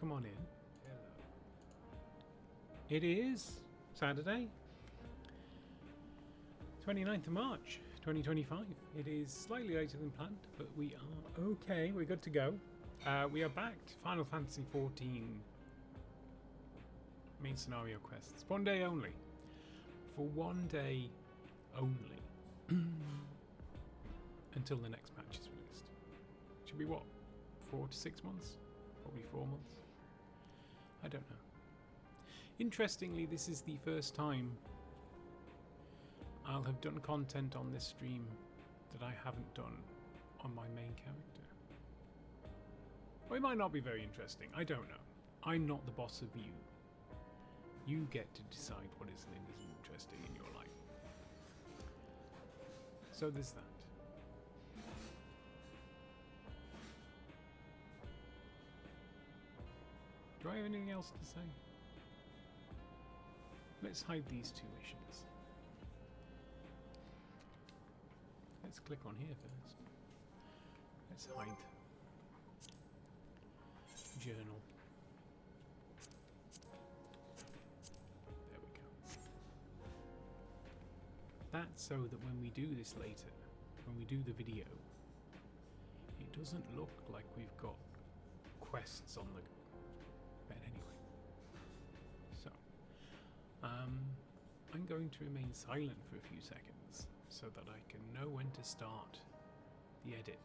come on in. Hello. It is Saturday, 29th of March, 2025. It is slightly later than planned, but we are okay. We're good to go. We are back to Final Fantasy XIV main scenario quests. 1 day only. For 1 day only. Until the next patch is released. Should be what? 4 to 6 months? Probably 4 months. I don't know. Interestingly, this is the first time I'll have done content on this stream that I haven't done on my main character. Well, it might not be very interesting. I don't know. I'm not the boss of you. You get to decide what is and isn't interesting in your life. So there's that. Do I have anything else to say? Let's hide these 2 missions. Let's click on here first. Let's hide. Journal. There we go. That's so that when we do this later, when we do the video, it doesn't look like we've got quests on the go. But anyway. So, I'm going to remain silent for a few seconds so that I can know when to start the edit.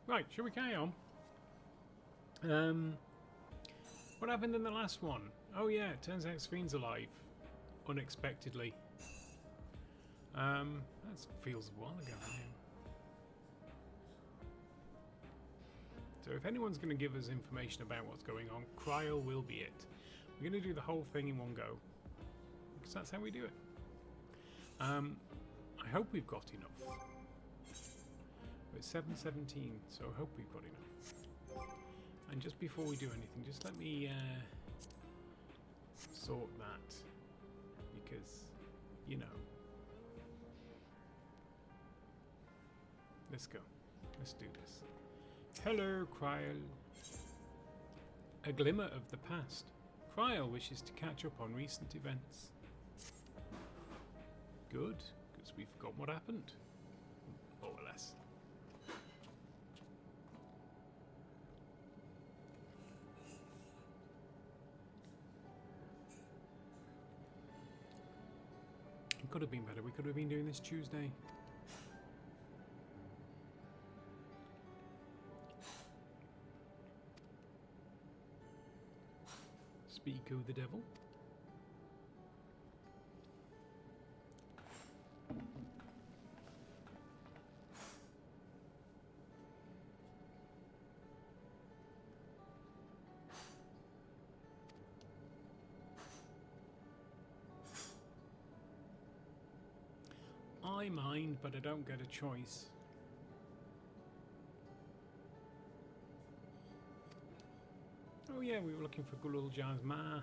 Right, shall we carry on? What happened in the last one? Oh yeah, it turns out Sphenes alive. Unexpectedly. That feels a while ago now. So if anyone's going to give us information about what's going on, Cryle will be it. We're going to do the whole thing in one go. Because that's how we do it. I hope we've got enough. We're at 7:17, so I hope we've got enough. And just before we do anything, just let me sort that. Because, you know. Let's go. Let's do this. Hello, Cryle. A glimmer of the past. Cryle wishes to catch up on recent events. Good, because we forgot what happened. More or less. It could have been better. We could have been doing this Tuesday. Speak of the devil. I mind, but I don't get a choice. Oh yeah, we were looking for good old Jazz Ma.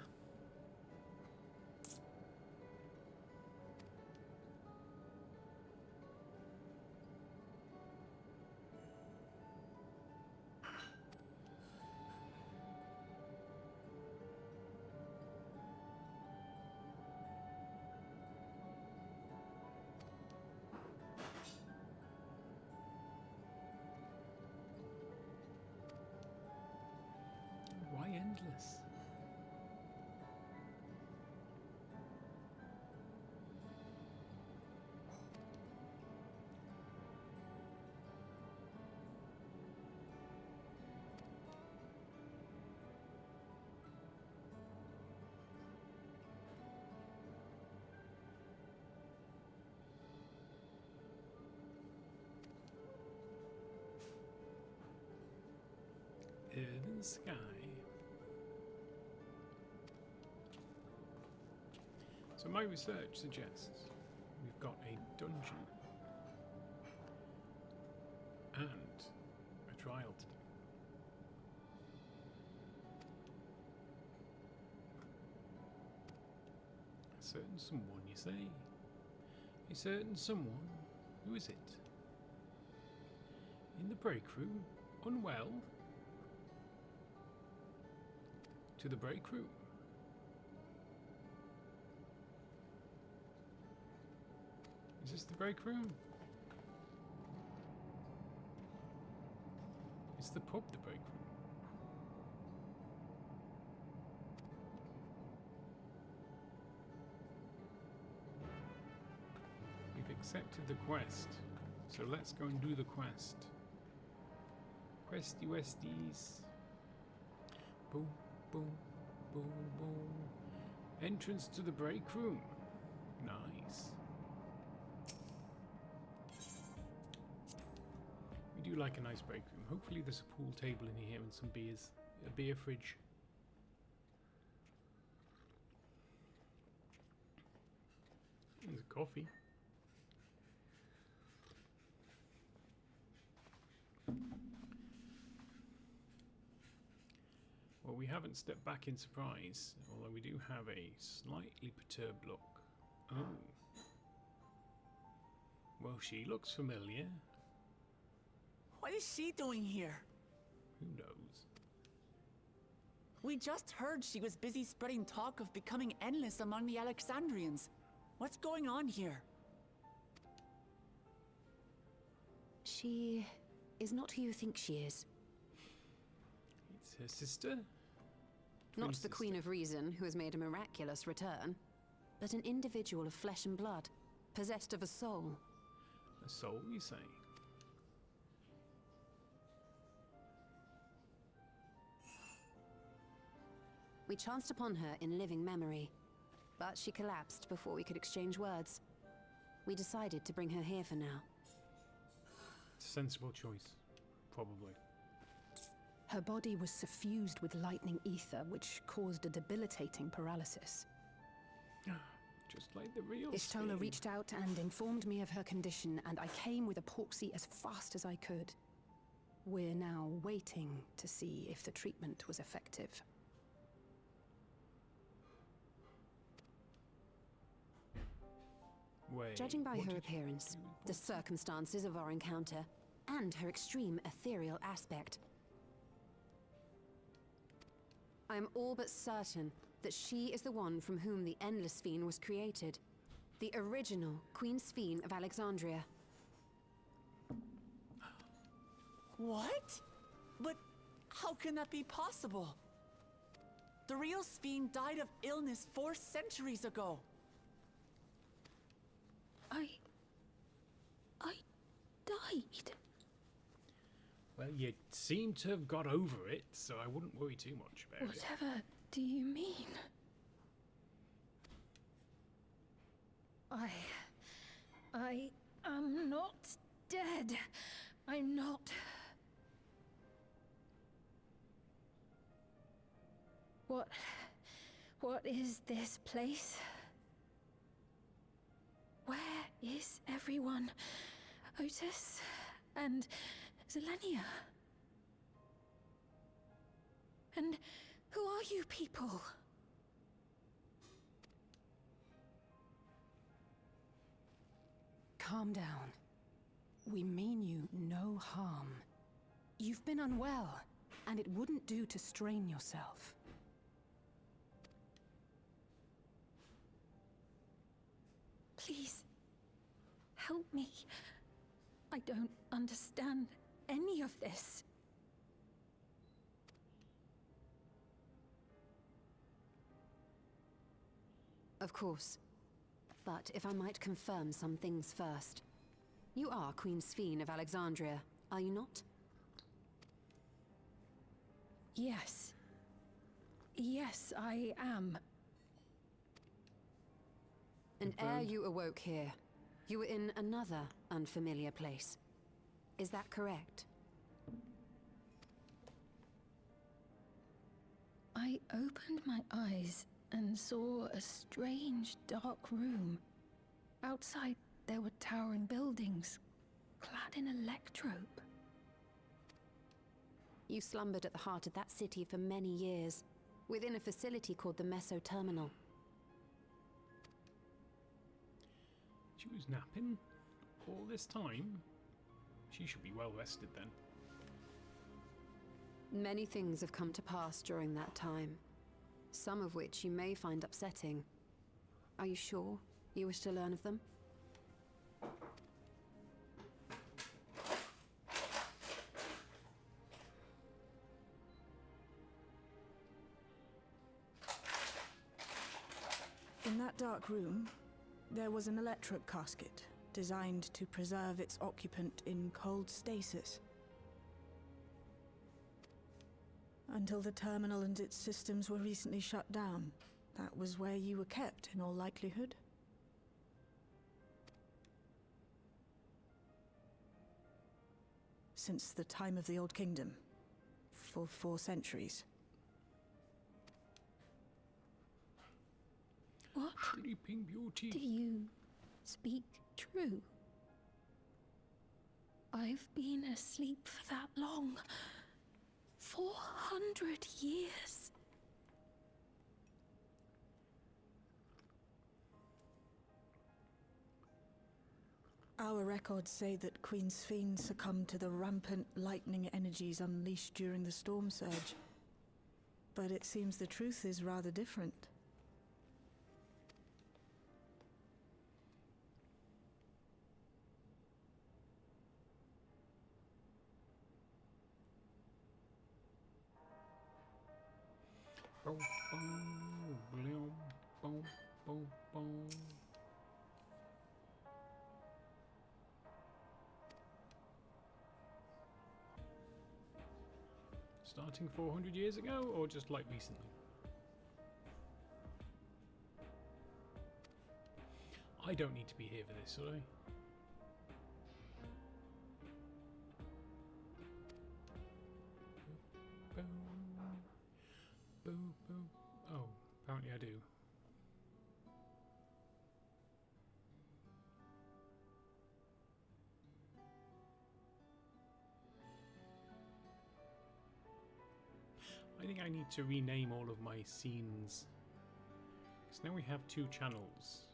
Why endless? Earth and sky. So my research suggests we've got a dungeon and a trial to do. A certain someone, you say? A certain someone? Who is it? In the break room? Unwell? To the break room. Is this the break room? Is the pub the break room? We've accepted the quest, so let's go and do the quest. Questy Westies. Boom, boom, boom, boom. Entrance to the break room. Nice. We do like a nice break room. Hopefully there's a pool table in here and some beers. A beer fridge. There's a coffee. Well, we haven't stepped back in surprise, although we do have a slightly perturbed look. Oh. Well, she looks familiar. What is she doing here? Who knows? We just heard she was busy spreading talk of becoming endless among the Alexandrians. What's going on here? She is not who you think she is. It's her sister? Not the Queen of Reason, who has made a miraculous return, but an individual of flesh and blood, possessed of a soul. A soul, you say? We chanced upon her in living memory, but she collapsed before we could exchange words. We decided to bring her here for now. It's a sensible choice. Probably. Her body was suffused with lightning ether, which caused a debilitating paralysis. Just like the real Ishtola Sphenes. reached out and informed me of her condition, and I came with a porksy as fast as I could. We're now waiting to see if the treatment was effective. Wait, Judging by what her did you appearance, do with the circumstances of our encounter, and her extreme ethereal aspect, I am all but certain that she is the one from whom the Endless Sphene was created. The original Queen Sphene of Alexandria. What? But how can that be possible? The real Sphene died of illness 4 centuries ago. I died. Well, you seem to have got over it, so I wouldn't worry too much about it. Whatever do you mean? I am not dead. I'm not. What is this place? Where is everyone? Otis and Zelenia? And who are you people? Calm down. We mean you no harm. You've been unwell, and it wouldn't do to strain yourself. Please, help me. I don't understand any of this. Of course. But if I might confirm some things first. You are Queen Sphene of Alexandria, are you not? Yes. Yes, I am. And ere Confirmed. you awoke here, you were in another unfamiliar place. Is that correct? I opened my eyes and saw a strange, dark room. Outside, there were towering buildings, clad in electrope. You slumbered at the heart of that city for many years, within a facility called the Meso Terminal. She was napping all this time? She should be well rested then. Many things have come to pass during that time, some of which you may find upsetting. Are you sure you wish to learn of them? In that dark room, there was an electric casket designed to preserve its occupant in cold stasis. Until the terminal and its systems were recently shut down, that was where you were kept in all likelihood. Since the time of the Old Kingdom, for 4 centuries. What? Sleeping Beauty. Do you speak true? I've been asleep for that long. 400 years. Our records say that Queen Sphenes succumbed to the rampant lightning energies unleashed during the storm surge. But it seems the truth is rather different. Boom, boom, boom, boom, boom, boom. Starting 400 years ago, or just like recently? I don't need to be here for this, do I? Boom, boom, boom. Oh, apparently I do. I think I need to rename all of my scenes. Because now we have 2 channels.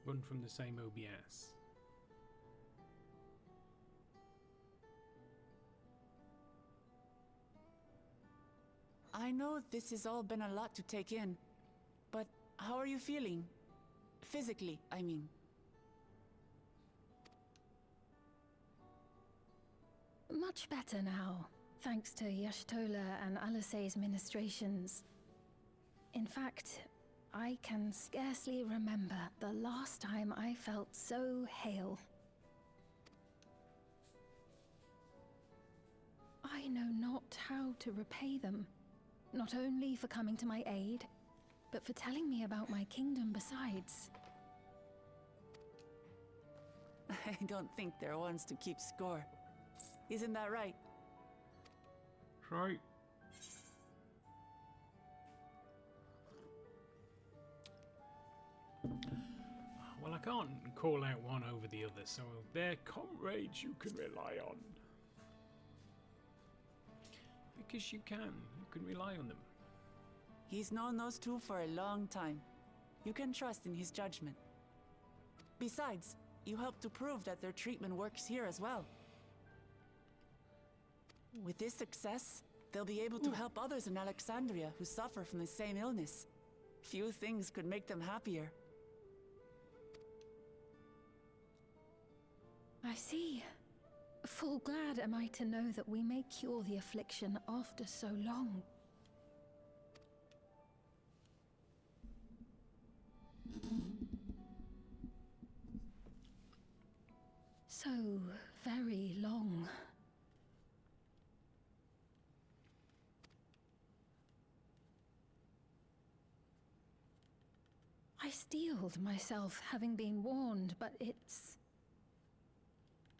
Run from the same OBS. I know this has all been a lot to take in, but how are you feeling? Physically, I mean. Much better now, thanks to Y'shtola and Alisei's ministrations. In fact, I can scarcely remember the last time I felt so hale. I know not how to repay them, not only for coming to my aid, but for telling me about my kingdom besides. I don't think they're ones to keep score. Isn't that right? Right. Well, I can't call out one over the other, so they're comrades you can rely on. Because you can rely on them. He's known those two for a long time. You can trust in his judgment. Besides, you helped to prove that their treatment works here as well. With this success, they'll be able to help others in Alexandria who suffer from the same illness. Few things could make them happier. I see. Full glad am I to know that we may cure the affliction after so long. So very long. I steeled myself, having been warned, but it's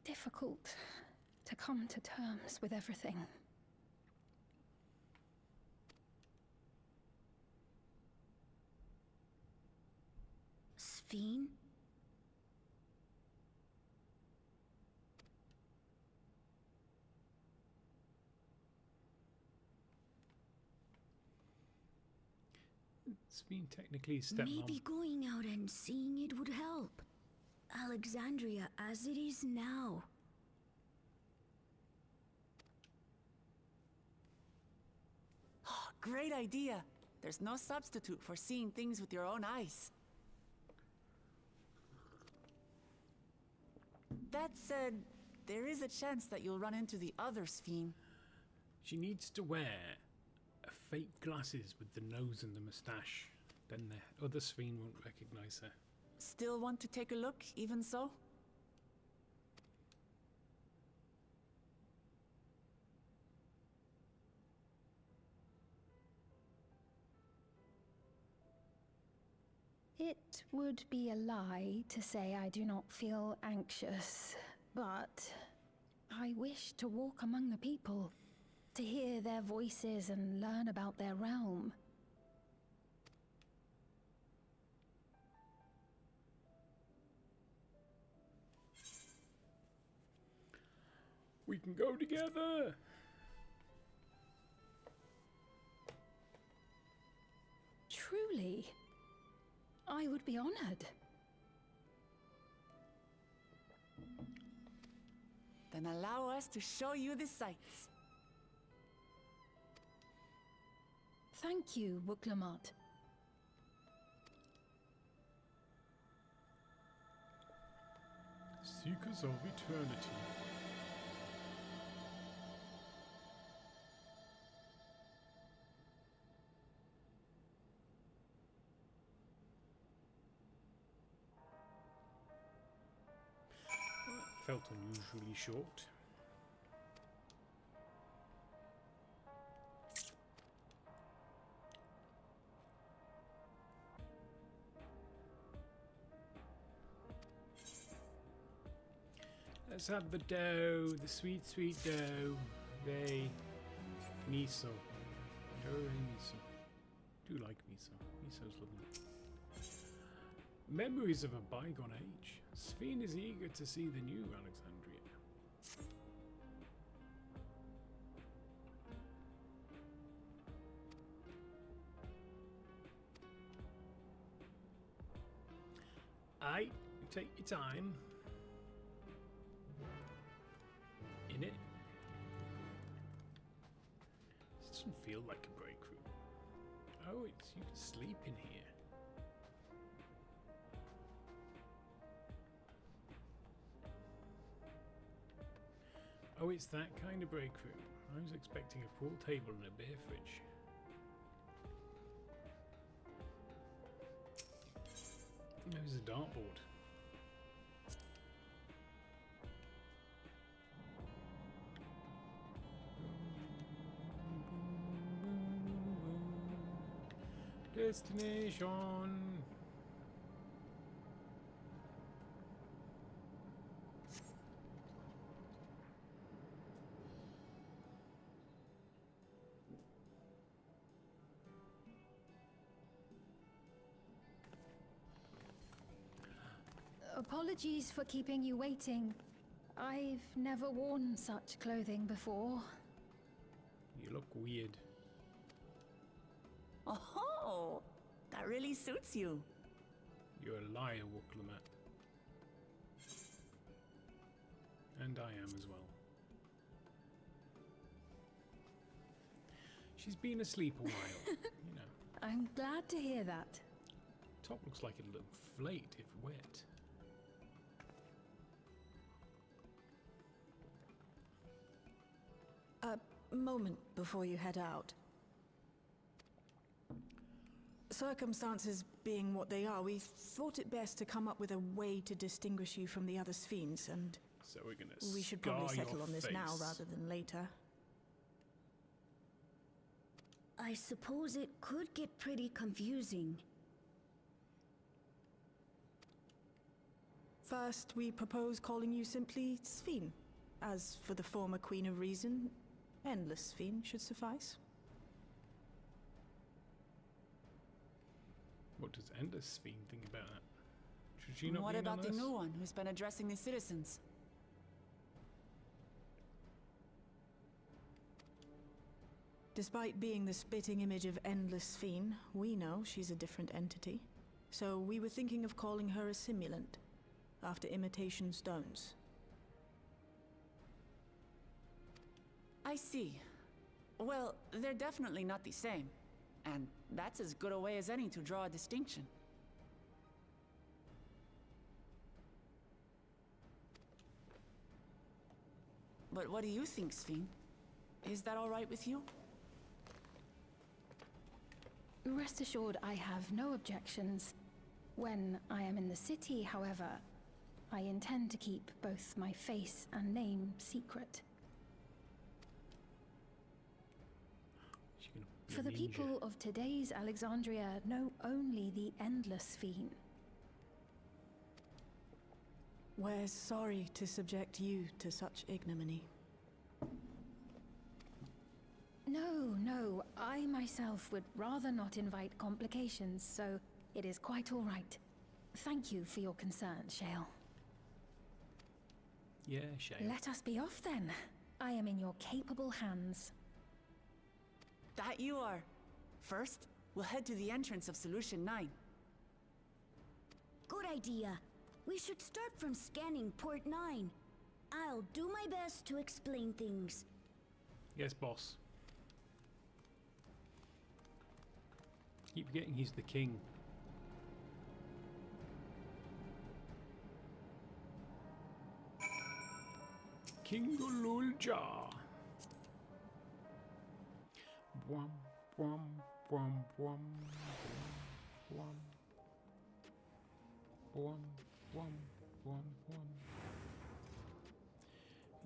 difficult to come to terms with everything. Sphene? It's been technically stepmom. Maybe going out and seeing it would help. Alexandria as it is now. Great idea. There's no substitute for seeing things with your own eyes. That said, there is a chance that you'll run into the other Sphene. She needs to wear a fake glasses with the nose and the moustache. Then the other Sphene won't recognize her. Still want to take a look, even so? It would be a lie to say I do not feel anxious, but I wish to walk among the people, to hear their voices and learn about their realm. We can go together! Truly, I would be honored. Then allow us to show you the sights. Thank you, Glimmer. Seekers of Eternity. Felt unusually short. Let's have the dough, the sweet, sweet dough. They miso. Dough miso. Do like miso. Miso's lovely. Memories of a bygone age. Sphenes is eager to see the new Alexandria. Aye, take your time. In it. This doesn't feel like a break room. Oh, it's you can sleep in here. Oh, it's that kind of break room. I was expecting a pool table and a beer fridge. There's a dartboard. Destination. Apologies for keeping you waiting. I've never worn such clothing before. You look weird. Oh, that really suits you. You're a liar, Glimmer. And I am as well. She's been asleep a while, you know. I'm glad to hear that. Top looks like it'll inflate if wet. A moment before you head out. Circumstances being what they are, we thought it best to come up with a way to distinguish you from the other Sphenes, and So we're gonna we should scar probably your settle on this now face. rather than later. I suppose it could get pretty confusing. First, we propose calling you simply Sphene. As for the former Queen of Reason, Endless Sphene should suffice. What does Endless Sphenes think about that? Should she not What be in on about the this? new one who's been addressing the citizens? Despite being the spitting image of Endless Sphene, we know she's a different entity. So we were thinking of calling her a simulant. after imitation stones. I see. Well, they're definitely not the same. And that's as good a way as any to draw a distinction. But what do you think, Sphene? Is that all right with you? Rest assured, I have no objections. When I am in the city, however, I intend to keep both my face and name secret. For the people of today's Alexandria know only the Endless Sphene. We're sorry to subject you to such ignominy. No, I myself would rather not invite complications, so it is quite all right. Thank you for your concern, Shale. Yeah, Shale. Let us be off then. I am in your capable hands. That you are. First, we'll head to the entrance of Solution 9. Good idea. We should start from scanning Port 9. I'll do my best to explain things. Yes, boss. Keep forgetting he's the king. King Gululja. Wham, wham, wham, wham, wham, wham, wham, wham, wham.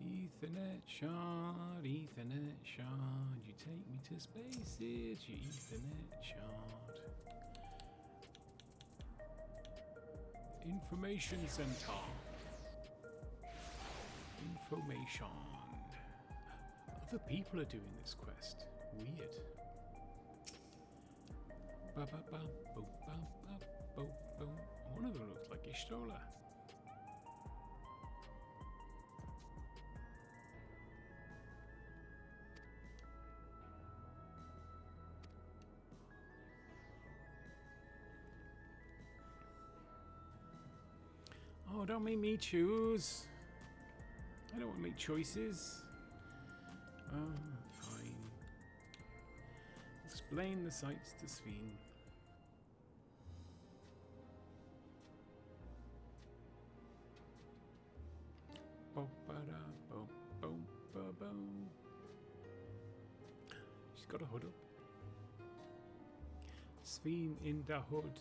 Ethernet shard, you take me to spaces, you Ethernet shard. Information center. Information. Other people are doing this quest. Weird. Ba ba ba bo ba ba bo bo. One of them looks like Ishtola. Oh, don't make me choose. I don't want to make choices. Fine. Explain the sights to Sphene. She's got a hood up. Sphene in the hood.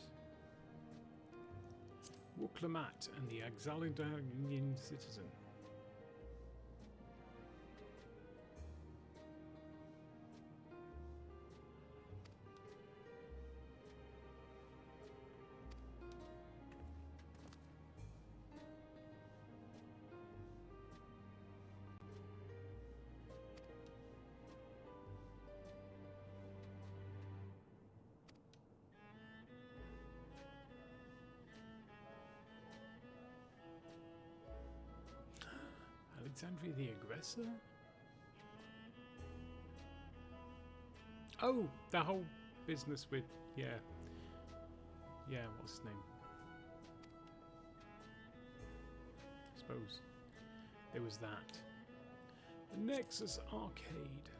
Wuklamat and the Axalidarian citizen. Alexandria the aggressor? Oh, the whole business with, yeah, what's his name? I suppose there was that. The Nexus Arcade.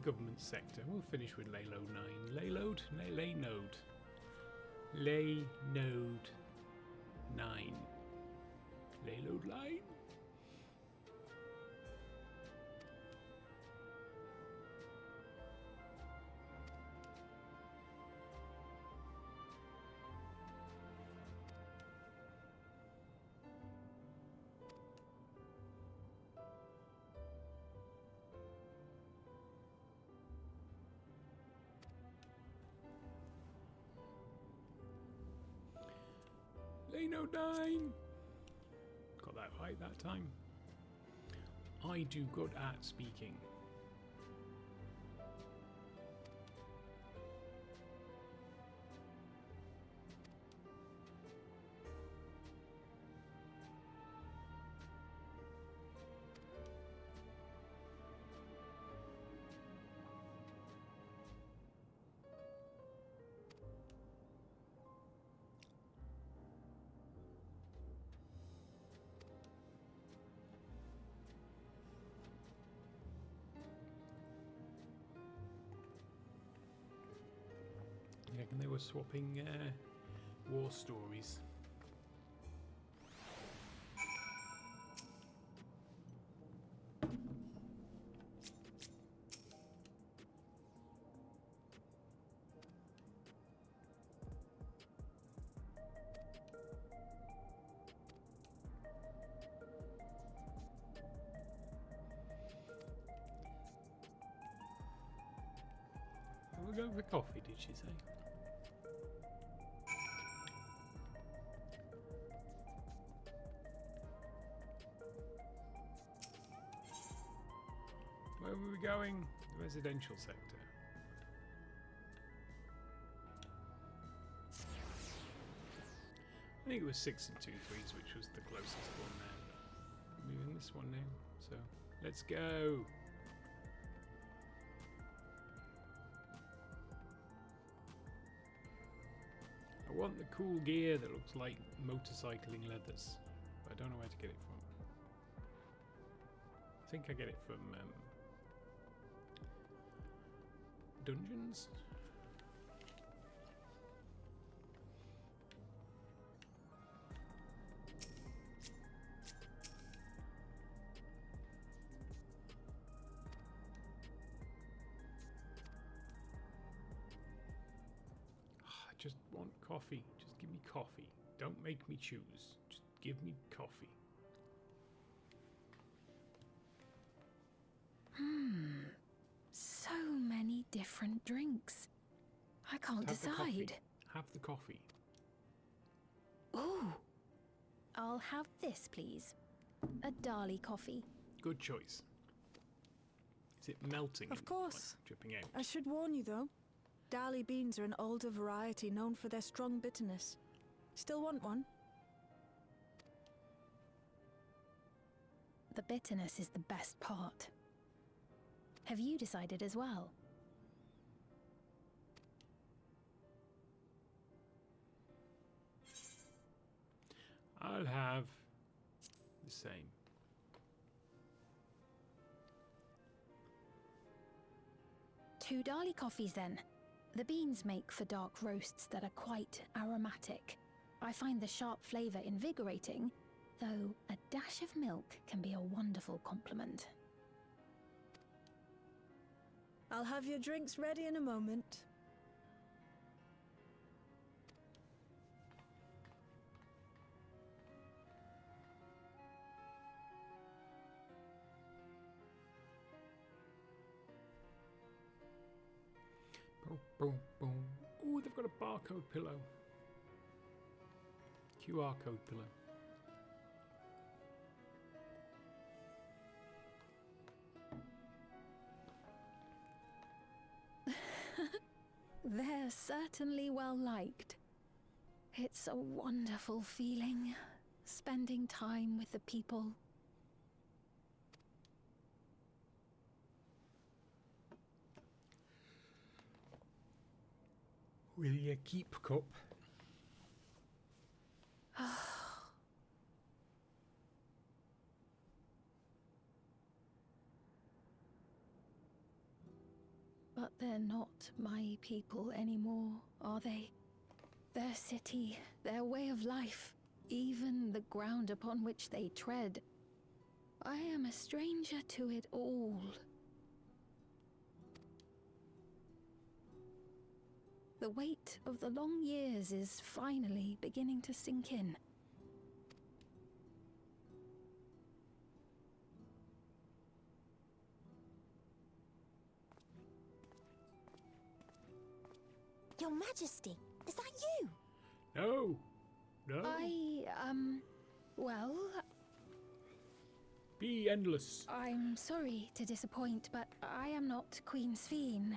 Government sector. We'll finish with Layload 9. Layload? Laynode. Laynode 9. Layload line? Laynode 9. Got that quite right that time. I do good at speaking. I reckon they were swapping war stories. We're going for coffee, did she say? Where were we going? The residential sector. I think it was 6 and 2 3s, which was the closest one there. Moving this one now, so let's go. I want the cool gear that looks like motorcycling leathers, but I don't know where to get it from. I think I get it from dungeons. I just want coffee. Just give me coffee. Don't make me choose. Just give me coffee. So many different drinks. I can't Have the coffee. decide. Have the coffee. Ooh. I'll have this, please. A Dali coffee. Good choice. Is it melting? Of and, course. like, dripping out? I should warn you, though. Dali beans are an older variety known for their strong bitterness. Still want one? The bitterness is the best part. Have you decided as well? I'll have the same. Two Dali coffees then. The beans make for dark roasts that are quite aromatic. I find the sharp flavour invigorating, though a dash of milk can be a wonderful complement. I'll have your drinks ready in a moment. Boom, boom, boom. Ooh, they've got a barcode pillow. QR code pillow. They're certainly well liked. It's a wonderful feeling, spending time with the people. Will you keep cup? But they're not my people anymore, are they? Their city, their way of life, even the ground upon which they tread. I am a stranger to it all. The weight of the long years is finally beginning to sink in. Your Majesty, is that you? No. No. Well, Be endless. I'm sorry to disappoint, but I am not Queen Sphene,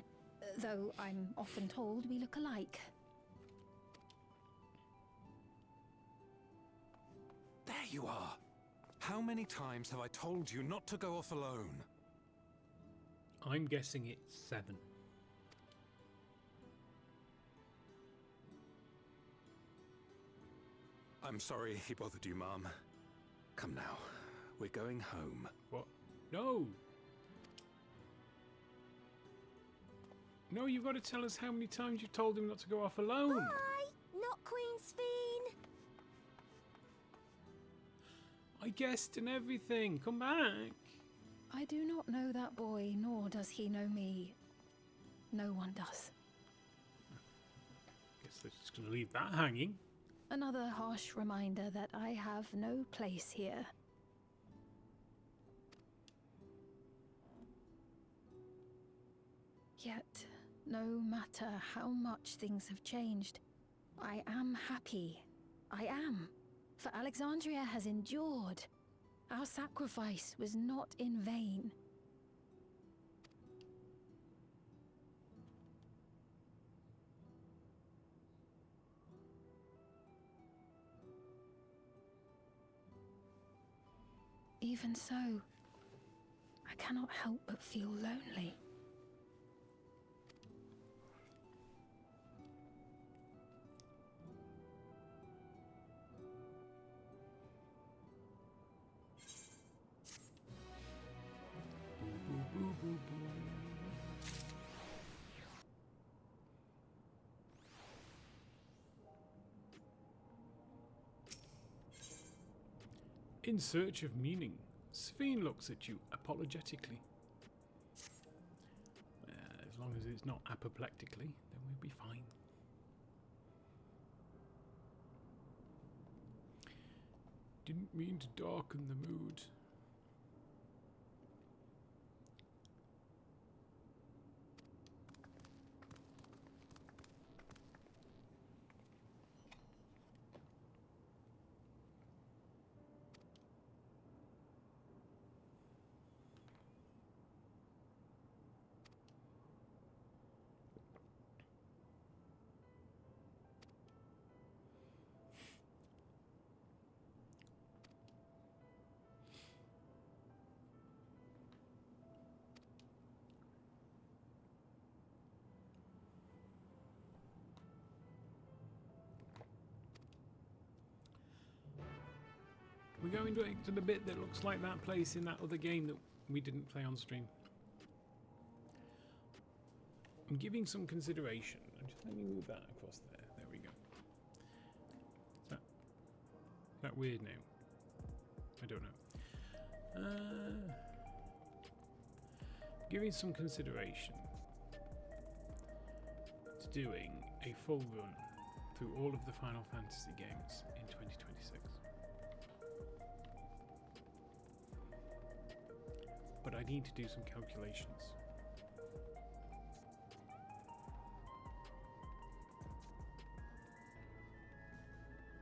though I'm often told we look alike. There you are. How many times have I told you not to go off alone? I'm guessing it's 7. I'm sorry he bothered you, Mom. Come now. We're going home. What? No! No, you've got to tell us how many times you've told him not to go off alone. Bye! Not Queen Sphene! I guessed and everything. Come back. I do not know that boy, nor does he know me. No one does. Guess they're just going to leave that hanging. Another harsh reminder that I have no place here. Yet, no matter how much things have changed, I am happy. I am. For Alexandria has endured. Our sacrifice was not in vain. Even so, I cannot help but feel lonely. Boo, boo, boo, boo. In search of meaning, Sphene looks at you apologetically. As long as it's not apoplectically, then we'll be fine. Didn't mean to darken the mood. We're going to the bit that looks like that place in that other game that we didn't play on stream. I'm giving some consideration. Just let me move that across there. There we go. Is that weird now? I don't know. Giving some consideration to doing a full run through all of the Final Fantasy games in 2026. But I need to do some calculations.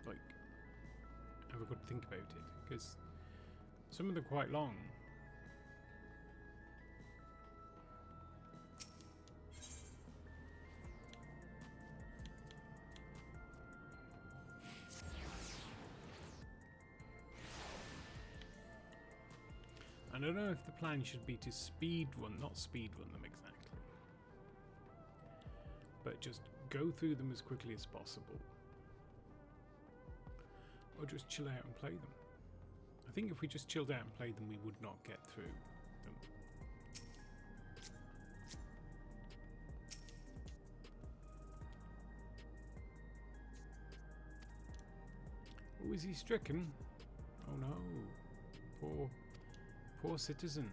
Like, have a good think about it, because some of them are quite long. I don't know if the plan should be to not speed run them exactly, but just go through them as quickly as possible, or just chill out and play them. I think if we just chilled out and played them, we would not get through them. Oh, is he stricken? Oh no, poor citizen.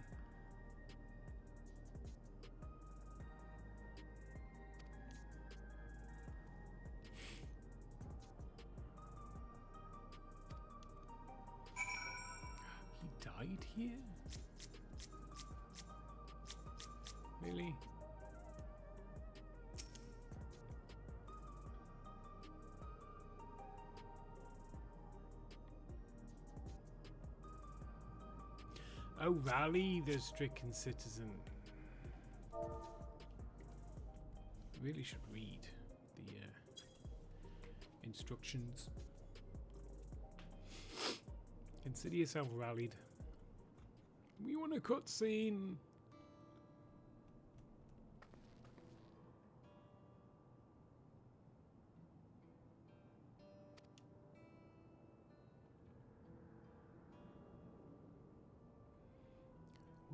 He died here? Really? Oh, rally the stricken citizen. Really should read the instructions. Consider yourself rallied. We want a cutscene.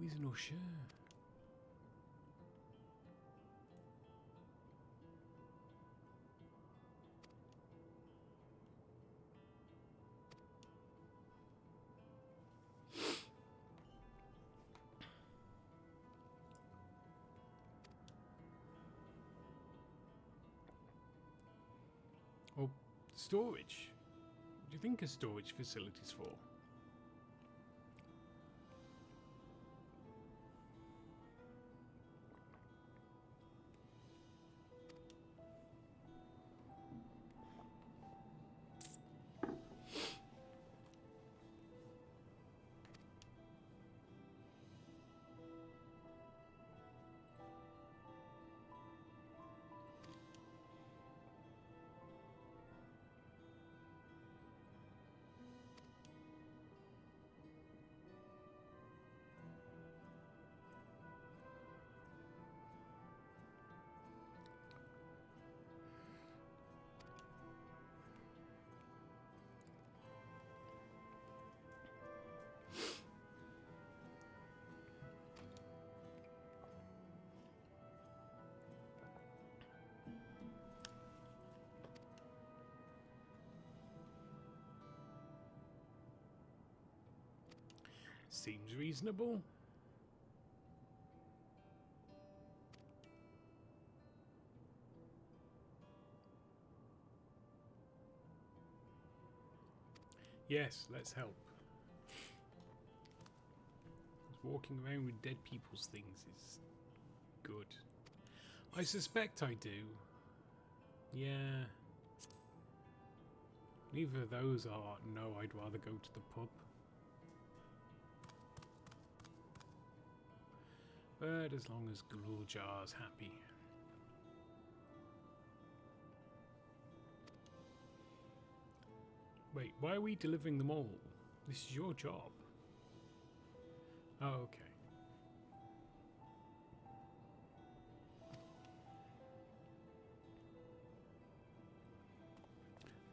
He's no sure. Oh, storage. What do you think a storage facility's for? Seems reasonable. Yes, let's help. Walking around with dead people's things is good. I suspect I do. Yeah. Neither of those are no, I'd rather go to the pub. But as long as Gluljar's happy. Wait, why are we delivering them all? This is your job. Oh, okay.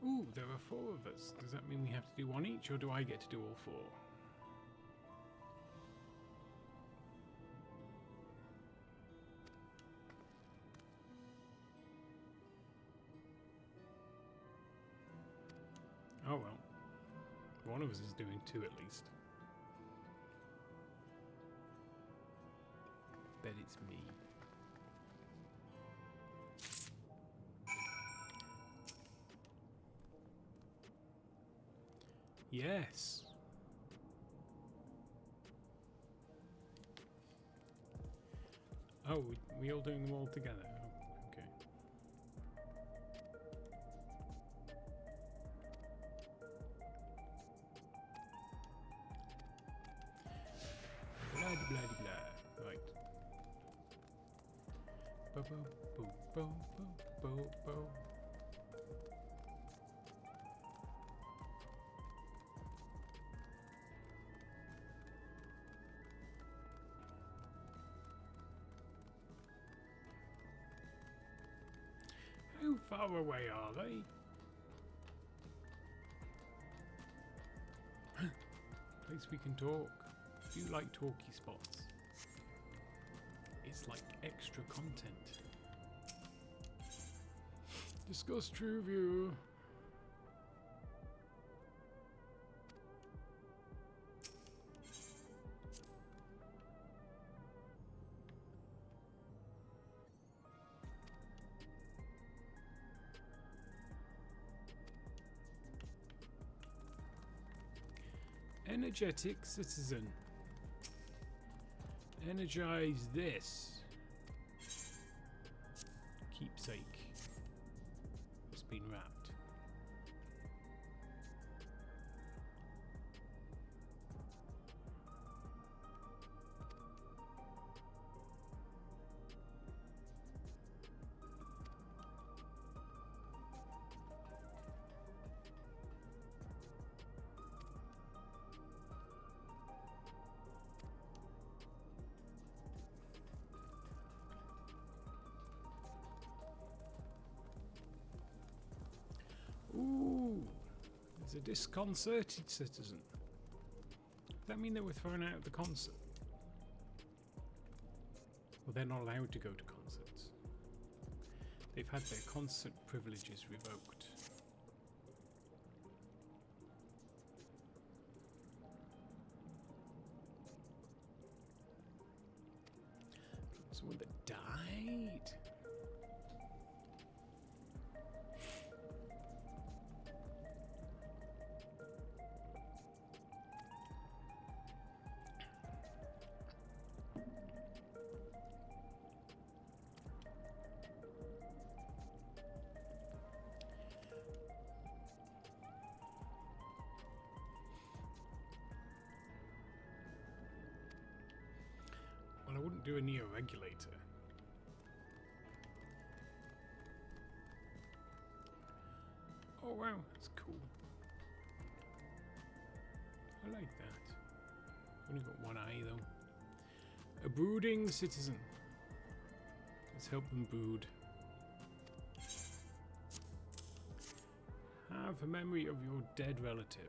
Ooh, there are 4 of us. Does that mean we have to do one each, or do I get to do all 4? Oh well. One of us is doing 2 at least. Bet it's me. Yes. Oh, we all doing them all together. Okay. Blah blah blah. Right. Bo bo bo bo bo bo bo. How far away are they? Place we can talk. Do you like talkie spots? It's like extra content. Discuss true view. Energetic citizen. Energize this. Keepsake. It's been wrapped. The disconcerted citizen. Does that mean they were thrown out of the concert? Well, they're not allowed to go to concerts. They've had their concert privileges revoked. Someone that died. Well, I wouldn't do a neo-regulator. Oh wow, that's cool. I like that. Only got one eye though. A brooding citizen. Let's help them brood. Have a memory of your dead relative.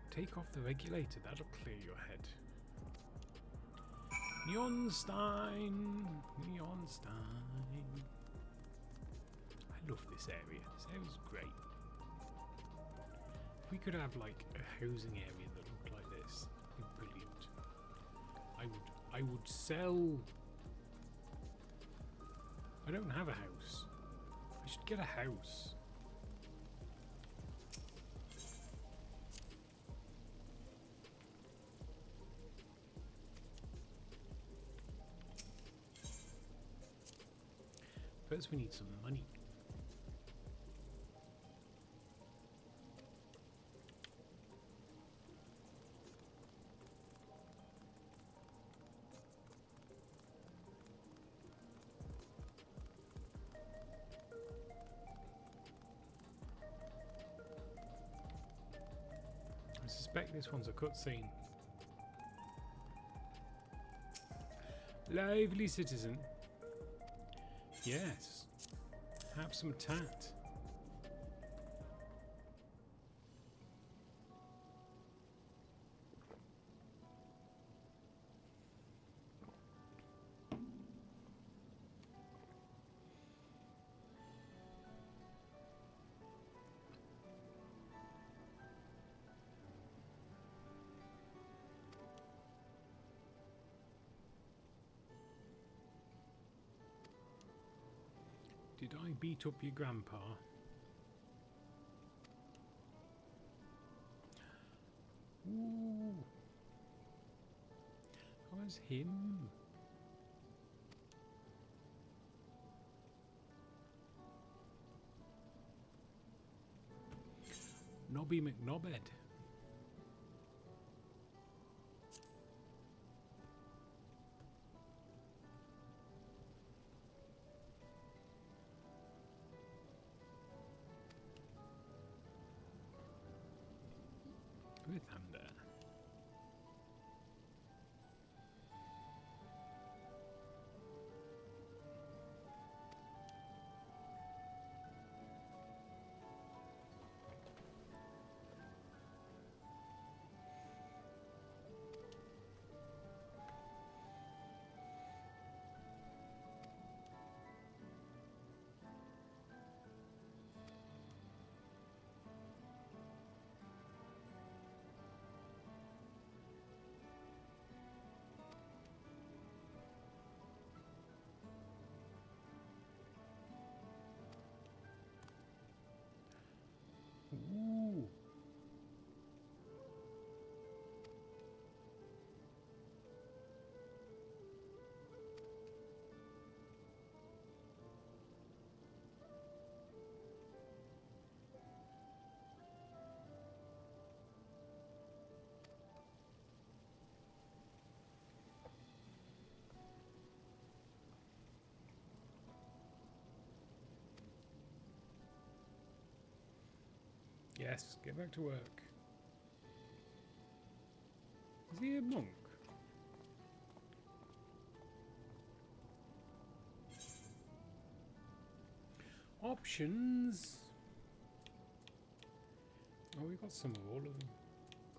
Take off the regulator, that'll clear your head. Neonstein! Neonstein! I love this area. This area's great. If we could have like a housing area that looked like this, it'd be brilliant. I would sell. I don't have a house. I should get a house. First we need some money. I suspect this one's a cutscene. Lively citizen. Yes. Have some tat. Did I beat up your grandpa? Ooh. How was him? Nobby McNobbed. With Thunder. Yes, get back to work. Is he a monk? Options. Oh, we got some of all of them.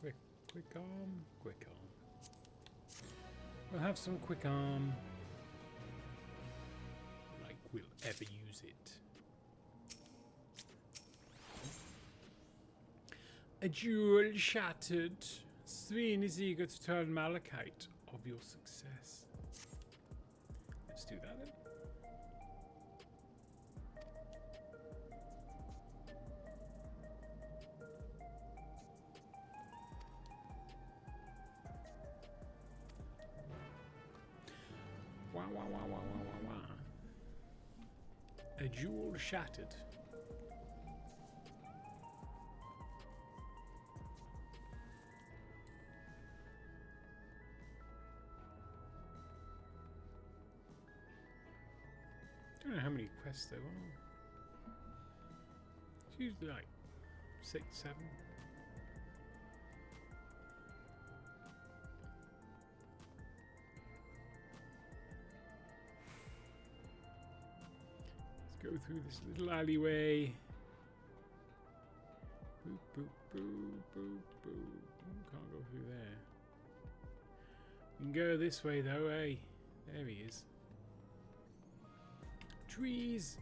Quick arm, quick arm. We'll have some quick arm. Like we'll ever use it. A jewel shattered. Sphenes is eager to tell Malachite of your success. Let's do that then. Wow, wow, wow, wow, wow, wow, wow. A jewel shattered. I don't know how many quests there are. It's usually like 6, 7. Let's go through this little alleyway. Boop, boop, boop, boop, boop. Can't go through there. You can go this way though, eh? There he is. Trees.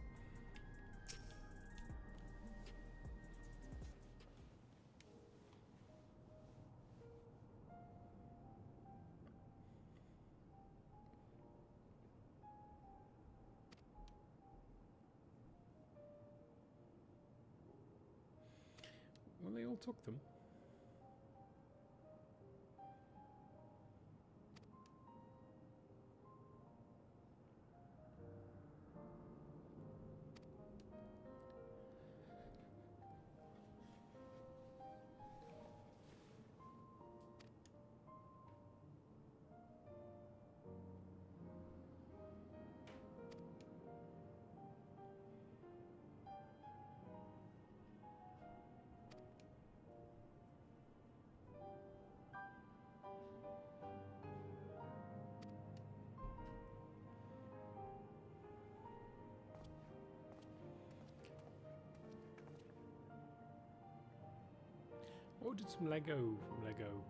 Well, they all took them. Ordered some Lego from Lego.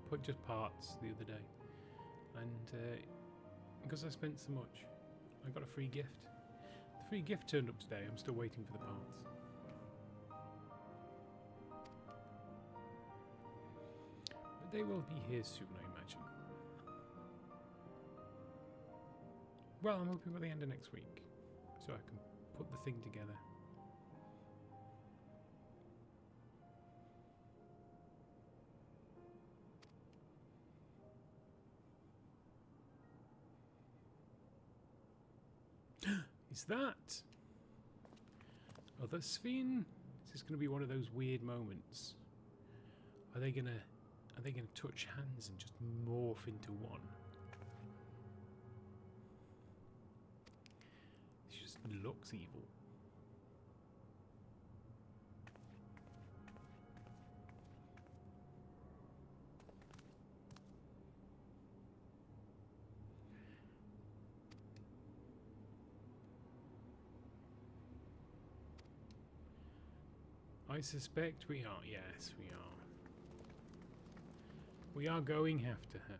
Put just parts the other day, and because I spent so much, I got a free gift. The free gift turned up today. I'm still waiting for the parts. But they will be here soon, I imagine. Well, I'm hoping by the end of next week, so I can put the thing together. Is that other Sphene? Is this going to be one of those weird moments? Are they gonna touch hands and just morph into one? It just looks evil. I suspect we are. Yes, we are. We are going after her.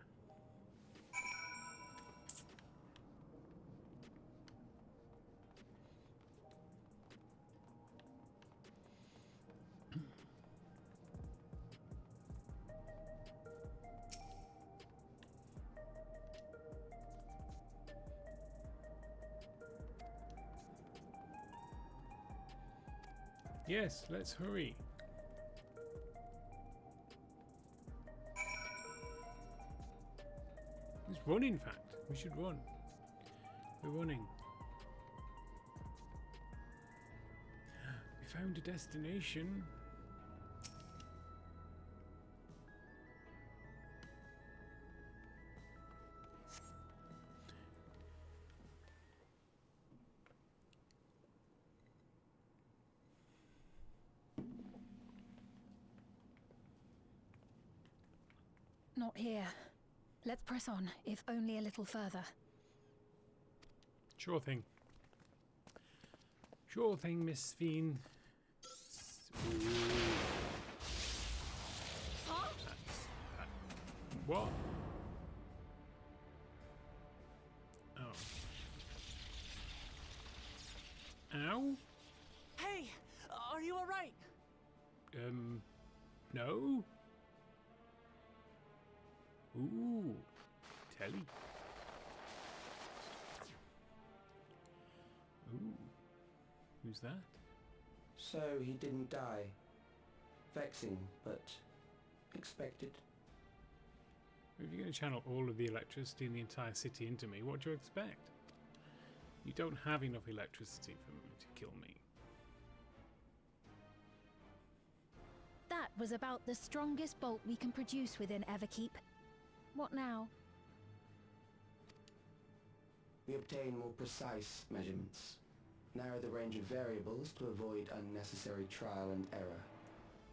Yes, let's hurry. Let's run, in fact. We should run. We're running. We found a destination. not here. Let's press on, if only a little further. Sure thing. Sure thing, Miss Sphene. Huh? What? Oh. Ow? Hey, are you alright? No? Ooh, telly. Ooh, who's that? So he didn't die. Vexing, but expected. If you're going to channel all of the electricity in the entire city into me, what do you expect? You don't have enough electricity for me to kill me. That was about the strongest bolt we can produce within Everkeep. What now? We obtain more precise measurements. Narrow the range of variables to avoid unnecessary trial and error.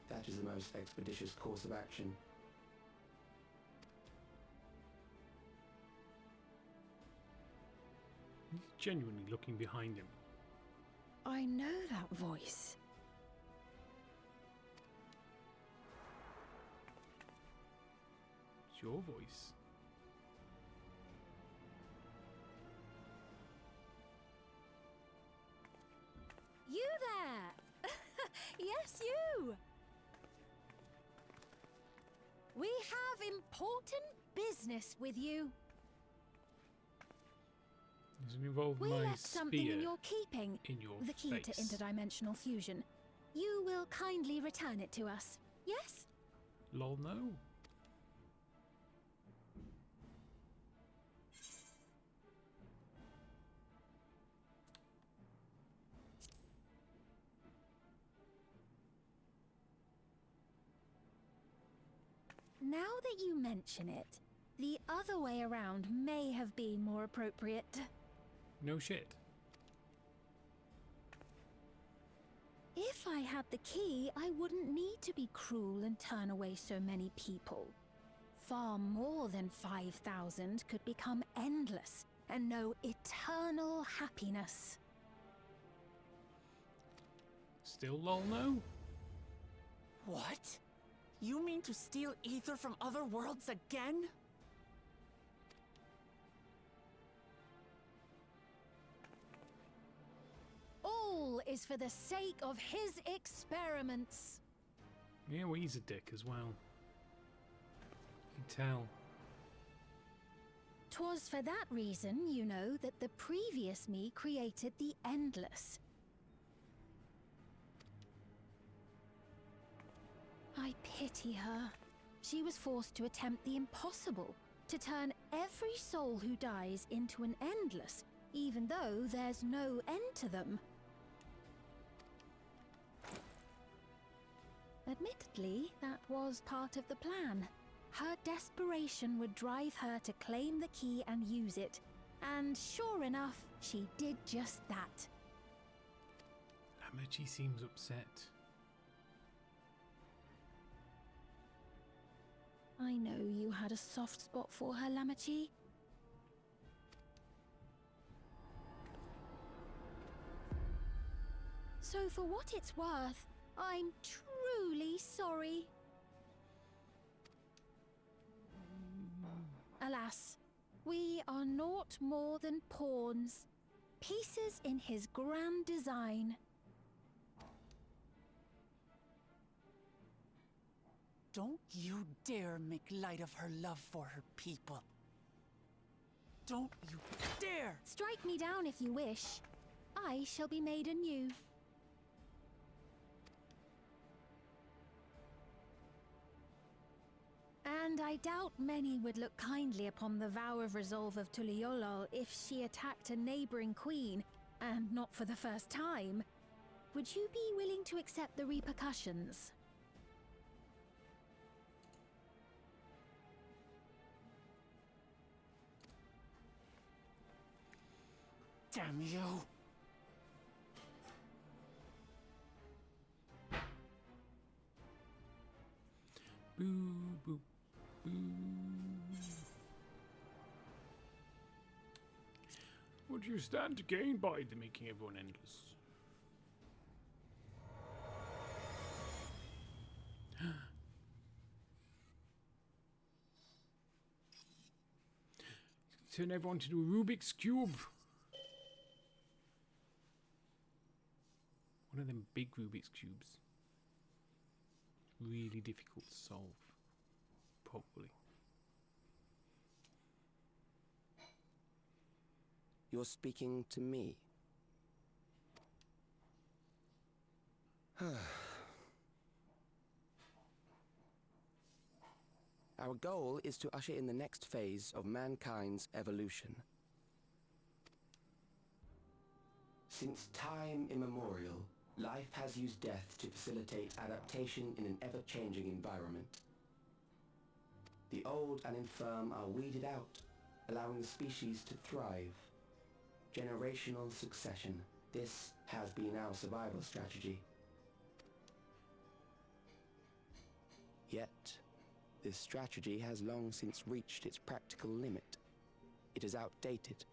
That is the most expeditious course of action. He's genuinely looking behind him. I know that voice. It's your voice. You there! Yes, you! We have important business with you. Does it involve We my left something spear in your keeping. in your The key to face? interdimensional fusion. You will kindly return it to us, yes? Lol, no. Now that you mention it, the other way around may have been more appropriate. No shit. If I had the key, I wouldn't need to be cruel and turn away so many people. Far more than 5,000 could become endless and know eternal happiness. Still lol, no? What? You mean to steal ether from other worlds again? All is for the sake of his experiments. Yeah, well, he's a dick as well. You can tell. 'Twas for that reason, you know, that the previous me created the Endless. I pity her. She was forced to attempt the impossible, to turn every soul who dies into an Endless, even though there's no end to them. Admittedly, that was part of the plan. Her desperation would drive her to claim the key and use it. And sure enough, she did just that. Amachi seems upset. I know you had a soft spot for her, Lamachi. So for what it's worth, I'm truly sorry. Alas, we are naught more than pawns, pieces in his grand design. Don't you dare make light of her love for her people. Don't you dare! Strike me down if you wish. I shall be made anew. And I doubt many would look kindly upon the vow of resolve of Tuliolol if she attacked a neighboring queen, and not for the first time. Would you be willing to accept the repercussions? Damn you! Boo, boo, boo. What do you stand to gain by the making everyone endless? Turn everyone to do a Rubik's Cube. One of them big Rubik's Cubes. Really difficult to solve. Probably. You're speaking to me. Our goal is to usher in the next phase of mankind's evolution. Since time immemorial, life has used death to facilitate adaptation in an ever-changing environment. The old and infirm are weeded out, allowing the species to thrive. Generational succession. This has been our survival strategy. Yet, this strategy has long since reached its practical limit. It is outdated.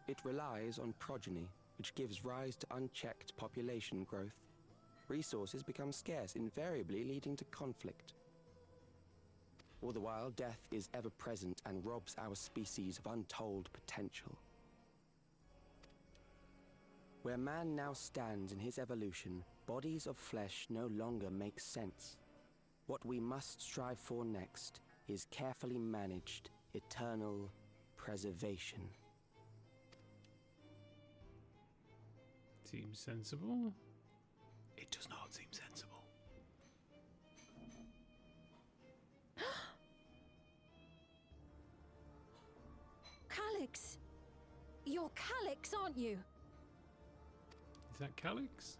It relies on progeny, which gives rise to unchecked population growth. Resources become scarce, invariably leading to conflict. All the while, death is ever present and robs our species of untold potential. Where man now stands in his evolution, bodies of flesh no longer make sense. What we must strive for next is carefully managed, eternal preservation. Seems sensible. It does not seem sensible. Calyx! You're Calyx, aren't you? Is that Calyx?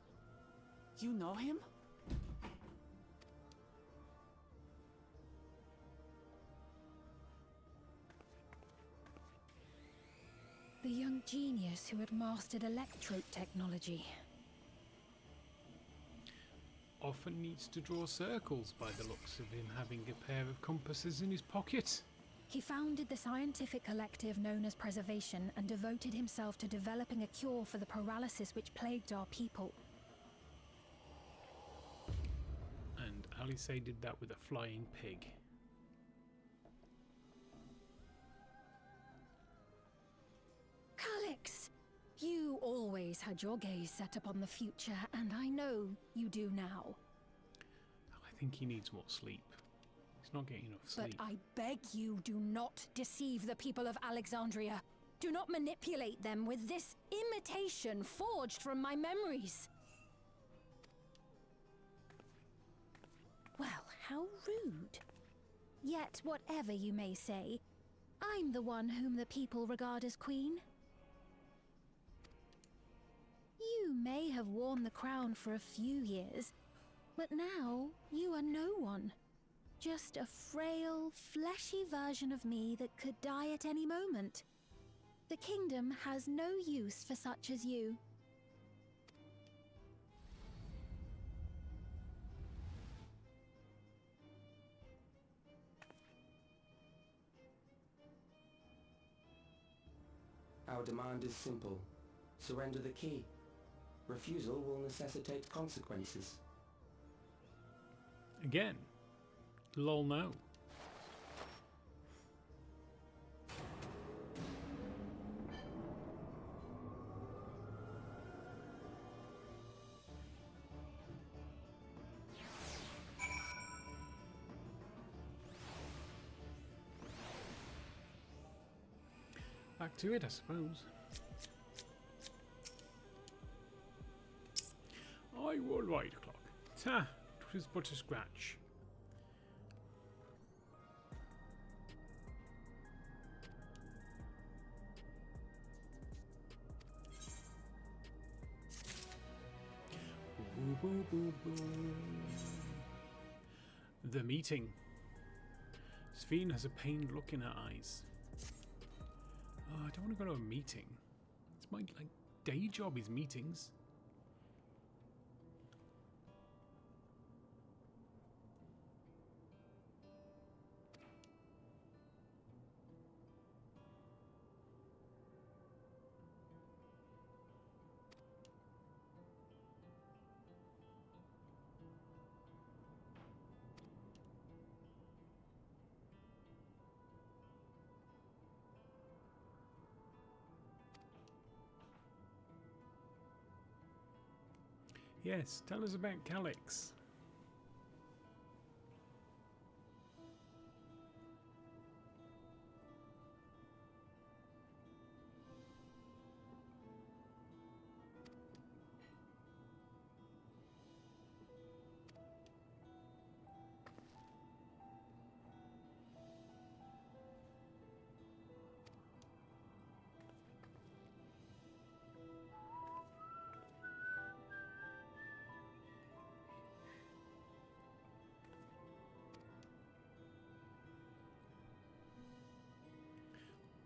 You know him? The young genius who had mastered electrode technology. Often needs to draw circles by the looks of him having a pair of compasses in his pocket. He founded the scientific collective known as Preservation and devoted himself to developing a cure for the paralysis which plagued our people. And Alice did that with a flying pig. Calyx! You always had your gaze set upon the future, and I know you do now. I think he needs more sleep. He's not getting enough sleep. But I beg you, do not deceive the people of Alexandria. Do not manipulate them with this imitation forged from my memories. Well, how rude. Yet, whatever you may say, I'm the one whom the people regard as queen. You may have worn the crown for a few years, but now you are no one. Just a frail, fleshy version of me that could die at any moment. The kingdom has no use for such as you. Our demand is simple. Surrender the key. Refusal will necessitate consequences. Again. Lol no. Back to it, I suppose. I will ride a clock. Ta, 'twas but a scratch. Boo, boo, boo, boo. The meeting. Sphene has a pained look in her eyes. Oh, I don't want to go to a meeting. It's my day job is meetings. Yes, tell us about Calyx.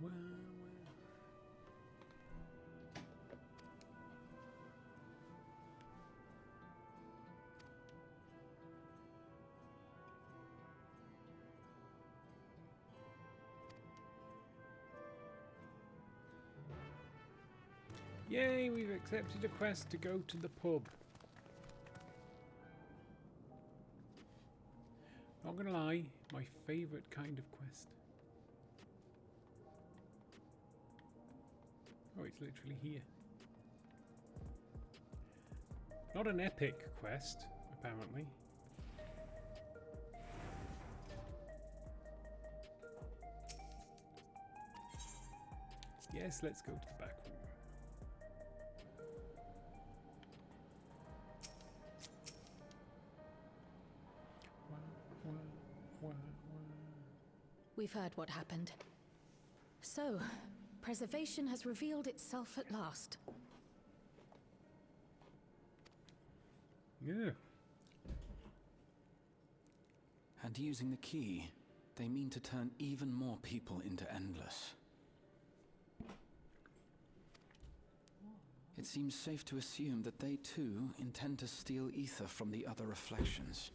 Well. Yay, we've accepted a quest to go to the pub. Not gonna lie, my favourite kind of quest. Oh, it's literally here. Not an epic quest, apparently. Yes, let's go to the back room. We've heard what happened. So, preservation has revealed itself at last. Yeah. And using the key, they mean to turn even more people into Endless. It seems safe to assume that they too intend to steal ether from the other reflections.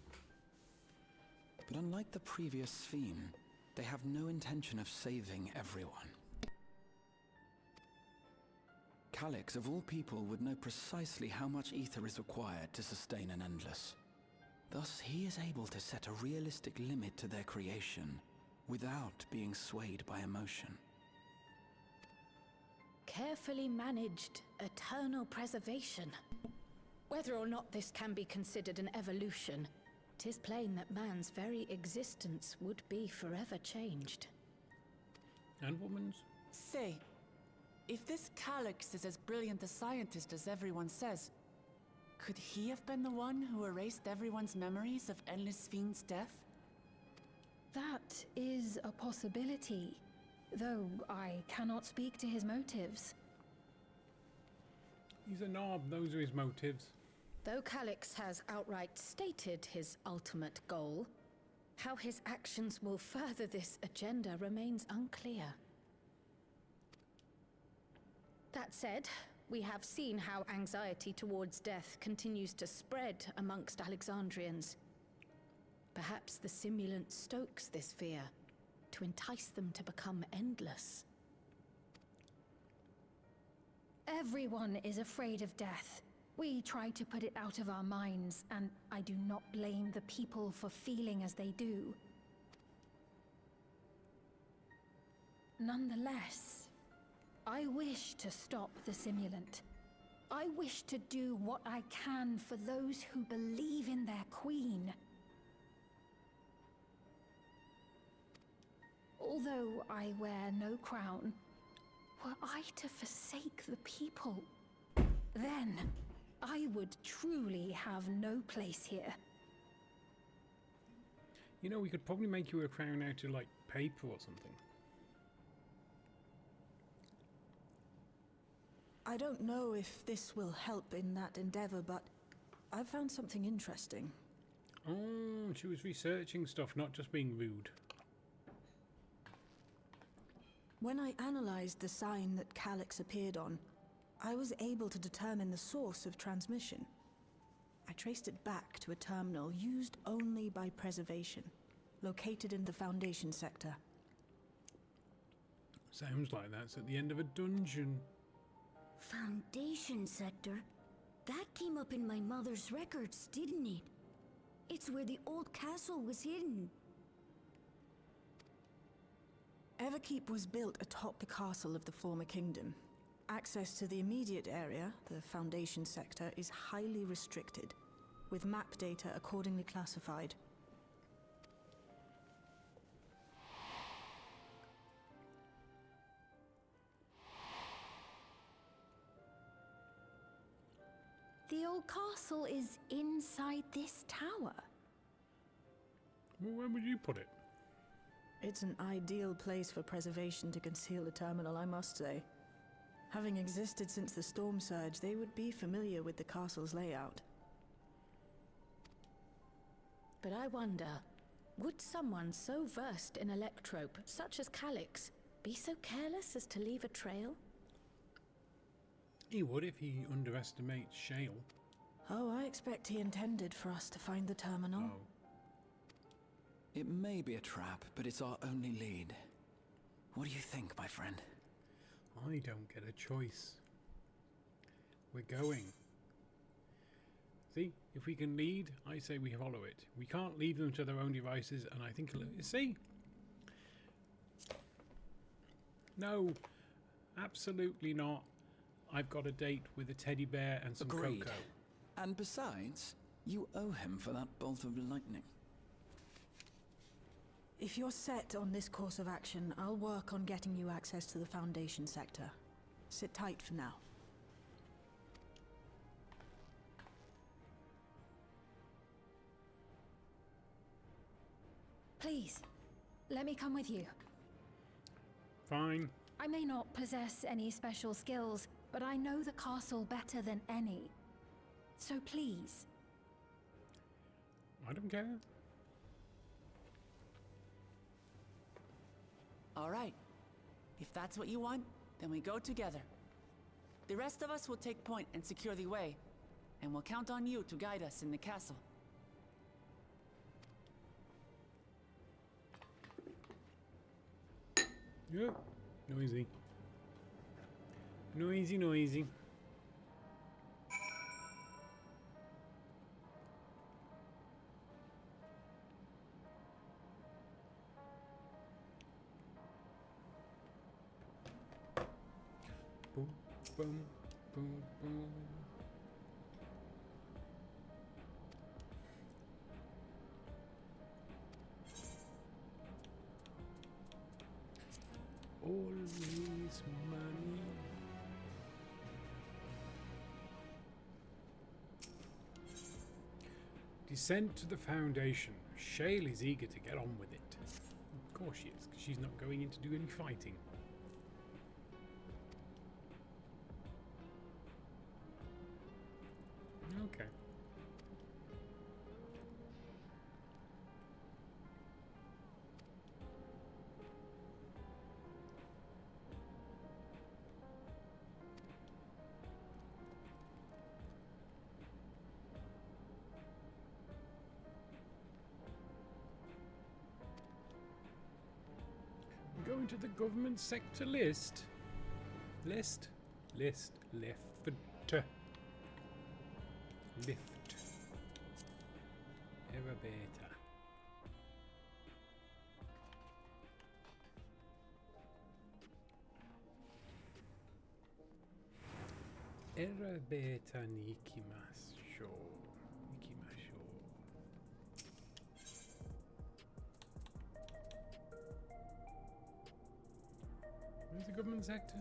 But unlike the previous Sphene, they have no intention of saving everyone. Calyx, of all people, would know precisely how much ether is required to sustain an Endless. Thus, he is able to set a realistic limit to their creation, without being swayed by emotion. Carefully managed eternal preservation. Whether or not this can be considered an evolution, 'tis plain that man's very existence would be forever changed. And woman's? Say, if this Calyx is as brilliant a scientist as everyone says, could he have been the one who erased everyone's memories of Endless Sphene's death? That is a possibility, though I cannot speak to his motives. He's a knob, those are his motives. Though Calyx has outright stated his ultimate goal, how his actions will further this agenda remains unclear. That said, we have seen how anxiety towards death continues to spread amongst Alexandrians. Perhaps the simulant stokes this fear to entice them to become endless. Everyone is afraid of death. We try to put it out of our minds, and I do not blame the people for feeling as they do. Nonetheless, I wish to stop the simulant. I wish to do what I can for those who believe in their queen. Although I wear no crown, were I to forsake the people, then I would truly have no place here. You know, we could probably make you a crown out of, like, paper or something. I don't know if this will help in that endeavor, but I found something interesting. Oh, she was researching stuff, not just being rude. When I analyzed the sign that Calyx appeared on, I was able to determine the source of transmission. I traced it back to a terminal used only by preservation, located in the Foundation sector. Sounds like that's at the end of a dungeon. Foundation sector? That came up in my mother's records, didn't it? It's where the old castle was hidden. Everkeep was built atop the castle of the former kingdom. Access to the immediate area, the Foundation sector, is highly restricted, with map data accordingly classified. The old castle is inside this tower. Well, where would you put it? It's an ideal place for preservation to conceal the terminal, I must say. Having existed since the storm surge, they would be familiar with the castle's layout. But I wonder, would someone so versed in electrope, such as Calyx, be so careless as to leave a trail? He would if he underestimates Shale. Oh, I expect he intended for us to find the terminal. Oh. It may be a trap, but it's our only lead. What do you think, my friend? I don't get a choice. We're going. See, if we can lead, I say we follow it. We can't leave them to their own devices, and I think... See? No, absolutely not. I've got a date with a teddy bear and some Agreed. cocoa. And besides, you owe him for that bolt of lightning. If you're set on this course of action, I'll work on getting you access to the Foundation sector. Sit tight for now. Please, let me come with you. Fine. I may not possess any special skills, but I know the castle better than any. So please. I don't care. All right. If that's what you want, then we go together. The rest of us will take point and secure the way, and we'll count on you to guide us in the castle. Yeah. Noisy. Noisy, noisy. Boom, boom, boom, boom. Always money. Descent to the Foundation. Shale is eager to get on with it. Of course she is, because she's not going in to do any fighting. Okay. Going to the government sector list. List. Left. Lift. Elevator. Elevator nikimasho. Where's the government sector?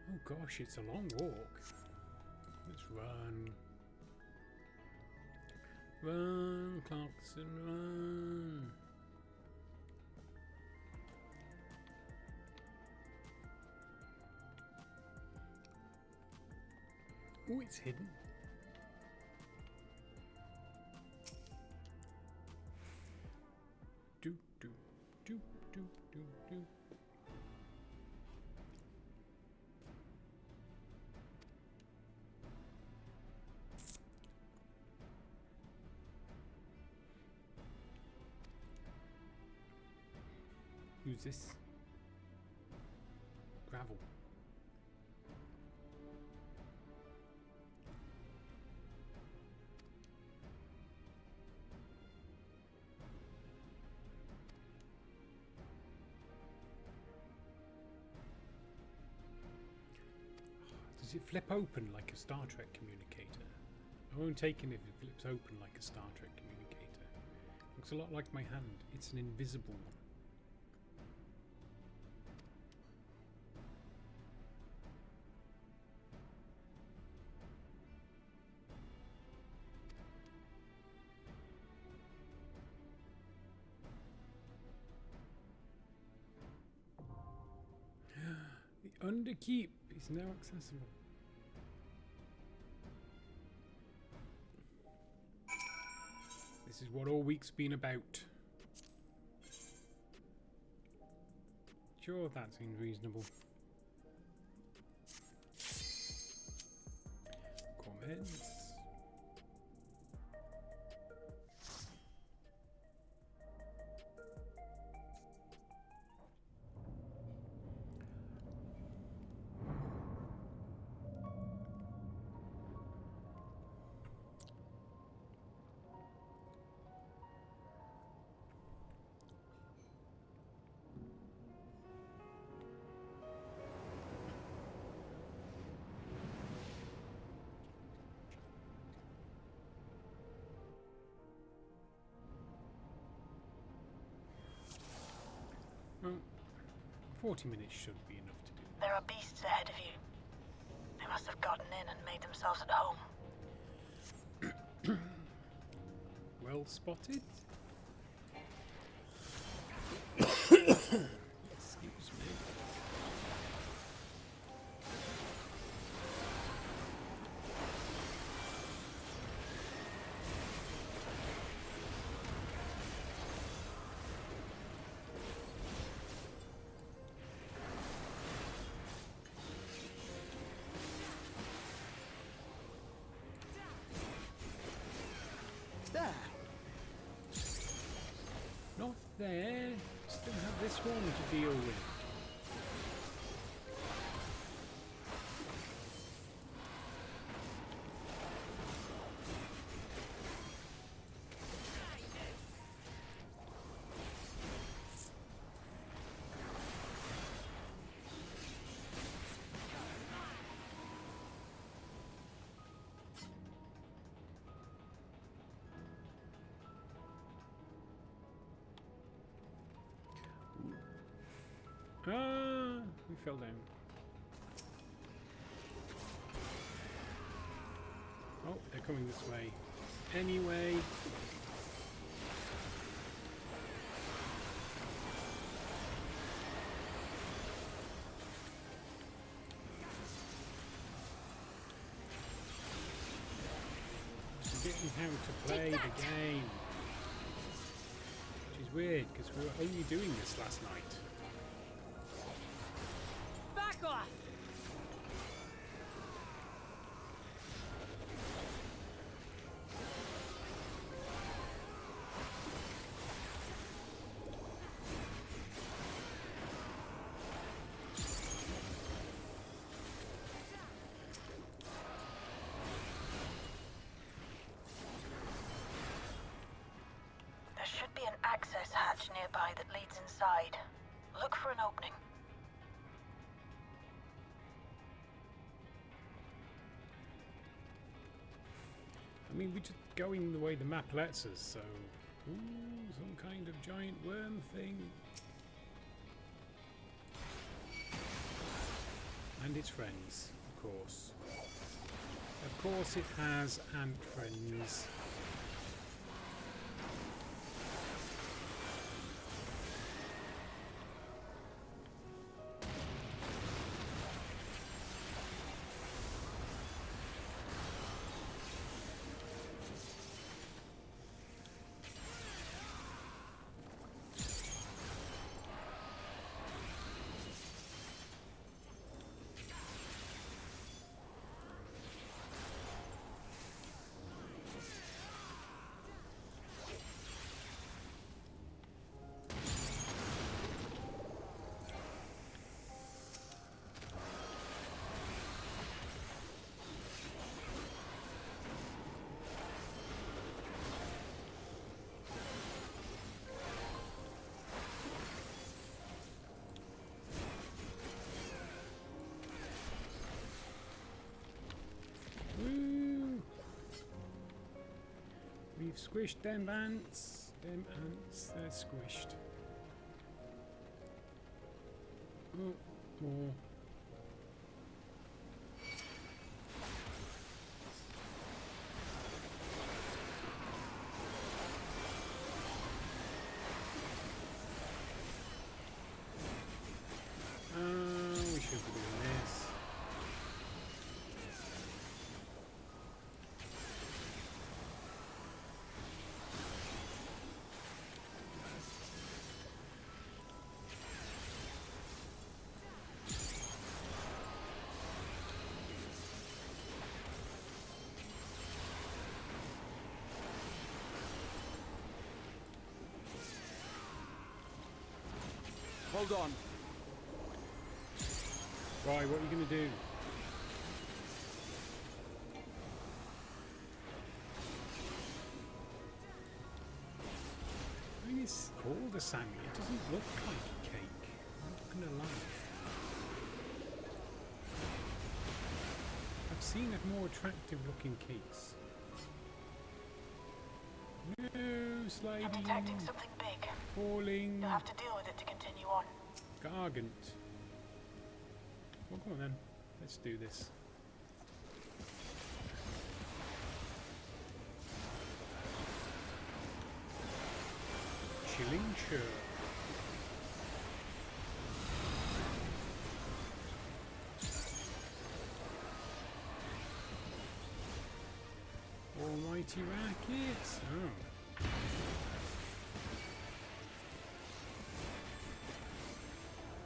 Oh gosh, it's a long walk. Let's run. Run, Clarkson, run. Oh, it's hidden. Do, do, do, do, do, do. Who's this? Gravel. Does it flip open like a Star Trek communicator? I won't take it if it flips open like a Star Trek communicator. Looks a lot like my hand. It's an invisible one. The Underkeep is now accessible. This is what all week's been about. Sure, that seems reasonable. Comments. Well, 40 minutes should be enough to do. There are beasts ahead of you. They must have gotten in and made themselves at home. Well spotted. Excuse me. There! Not there. Still have this one to deal with. Ah, we fell down. Oh, they're coming this way. Anyway. Forgetting how to play the game. Which is weird, because we were only doing this last night. Back off! There should be an access hatch nearby that leads inside. Look for an opening. I mean, we're just going the way the map lets us, so... Ooh, some kind of giant worm thing. And its friends, of course. Of course it has ant friends. We've squished them ants. Them ants, they're squished. Oh, more. We should be doing this. Hold on. Right, what are you going to do? I mean, it's called a Sammy. It doesn't look like cake. I'm not going to lie. I've seen more attractive looking cakes. No, sliding. I'm detecting something big. Falling. You'll have to deal with it to continue on. Gargant. Well, come on then. Let's do this. Chilling chirp. Almighty rackets. Oh.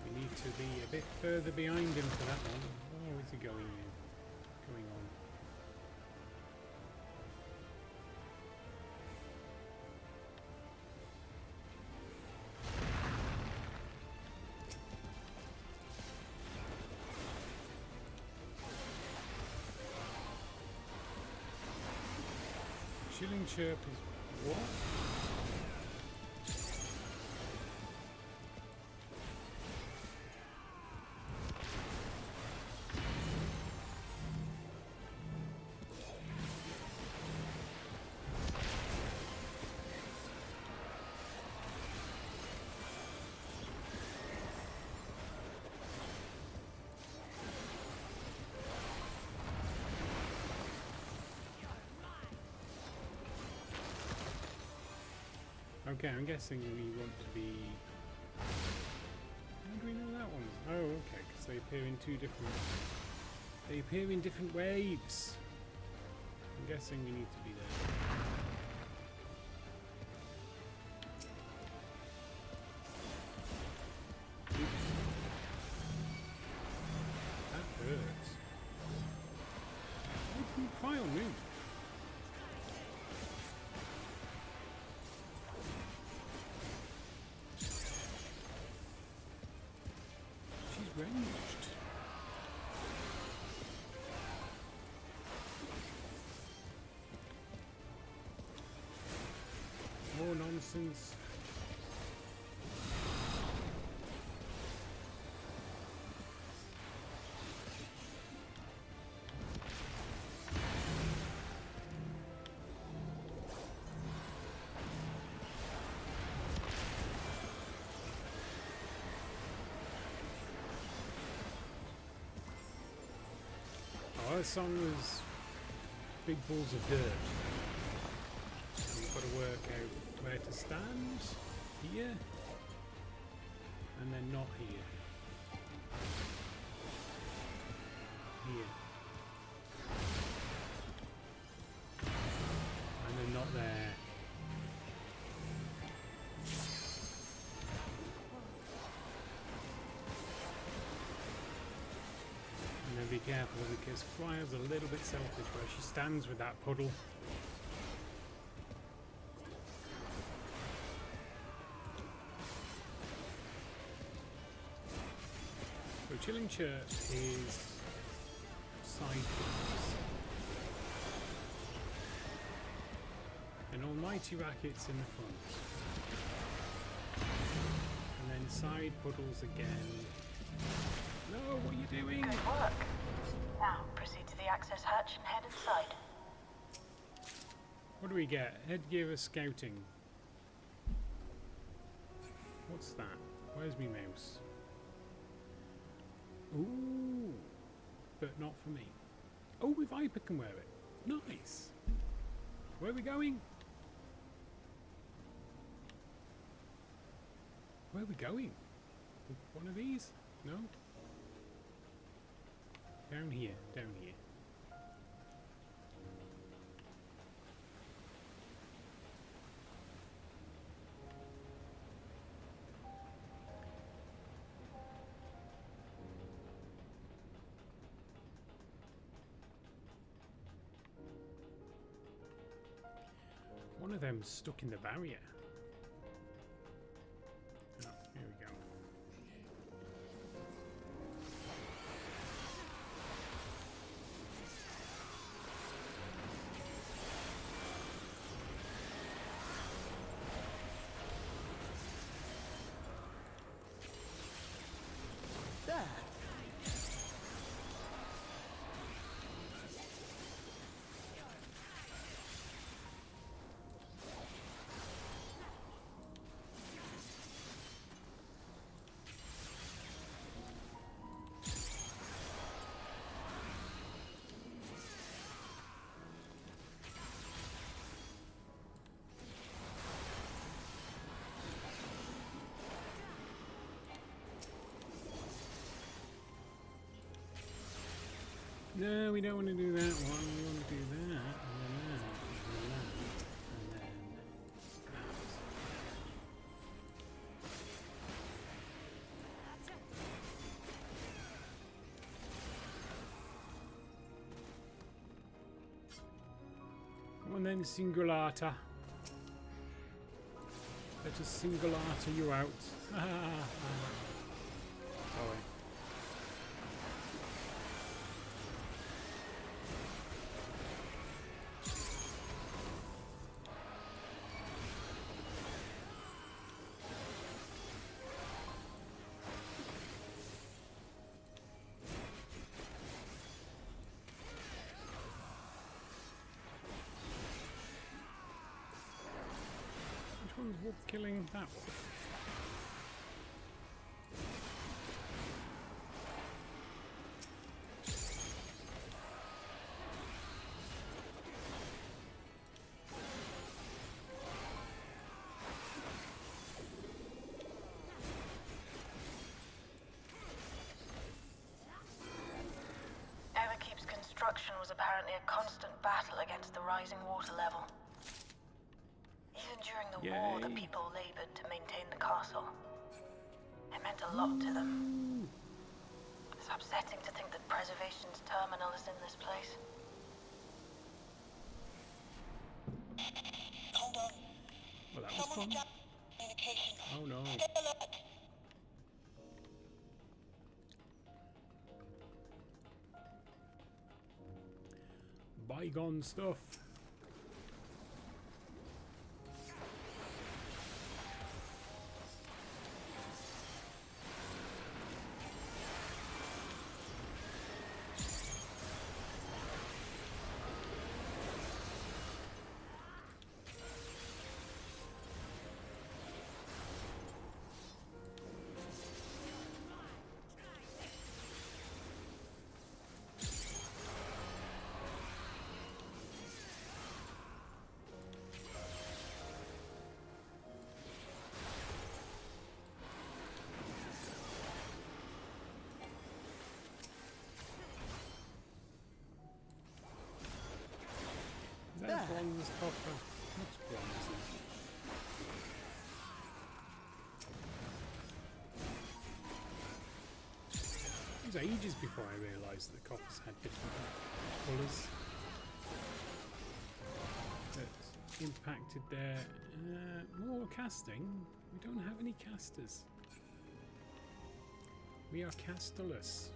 We need to be a bit further behind him for that one. Oh, is he going on? Chilling chirp is what? Okay, I'm guessing we want to be... How do we know that one? Oh, okay, because they appear in two different... They appear in different waves. I'm guessing we need to be there. Oops. That hurts. Why didn't File move? Ranged. More nonsense. That song was Big Balls of Dirt. So we've got to work out where to stand. Here. And then not here. Here. And then not there. Be careful because Flyer's a little bit selfish where she stands with that puddle. So Chilling Chirp is side puddles. And Almighty Rackets in the front. And then side puddles again. No, what are you doing? Good work. Now, proceed to the access hatch and head inside. What do we get? Headgear of scouting. What's that? Where's me mouse? Ooh, but not for me. Oh, if Viper can wear it. Nice. Where are we going? Where are we going? One of these? No? Down here, down here. One of them's stuck in the barrier. Oh, here we go. There. No, we don't want to do that one. We want to do that, and then that, and then that, and then that. Come on then, Singulata. Let us Singulata you out. Sorry. Wolf killing that one. Underkeep's construction was apparently a constant battle against the rising water level. Even during the war, the people labored to maintain the castle. It meant a lot to them. It's upsetting to think that preservation's terminal is in this place. Hold on. Well, that was fun. Communication. Oh no. Stay alert. Bygone stuff. That bronze copper. What's bronze? It was ages before I realised that coppers had different colours that impacted their more casting. We don't have any casters. We are casterless.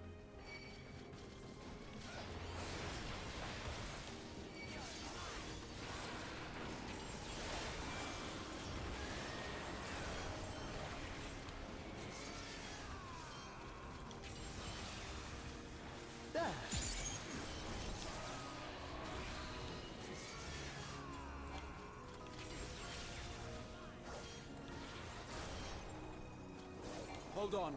Hold on.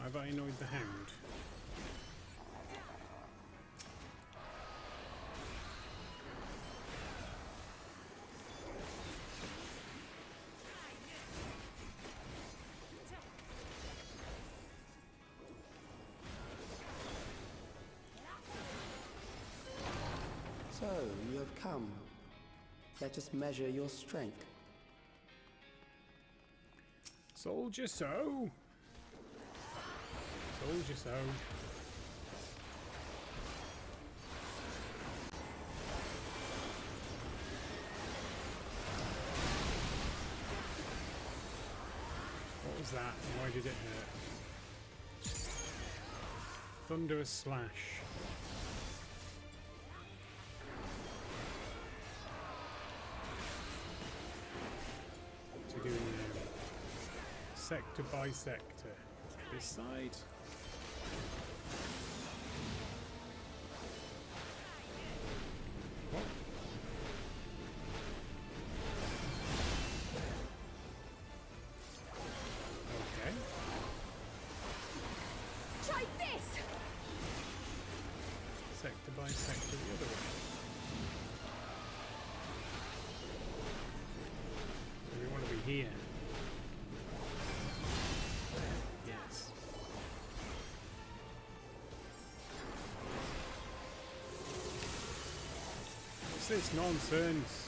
Have I annoyed the hound? So, you have come. Let us measure your strength. Soldier so. Soldier so. What was that? Why did it hurt? Thunderous slash. What's he doing now? Sector by sector. This side. What? Okay. Try this! Sector by sector the other way. We want to be here. Yes. What's this nonsense?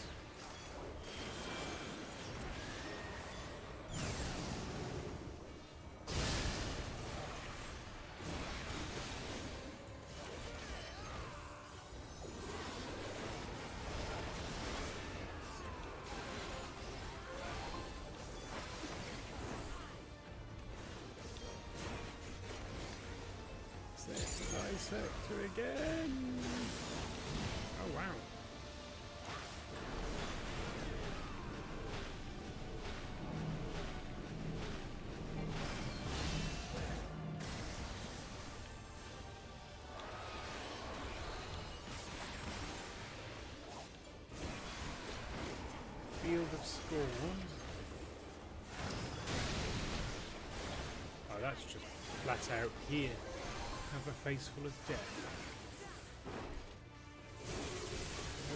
Sector again. Oh wow. Field of Scorn. Oh, that's just flat out here. Have a face full of death.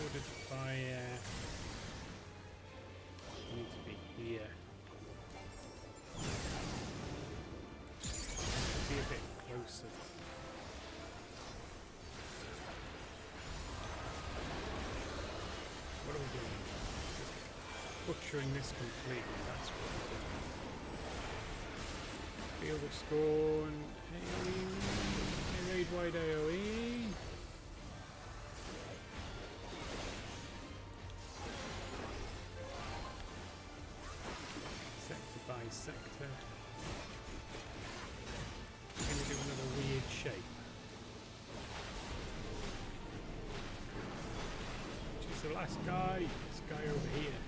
Ordered fire. Need to be here. Be a bit closer. What are we doing? Butchering this completely, that's what we're doing. Field of Scorn. Raid wide AoE. Sector by sector. I'm going to do another weird shape. Which is the last guy? This guy over here.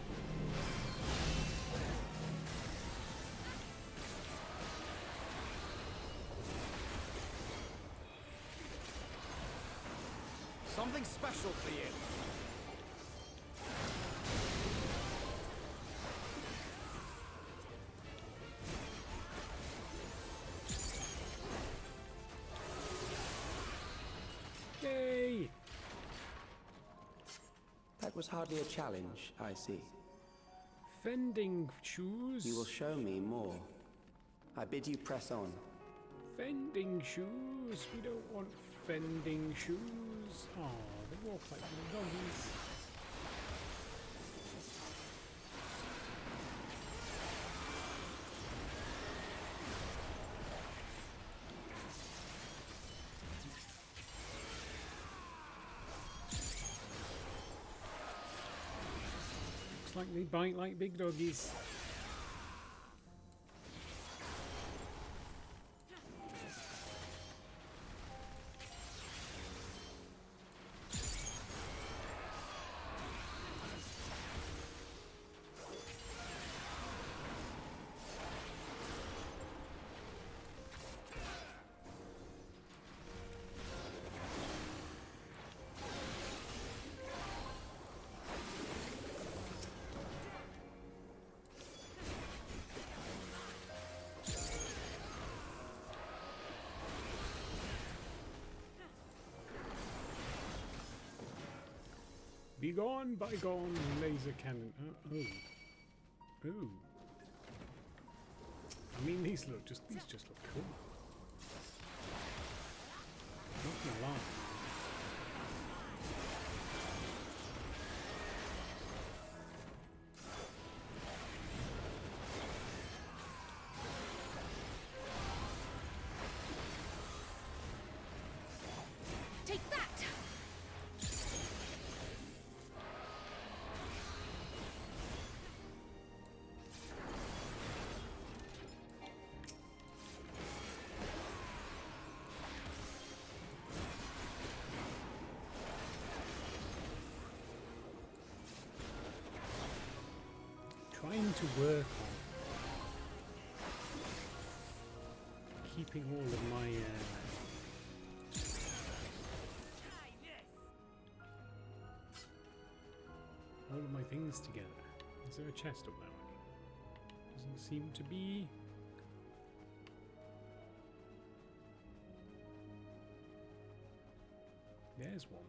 Something special for you. Yay! That was hardly a challenge, I see. Fending shoes. You will show me more. I bid you press on. Fending shoes. We don't want fending shoes. Oh, they walk like little doggies. Looks like they bite like big doggies. Bygone, bygone, laser cannon. Ooh. I mean, these just look cool. Not gonna lie. Take that! Trying to work on keeping all of my things together. Is there a chest up that way? Doesn't seem to be. There's one.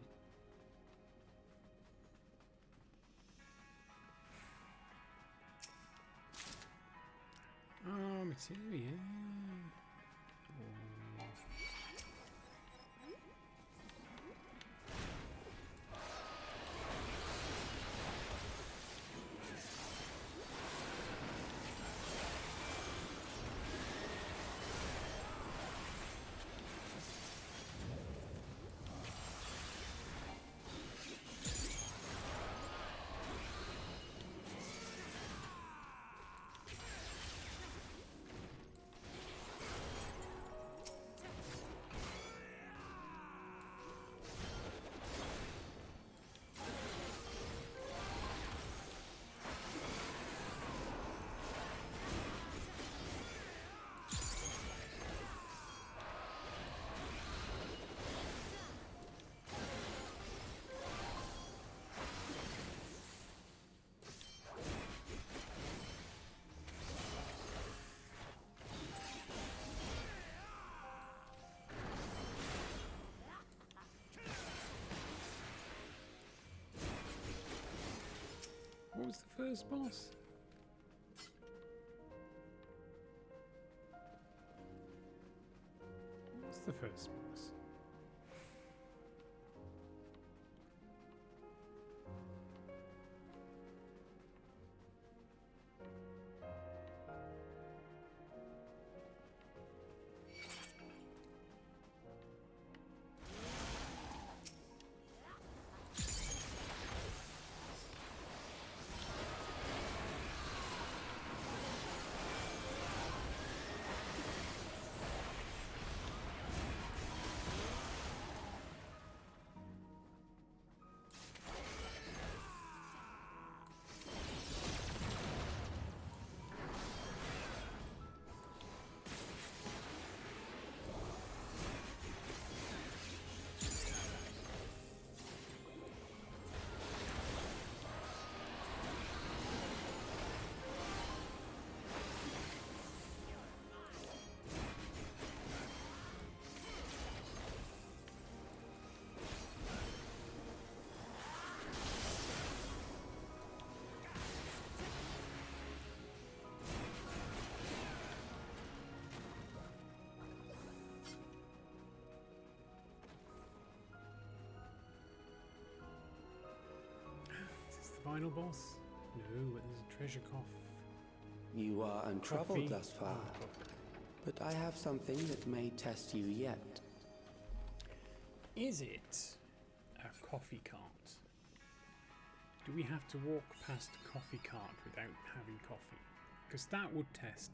Oh, material. What was the first boss? What's the first boss? Final boss? No, but there's a treasure cough. You are untroubled Coffee. thus far, Oh, but I have something that may test you yet. is it a coffee cart? Do we have to walk past a coffee cart without having coffee? Because that would test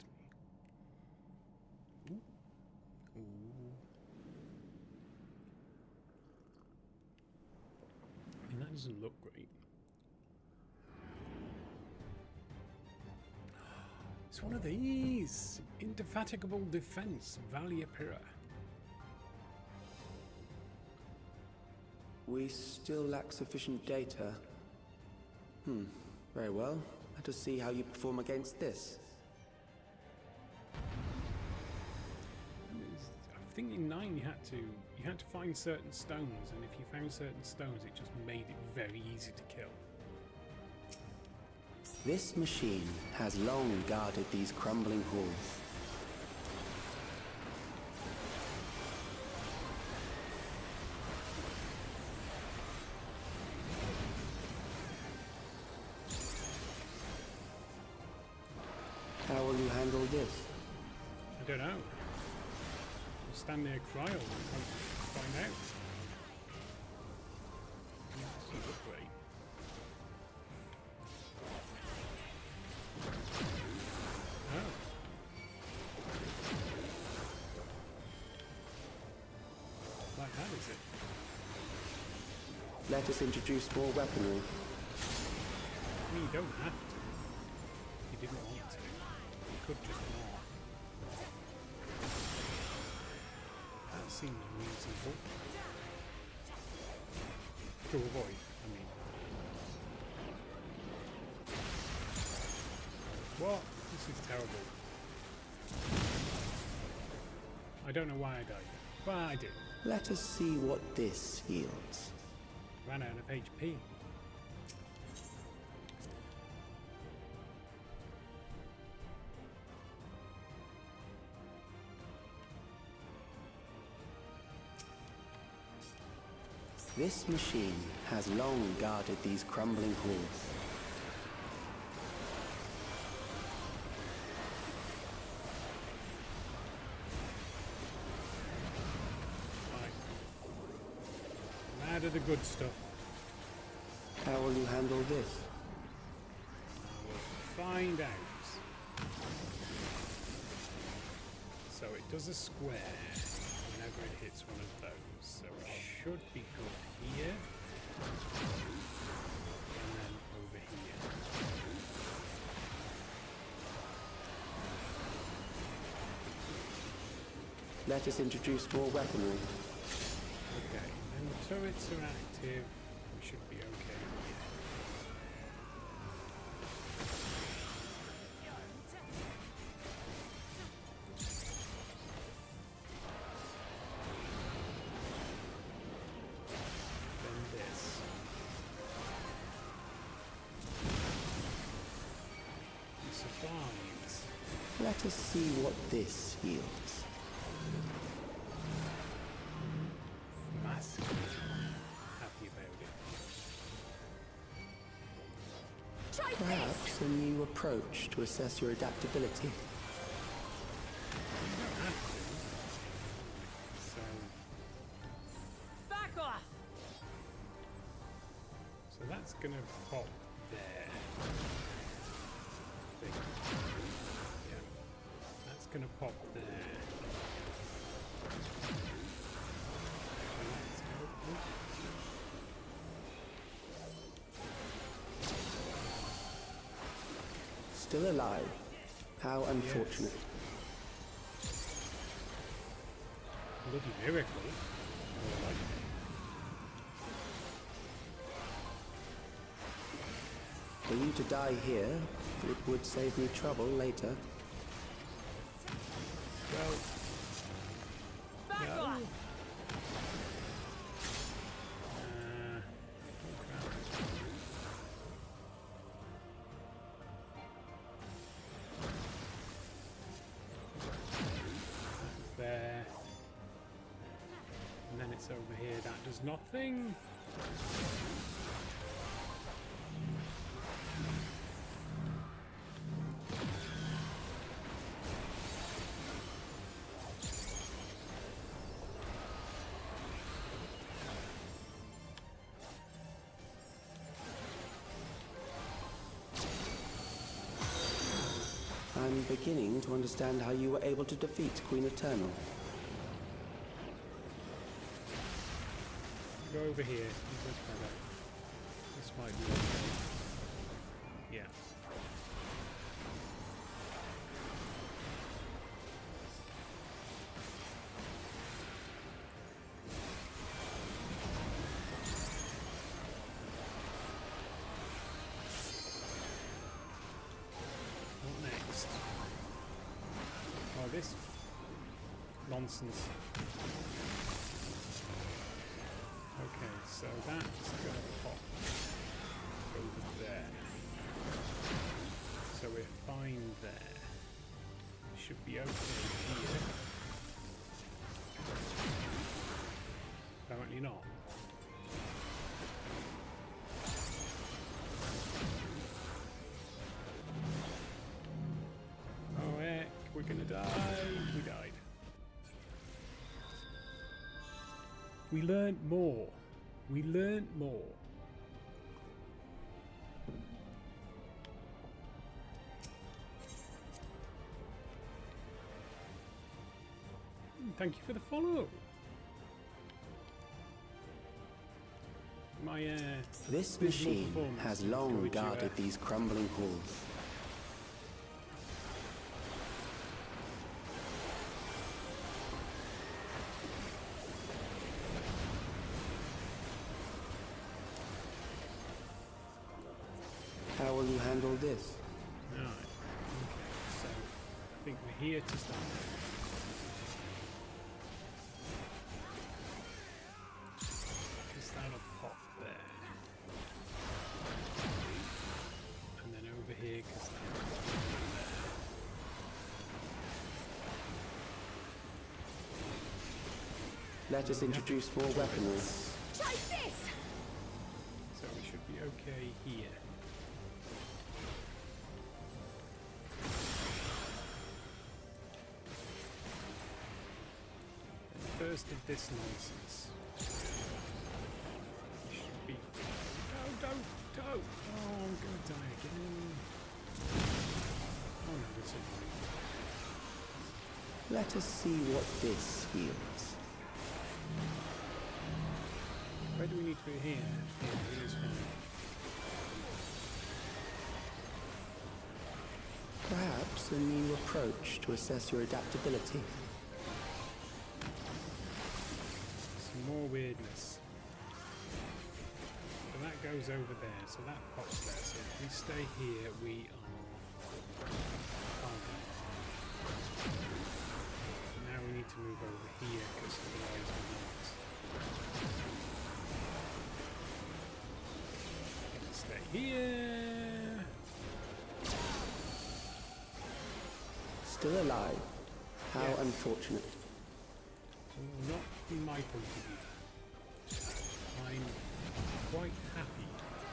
me. Ooh. Ooh. I mean, that doesn't look great. It's one of these! Indefatigable defense, Valiapira. We still lack sufficient data. Very well. Let us see how you perform against this. I think think in 9 you had to find certain stones, and if you found certain stones, it just made it very easy to kill. This machine has long guarded these crumbling halls. How will you handle this? I don't know. We'll stand there cry and find out. This doesn't look great. Oh. Like that, is it? Let us introduce more weaponry. I mean, you don't have to. If you didn't want to. You could just not. That seems reasonable. To avoid, I mean. What? This is terrible. I don't know why I died. But I did. Let us see what this yields. Ran out of HP. This machine has long guarded these crumbling halls. Mad at the good stuff. How will you handle this? We'll find out. So it does a square whenever it hits one of those. So it should be good here. And then over here. Let us introduce more weaponry. Okay, and the turrets are active. We should be okay here. Then this. The supplies. Let us see what this yields. Massive. Happy about it. Perhaps a new approach to assess your adaptability. You don't have to. So. Back off! So that's gonna pop there. I think. Yeah. That's gonna pop there. Let's go. Still alive. How unfortunate. Bloody miracle. More like it. For you to die here, it would save me trouble later. Well. No. Oh, crap. That's there. And then it's over here. That does nothing. I'm beginning to understand how you were able to defeat Queen Eternal. Go over here. This is better. This might be okay. Yeah. What next? Oh, this nonsense. Okay, so that's gonna pop over there. So we're fine there. Should be okay here. Apparently not. Oh heck, we're gonna die. We died. We learned more. We learned more. Thank you for the follow. My This machine has long guarded these crumbling halls. How will you handle this? Right. Okay. So I think we're here to start. Because that'll pop there. And then over here, because that'll pop there. Let us introduce more weaponry. So we should be okay here. First of this nonsense. We should be. No, don't! Oh, I'm gonna die again. Oh no, it's alright. Let us see what this heals. Where do we need to be here? Here is fine. Perhaps a new approach to assess your adaptability. More weirdness. So that goes over there, so that pops there. So if we stay here, we are fine. Now we need to move over here, because otherwise we're not. Stay here. Still alive. How Yeah. unfortunate. Not from my point of view. I'm quite happy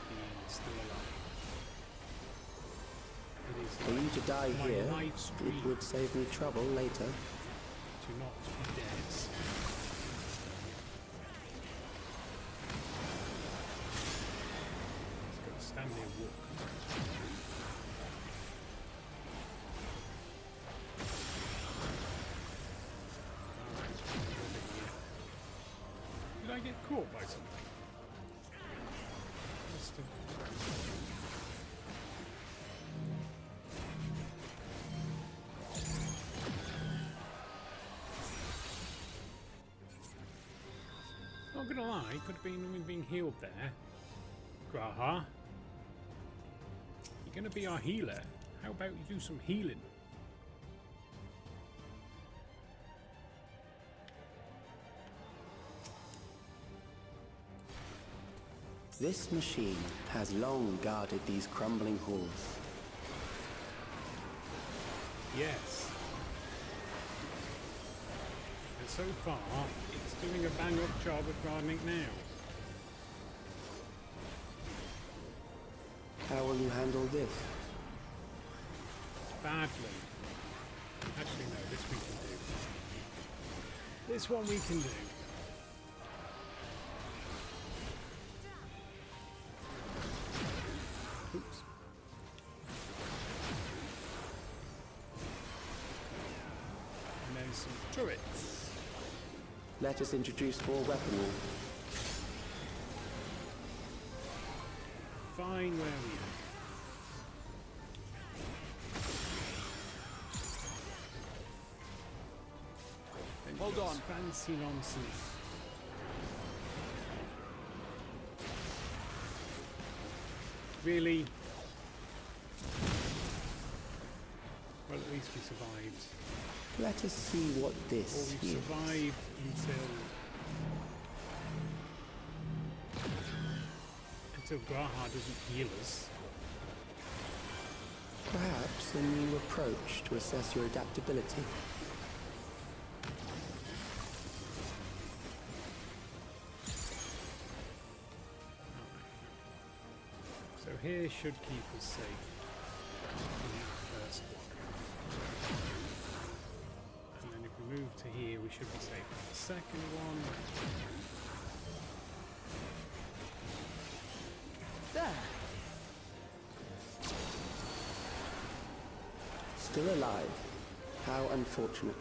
being still alive. It is For you to die my here, life's dream it would save me trouble later. to not be dead. It's got to stand there and walk. Did I get caught by something? Must have. Not gonna lie, could have been being healed there. Graha. You're gonna be our healer. How about you do some healing? This machine has long guarded these crumbling halls. Yes. And so far, it's doing a bang-up job of guarding it now. How will you handle this? Badly. Actually, no, this we can do. This one we can do. Oops. And then some turrets. Let us introduce more weaponry. Fine where we are. Hold on. Fancy nonsense. Really? Well, at least we survived. Let us see what Or this we've is. survived until Graha doesn't heal us. Perhaps a new approach to assess your adaptability. So here should keep us safe. In that first one. And then if we move to here, we should be safe in the second one. There. Still alive. How unfortunate.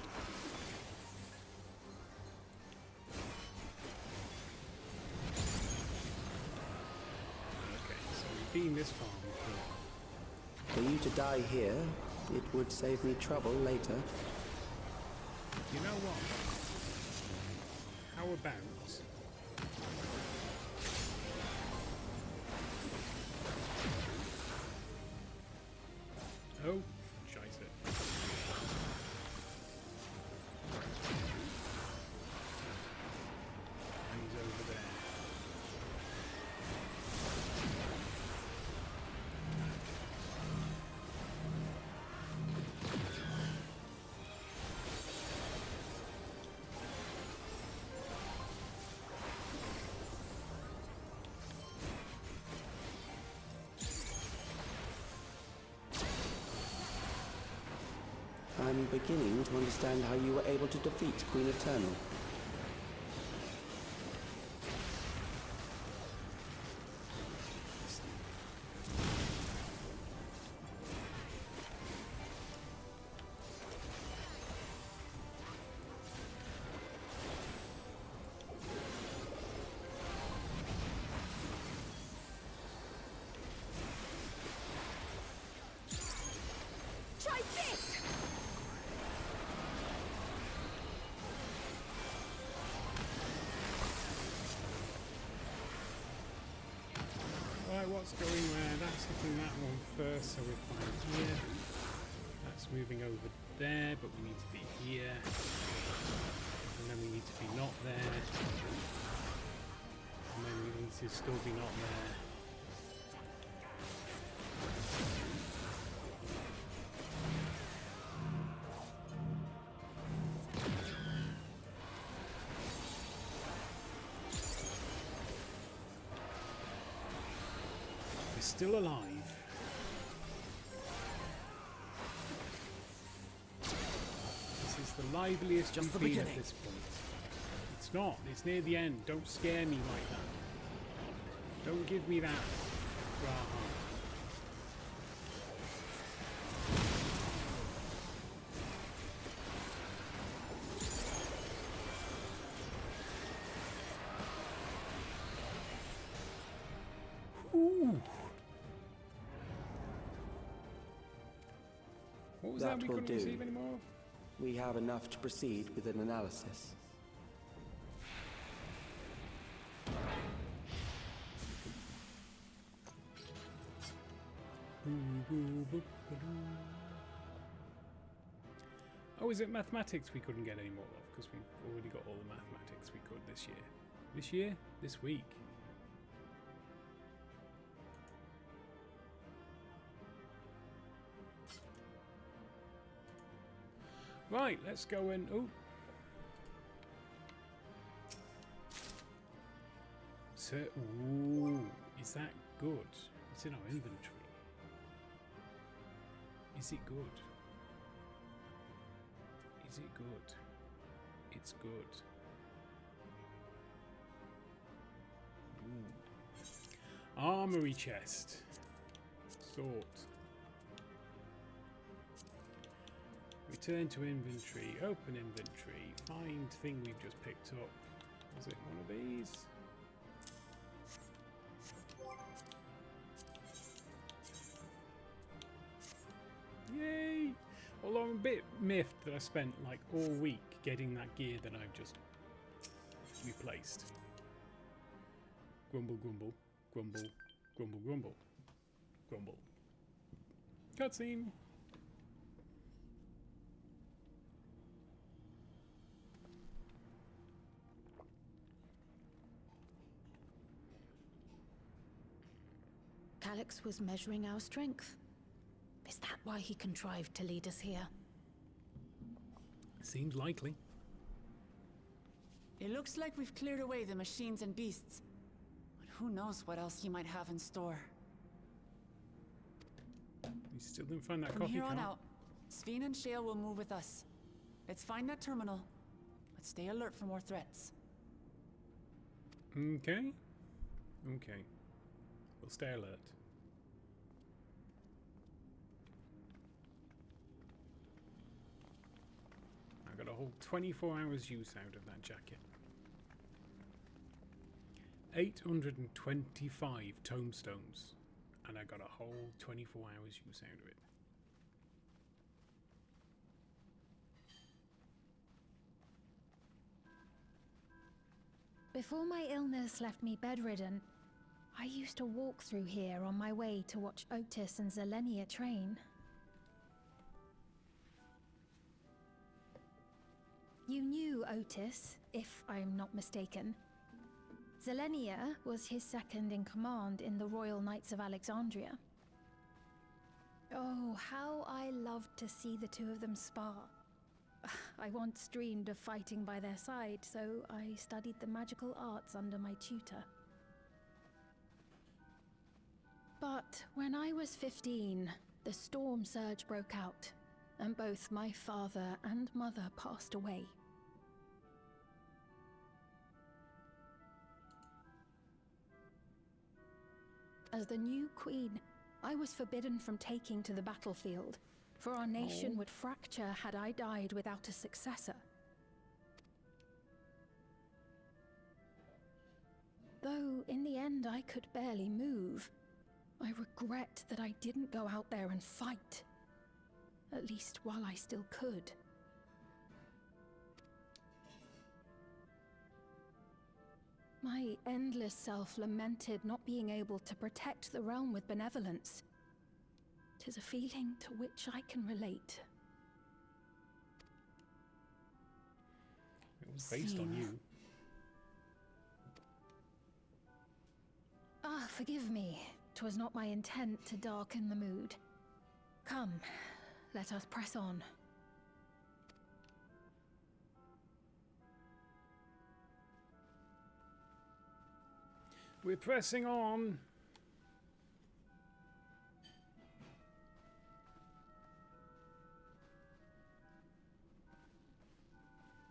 Okay, so we've been this far before. For you to die here, it would save me trouble later. You know what? How about... Oh, shite it. And he's over there. I'm beginning to understand how you were able to defeat Queen Eternal. Try this! Right, what's going where? That's hitting that one first, so we're fine here. That's moving over there, but we need to be here. And then we need to be not there. And then we need to still be not there. Still alive. This is the liveliest Just the we've been beginning. at this point. It's not. It's near the end. Don't scare me like that. Don't give me that. Graha. Ooh. What was that? We That will couldn't do. receive any more of? We have enough to proceed with an analysis. Oh, is it mathematics we couldn't get any more of? Because we've already got all the mathematics we could this year. This year? This week. Right, let's go in. Oh. So, ooh, is that good? It's in our inventory. Is it good? Is it good? It's good. Ooh. Armory chest. Sort. Return to inventory. Open inventory. Find thing we've just picked up. Was it one of these? Yay! Although I'm a bit miffed that I spent like all week getting that gear that I've just replaced. Grumble, grumble, grumble, grumble, grumble, grumble. Cutscene. Calyx was measuring our strength. Is that why he contrived to lead us here? Seems likely. It looks like we've cleared away the machines and beasts. But who knows what else he might have in store. We still didn't find that From coffee here on cart. out, Sphene and Shale will move with us. Let's find that terminal, but stay alert for more threats. Okay. Okay. We'll stay alert. I got a whole 24 hours use out of that jacket. 825 tomestones. And I got a whole 24 hours use out of it. Before my illness left me bedridden, I used to walk through here on my way to watch Otis and Zelenia train. You knew Otis, if I'm not mistaken. Zelenia was his second in command in the Royal Knights of Alexandria. Oh, how I loved to see the two of them spar. I once dreamed of fighting by their side, so I studied the magical arts under my tutor. But when I was 15, the storm surge broke out, and both my father and mother passed away. As the new queen, I was forbidden from taking to the battlefield, for our nation would fracture had I died without a successor. Though in the end I could barely move, I regret that I didn't go out there and fight. At least while I still could. My endless self lamented not being able to protect the realm with benevolence. 'Tis a feeling to which I can relate. It was based on you. Ah, forgive me. 'Twas not my intent to darken the mood. Come, let us press on. We're pressing on.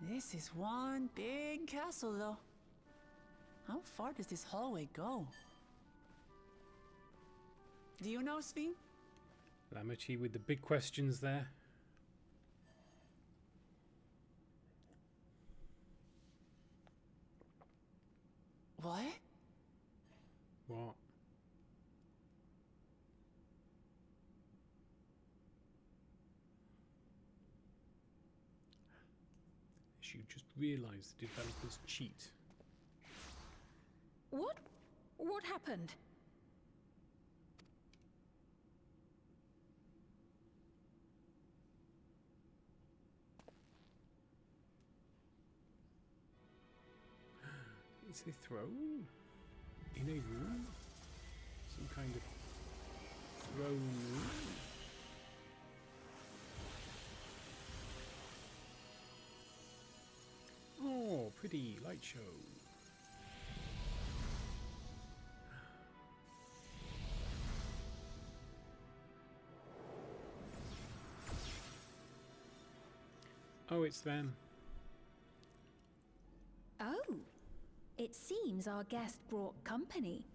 This is one big castle, though. How far does this hallway go? Do you know, Sphene? Lamachi with the big questions there. What? What? You just realised the developers cheat. What? What happened? It's a throne? In a room? Some kind of throne room? Oh, pretty light show. Oh, it's them. Oh, it seems our guest brought company.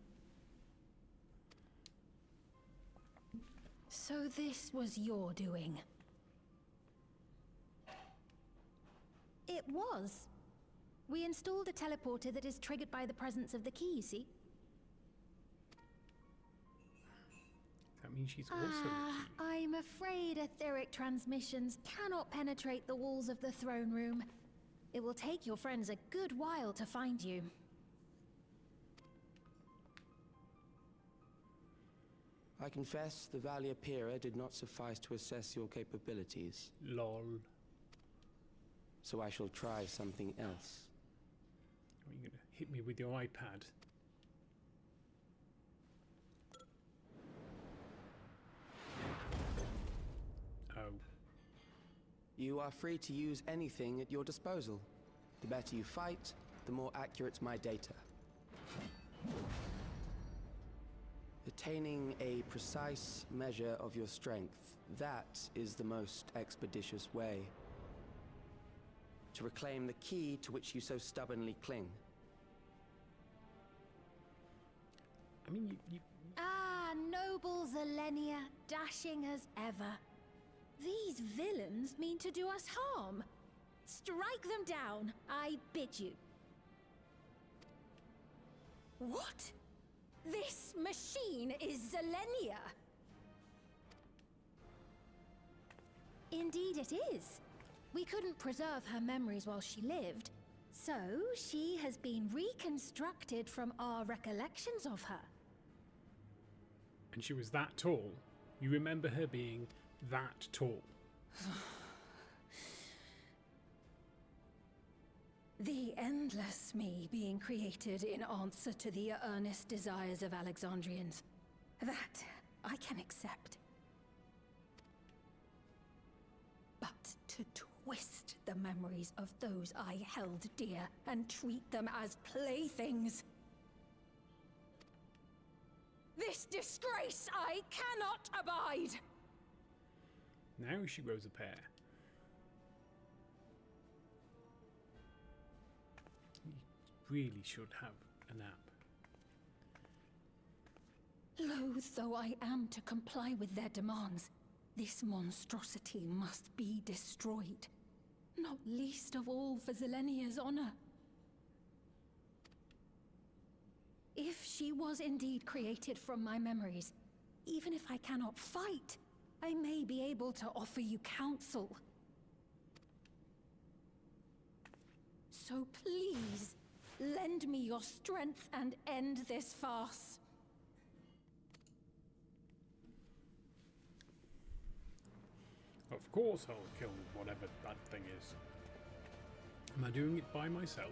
So this was your doing? It was. We installed a teleporter that is triggered by the presence of the key, you see? That means she's also the key. I'm afraid etheric transmissions cannot penetrate the walls of the throne room. It will take your friends a good while to find you. I confess the Valia Pira did not suffice to assess your capabilities. Lol. So I shall try something else. Are you going to hit me with your iPad? You are free to use anything at your disposal. The better you fight, the more accurate my data. Attaining a precise measure of your strength, that is the most expeditious way to reclaim the key to which you so stubbornly cling. I mean, you Ah, noble Zelenia, dashing as ever. These villains mean to do us harm. Strike them down, I bid you. What? This machine is Zelenia? Indeed it is. We couldn't preserve her memories while she lived, so she has been reconstructed from our recollections of her. and she was that tall. You remember her being that tall. The endless me being created in answer to the earnest desires of Alexandrians. That I can accept. But to twist the memories of those I held dear and treat them as playthings. This disgrace I cannot abide! Now she grows a pair. You really should have a nap. Loath though I am to comply with their demands, this monstrosity must be destroyed. Not least of all for Zelenia's honor. If she was indeed created from my memories, even if I cannot fight, I may be able to offer you counsel. So please, lend me your strength and end this farce. Of course I'll kill whatever that thing is. Am I doing it by myself?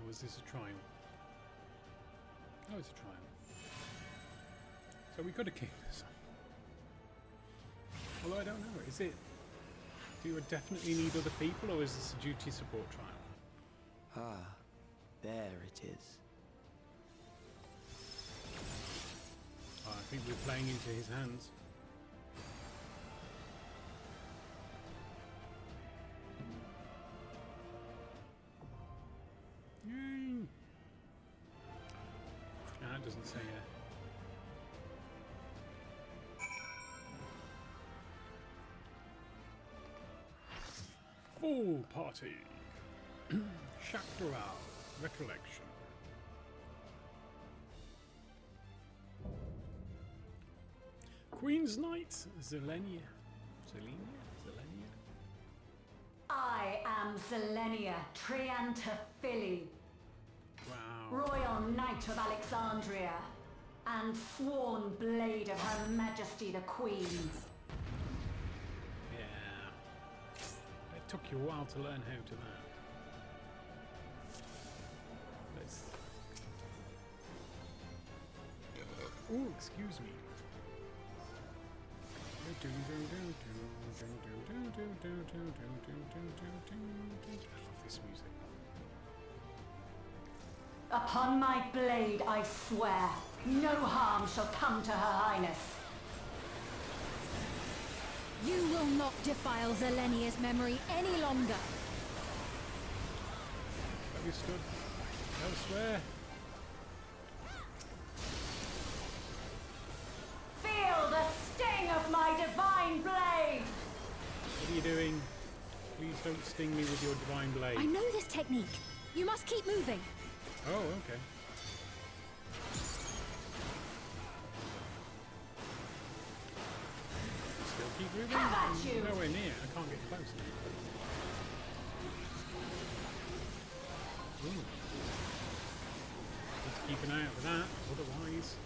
Or is this a trial? Oh, it's a trial. So we could have kicked this off. Although I don't know, is it... Do you definitely need other people, or is this a duty support trial? Ah, there it is. Oh, I think we're playing into his hands. Yay! Ah, it doesn't say Full party. Chaparral. Recollection. Queen's Knight. Zelenia. I am Zelenia Triantafili, Wow. Royal Knight of Alexandria, and sworn blade of Her Majesty the Queen. Yeah. It took you a while to learn how to that. Let's... Oh, excuse me. I love this music. Upon my blade I swear, no harm shall come to Her Highness. You will not defile Zelenia's memory any longer. Understood. Elsewhere. Feel the sting of my divine blade! What are you doing? Please don't sting me with your divine blade. I know this technique. You must keep moving. Oh, okay. Still keep moving? How about you? Nowhere near. I can't get close now. Ooh. Need to keep an eye out for that, otherwise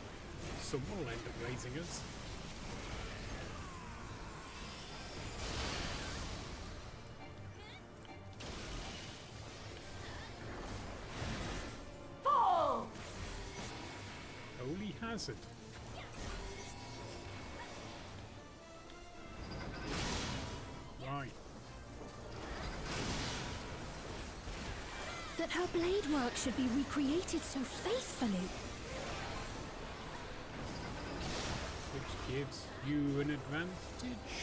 someone will end up raising us. Fall! Holy hazard. that her blade work should be recreated so faithfully. Which gives you an advantage.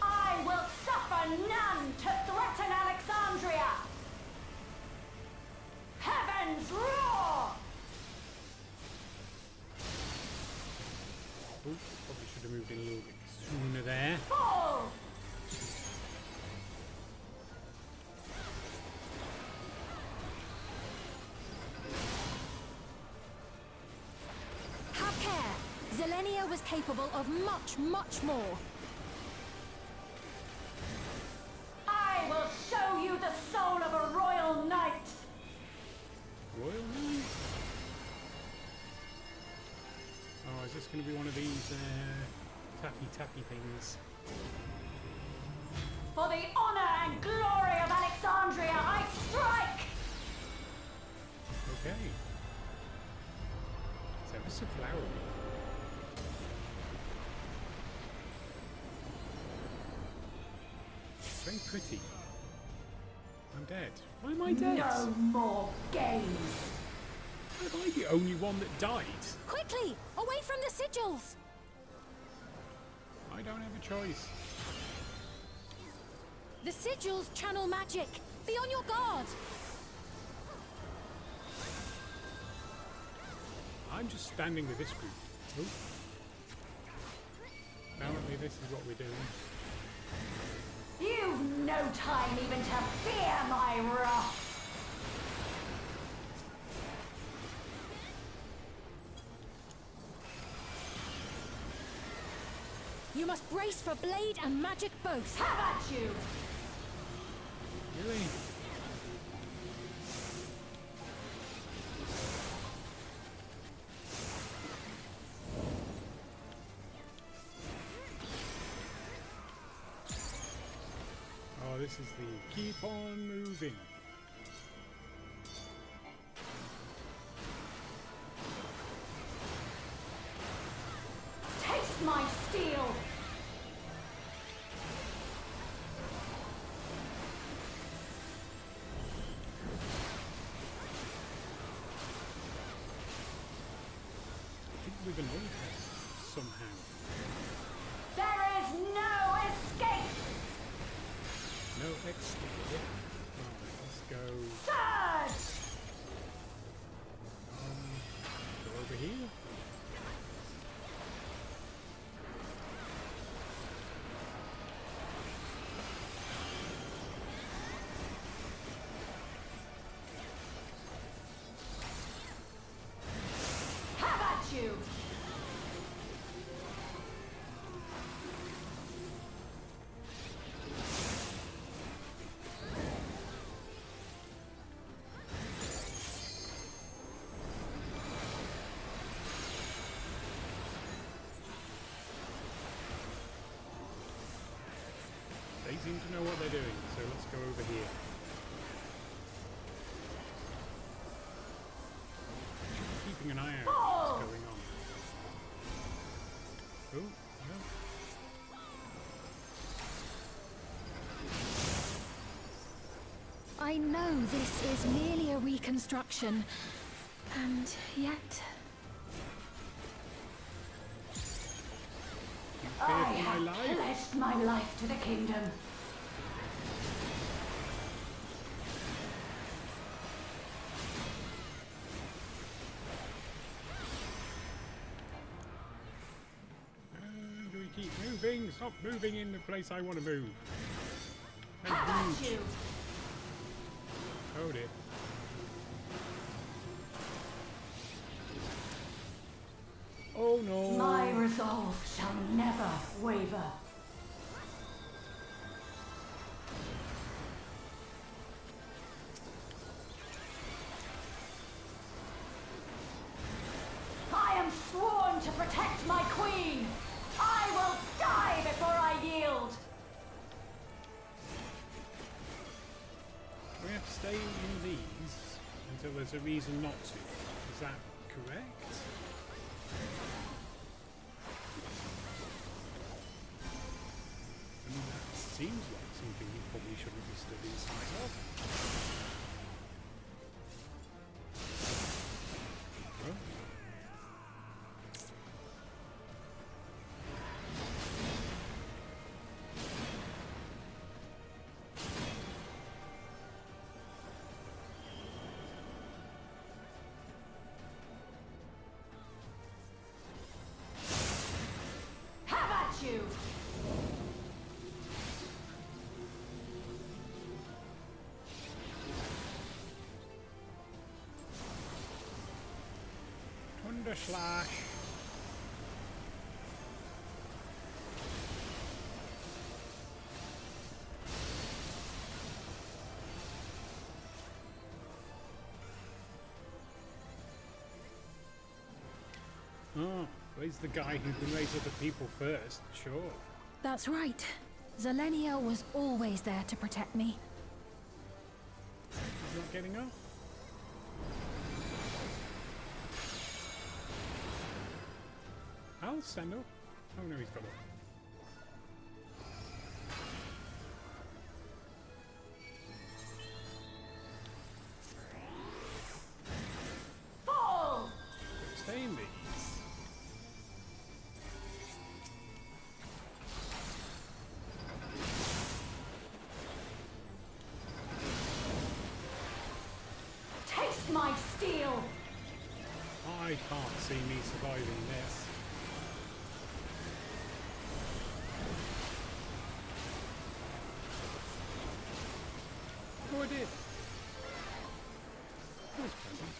I will suffer none to threaten Alexandria! Heavens roar! Oh, probably should have moved in a little bit sooner there. Fall! Have care! Zelenia was capable of much, much more. I will show you the soul of a royal knight! Royal Knight? Oh, is this going to be one of these tappy things? For the honor and glory of Alexandria, I strike! Okay. So this is a flower. Very pretty. I'm dead. Why am I dead? No more games! Am I the only one that died? Quickly! Away from the sigils! I don't have a choice. The sigils channel magic! Be on your guard! I'm just standing with this group. Oh. Apparently this is what we're doing. You've no time even to fear my wrath! You must brace for blade and magic both. Have at you! Really? Oh, this is the keep on moving. Taste my steel! I think we've annoyed her somehow. There is no escape! No escape. Right, let's go. Surge! Go over here. Have at you! They seem to know what they're doing, so let's go over here. Keeping an eye out on what's going on. Oh, no. I know this is merely a reconstruction, and yet... You fear for my I life? have pledged my life to the kingdom. Do we keep moving? Stop moving in the place I want to move. And Have move. at you! Oh dear. Oh no. My resolve shall never waver. I am sworn to protect my queen! I will die before I yield! We have to stay in these until there's a reason not to. Is that correct? I mean, that seems like something you probably shouldn't be stood inside of. Oh. Have at you! Thunder slash. Oh, he's the guy who can raise other people first, sure. That's right. Zelenia was always there to protect me. He's not getting up. I'll stand up. Oh no, he's got up. Fall! Stay in these. Taste my steel! I can't see me surviving this. Oh, I did. That was pleasant.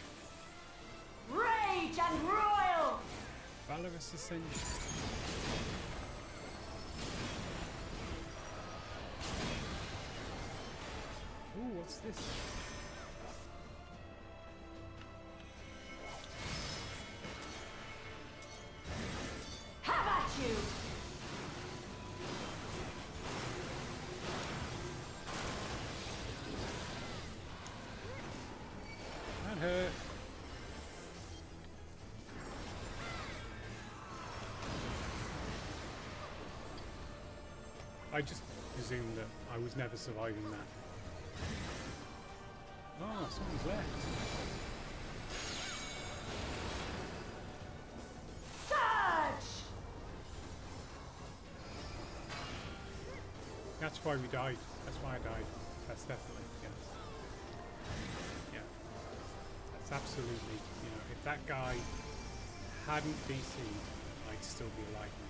Rage and royal! Valorous Ascension. Ooh, what's this? Have at you! That hurt. I just presumed that I was never surviving that. Oh, someone's left. Surge! That's why we died. That's why I died. That's definitely, yes. Yeah. That's absolutely, you know, if that guy hadn't DC'd, I'd still be alive now.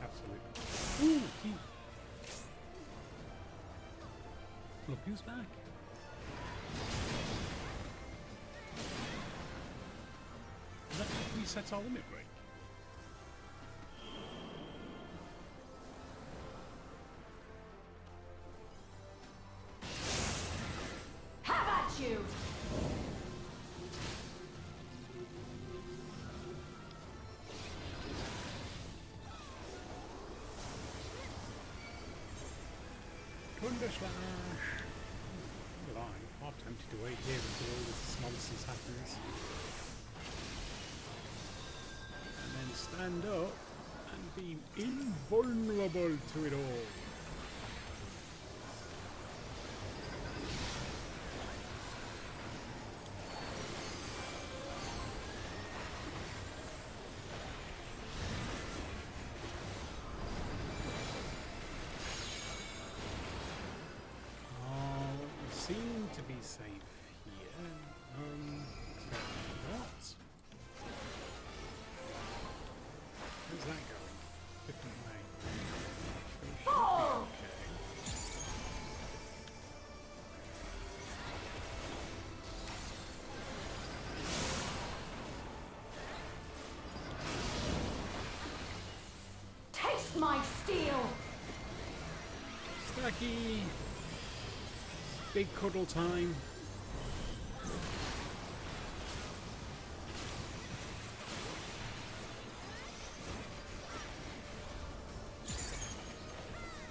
Absolutely. Ooh, he... Look who's back. That resets our limit break. Have at you! Thunder slash. Well, I'm tempted to wait here until all this nonsense happens. And then stand up and be invulnerable to it all. Seem to be safe here. What? Where's that going? Different way. We should be okay. Taste my steel! Stacky! Big cuddle time.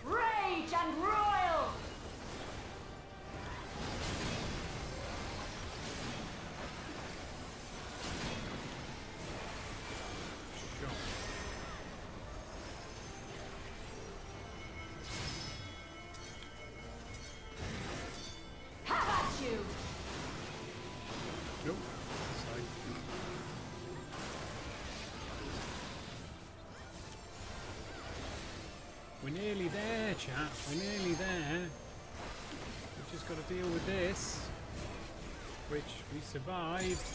Rage and royal! Sure. that. We're nearly there. We've just got to deal with this, which we survived.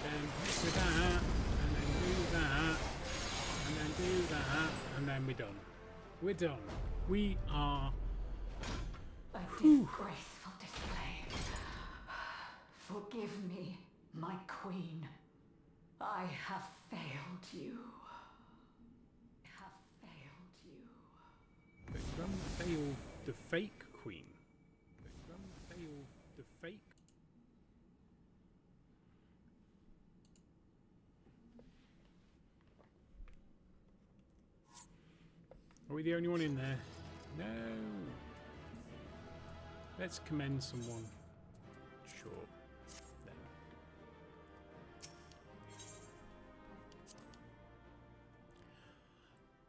Then hit with that, and then do that, and then do that, and then we're done. We're done. We are... A disgraceful display. Forgive me, my queen. I have failed you. Bygone failed the fake queen. Bygone failed the fake. Are we the only one in there? No. Let's commend someone. Sure. Then.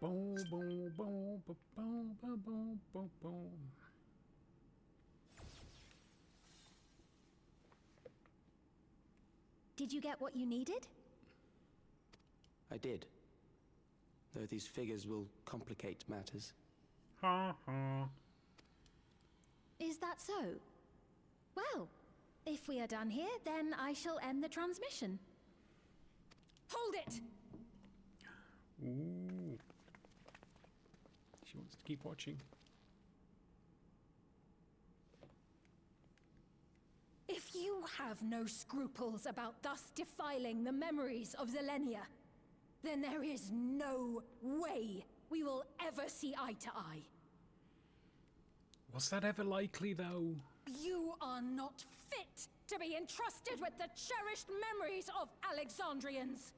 Boom, boom, boom, boom, boom, boom, boom, boom. Did you get what you needed? I did. Though these figures will complicate matters. Ha ha. Is that so? Well, if we are done here, then I shall end the transmission. Hold it! Ooh. She wants to keep watching. If you have no scruples about thus defiling the memories of Zelenia, then there is no way we will ever see eye to eye. Was that ever likely, though? You are not fit to be entrusted with the cherished memories of Alexandrians.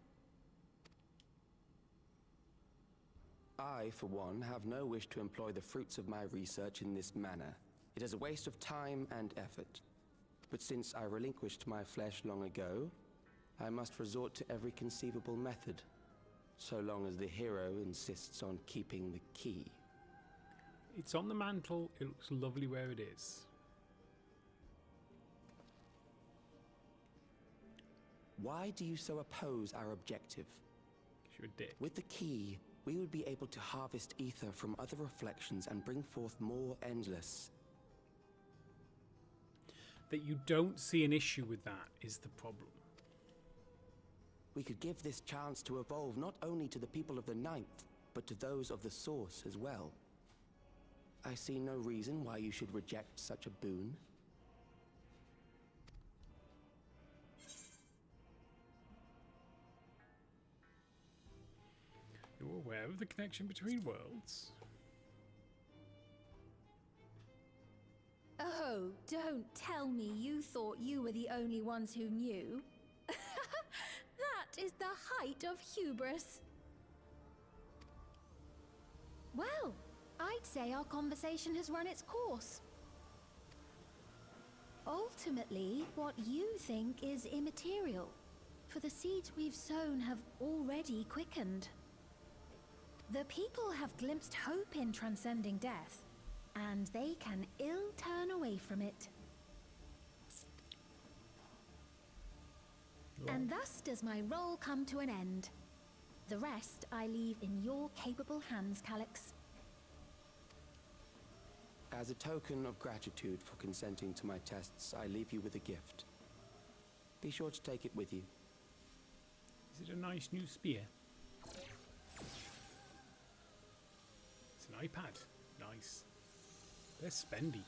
I, for one, have no wish to employ the fruits of my research in this manner. It is a waste of time and effort. But since I relinquished my flesh long ago, I must resort to every conceivable method, so long as the hero insists on keeping the key. It's on the mantle. It looks lovely where it is. Why do you so oppose our objective? You're a dick. With the key, we would be able to harvest ether from other reflections and bring forth more endless. That you don't see an issue with that is the problem. We could give this chance to evolve not only to the people of the Ninth, but to those of the Source as well. I see no reason why you should reject such a boon. You're aware of the connection between worlds? Oh, don't tell me you thought you were the only ones who knew. That is the height of hubris. Well, I'd say our conversation has run its course. Ultimately, what you think is immaterial, for the seeds we've sown have already quickened. The people have glimpsed hope in transcending death, and they can ill turn away from it. And thus does my role come to an end. The rest I leave in your capable hands, Calyx. As a token of gratitude for consenting to my tests, I leave you with a gift. Be sure to take it with you. Is it a nice new spear? It's an iPad. Nice. They're spendy.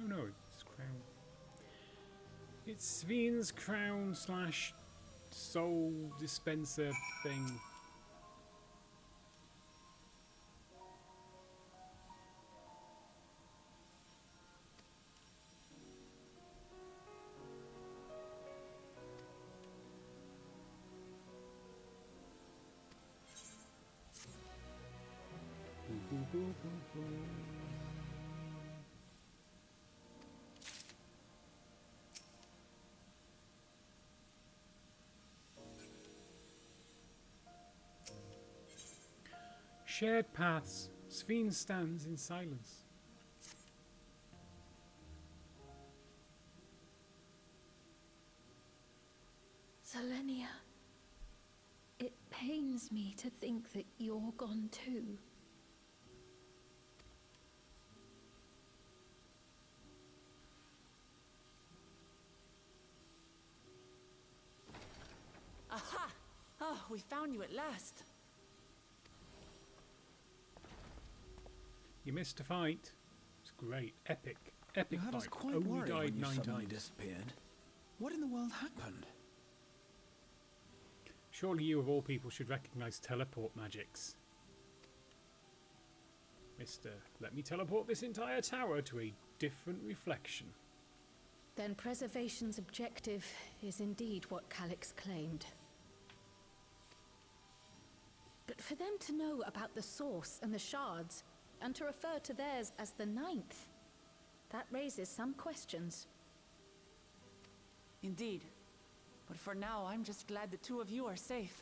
No, it's crown. It's Sphenes crown / soul dispenser thing. shared paths. Sphenes stands in silence. Selenia, it pains me to think that you're gone too. Aha! Oh, we found you at last. You missed a fight. It's great. Epic. Epic You had fight. us quite Only worried died when you 9 suddenly times. disappeared. What in the world happened? Surely you of all people should recognize teleport magics. Mister, let me teleport this entire tower to a different reflection. Then preservation's objective is indeed what Calyx claimed. But for them to know about the source and the shards, and to refer to theirs as the 9th, that raises some questions. Indeed. But for now, I'm just glad the two of you are safe.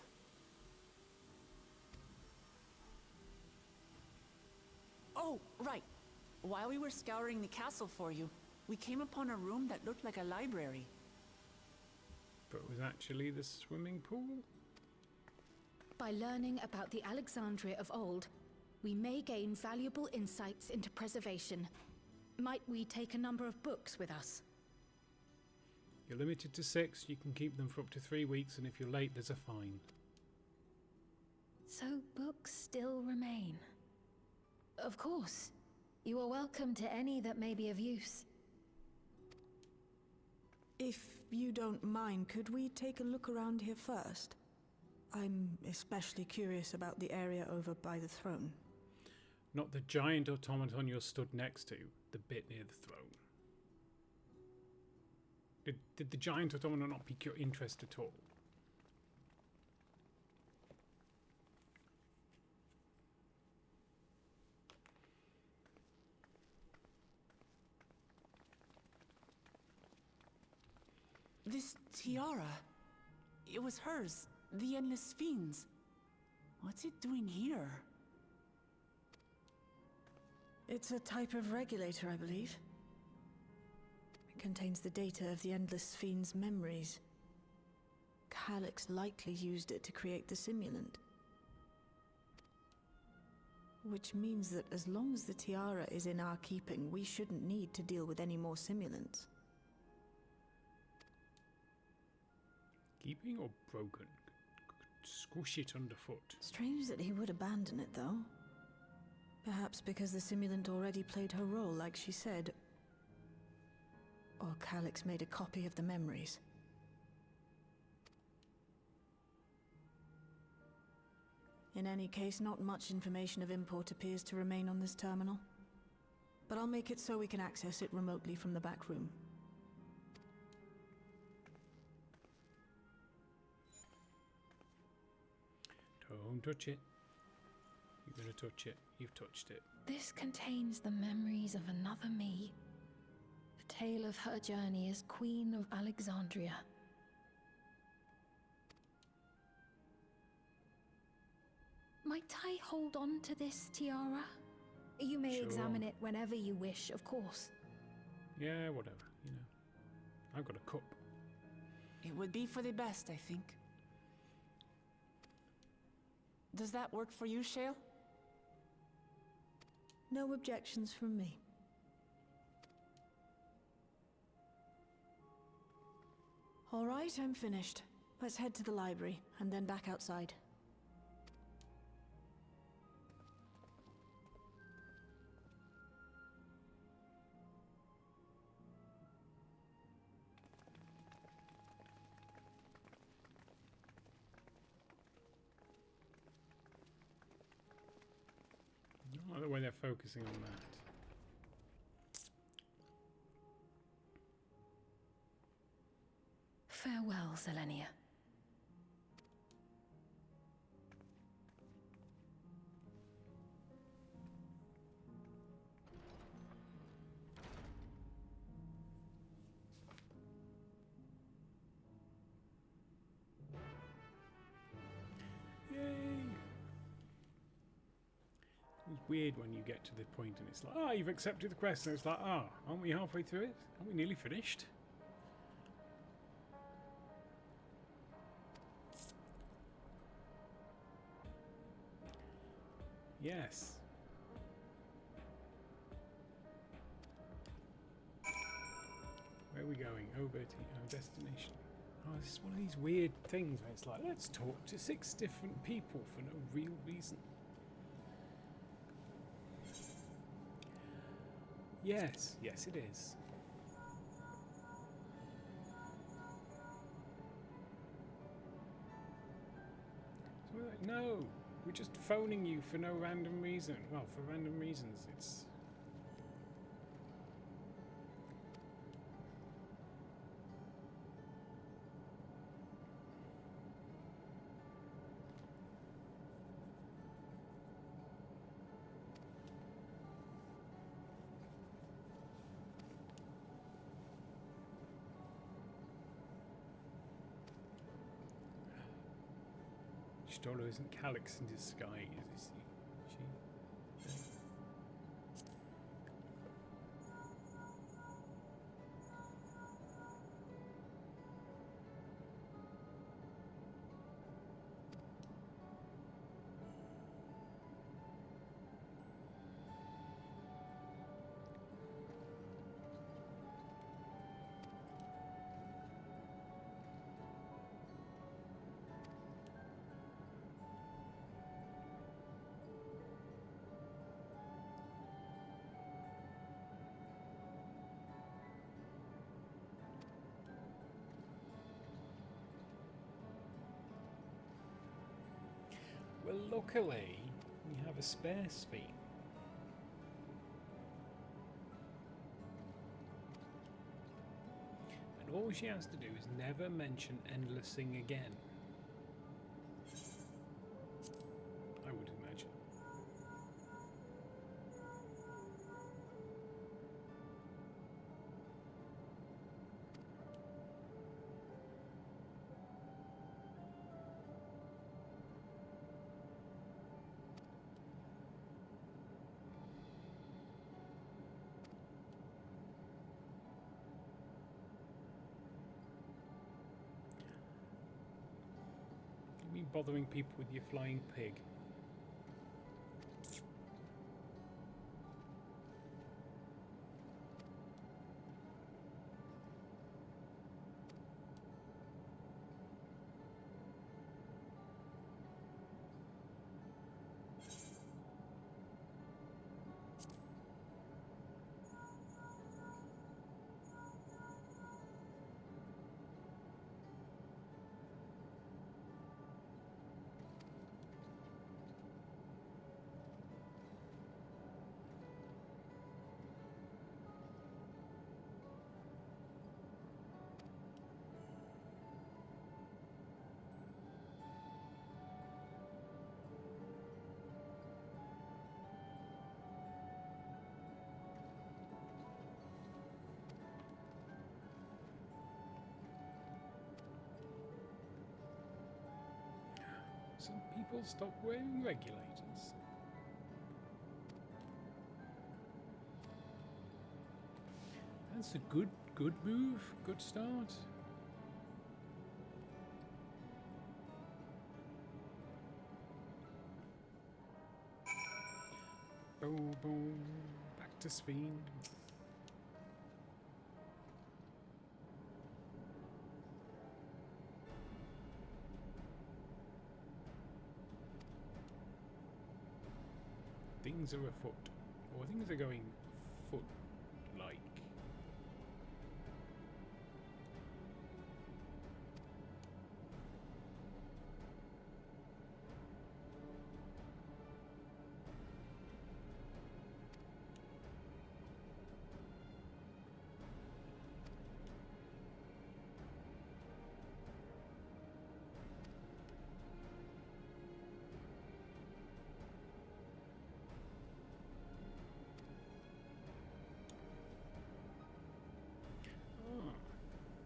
Oh, right. While we were scouring the castle for you, we came upon a room that looked like a library. But it was actually the swimming pool? By learning about the Alexandria of old, we may gain valuable insights into preservation. Might we take a number of books with us? You're limited to 6. You can keep them for up to 3 weeks, and if you're late, there's a fine. So books still remain. Of course. You are welcome to any that may be of use. If you don't mind, could we take a look around here first? I'm especially curious about the area over by the throne. Not the giant automaton you're stood next to, the bit near the throne. Did the giant automaton not pique your interest at all? This tiara, it was hers, the Endless Sphenes. What's it doing here? It's a type of regulator, I believe. It contains the data of the Endless Sphenes' memories. Calyx likely used it to create the simulant. Which means that as long as the tiara is in our keeping, we shouldn't need to deal with any more simulants. Keeping or broken? Squish it underfoot. Strange that he would abandon it, though. Perhaps because the simulant already played her role, like she said. Or Calyx made a copy of the memories. In any case, not much information of import appears to remain on this terminal. But I'll make it so we can access it remotely from the back room. Don't touch it. You're gonna touch it. You've touched it. This contains the memories of another me. The tale of her journey as Queen of Alexandria. Might I hold on to this tiara? You may Sure. examine it whenever you wish, of course. Yeah, whatever, you know. I've got a cup. It would be for the best, I think. Does that work for you, Shale? No objections from me. All right, I'm finished. Let's head to the library, and then back outside. I don't like the way they're focusing on that. Farewell, Selenia. Yay! It's weird when you get to the point and it's like, oh, you've accepted the quest, and it's like, oh, aren't we halfway through it? Aren't we nearly finished? Yes. Where are we going? Over to our destination. Oh, this is one of these weird things where it's like, let's talk to 6 different people for no real reason. Yes, yes it is. So we're like, no, we're just phoning you for no random reason. Well, for random reasons, it's... Stoller isn't Calyx in disguise, is she? Well, luckily, we have a spare Sphene. And all she has to do is never mention endlessing again. I would imagine. Bothering people with your flying pig. Some people stop wearing regulators. That's a good move, good start. Boom, boom, back to Sphene. Things are afoot, or things are going foot-like.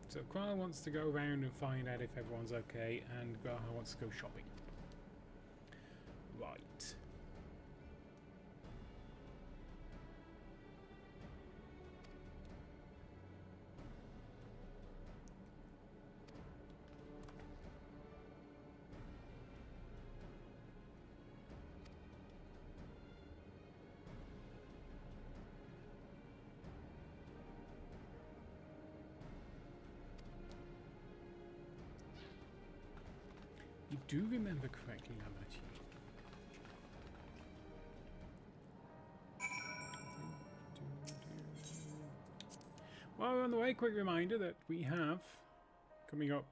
So Kral wants to go around and find out if everyone's okay, and Graha wants to go shopping. Right. do remember correctly, Lamachi. While we're on the way, quick reminder that we have coming up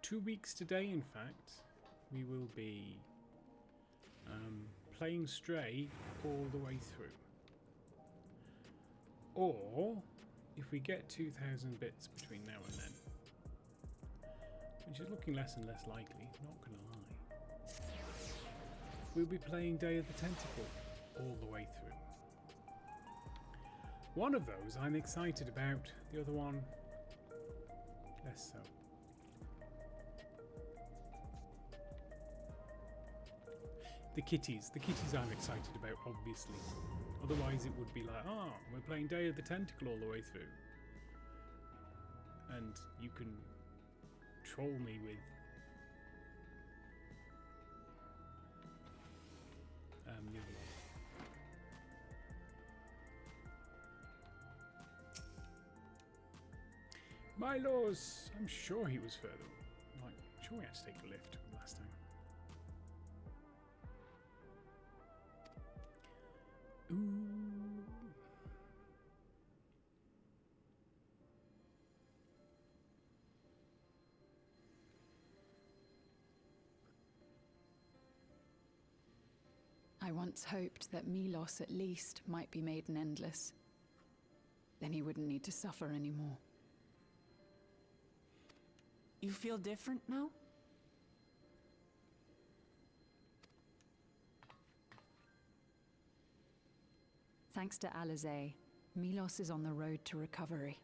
2 weeks today, in fact, we will be playing Stray all the way through. Or, if we get 2,000 bits between now and then, which is looking less and less likely, not gonna lie, we'll be playing Day of the Tentacle all the way through. One of those I'm excited about, the other one less so. The kitties I'm excited about, obviously. Otherwise it would be like, oh, we're playing Day of the Tentacle all the way through. And you can troll me with the other one. Milos! I'm sure he was further. Like, I'm sure we had to take a lift last time. Ooh. I once hoped that Milos at least might be made an endless. Then he wouldn't need to suffer anymore. You feel different now? Thanks to Alizé, Milos is on the road to recovery.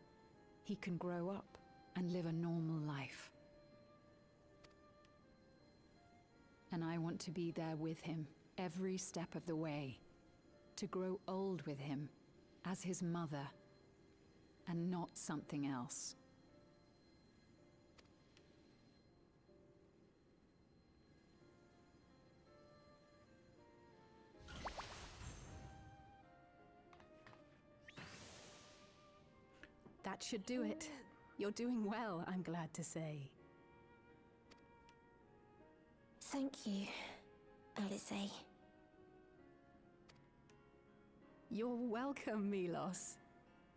He can grow up and live a normal life. And I want to be there with him every step of the way. To grow old with him as his mother and not something else. That should do it. You're doing well, I'm glad to say. Thank you, Alizé. You're welcome, Milos.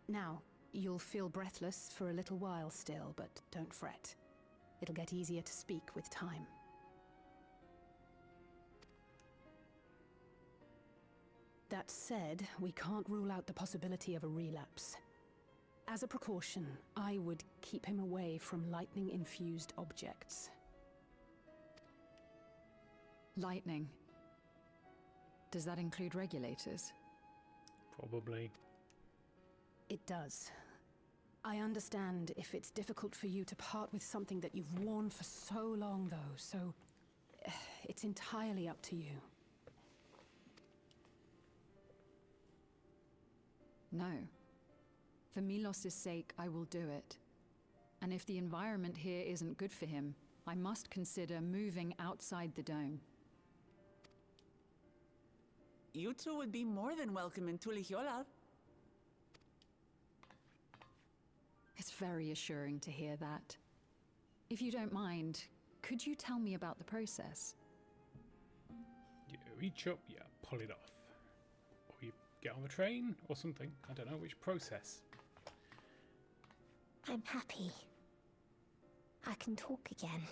Now, you'll feel breathless for a little while still, but don't fret. It'll get easier to speak with time. That said, we can't rule out the possibility of a relapse. As a precaution, I would keep him away from lightning-infused objects. Lightning. Does that include regulators? Probably. It does. I understand if it's difficult for you to part with something that you've worn for so long, though, so it's entirely up to you. No. For Milos' sake, I will do it. And if the environment here isn't good for him, I must consider moving outside the dome. You two would be more than welcome in Tulihiola. It's very assuring to hear that. If you don't mind, could you tell me about the process? You reach up, you pull it off. Or you get on the train, or something. I don't know which process. I'm happy. I can talk again.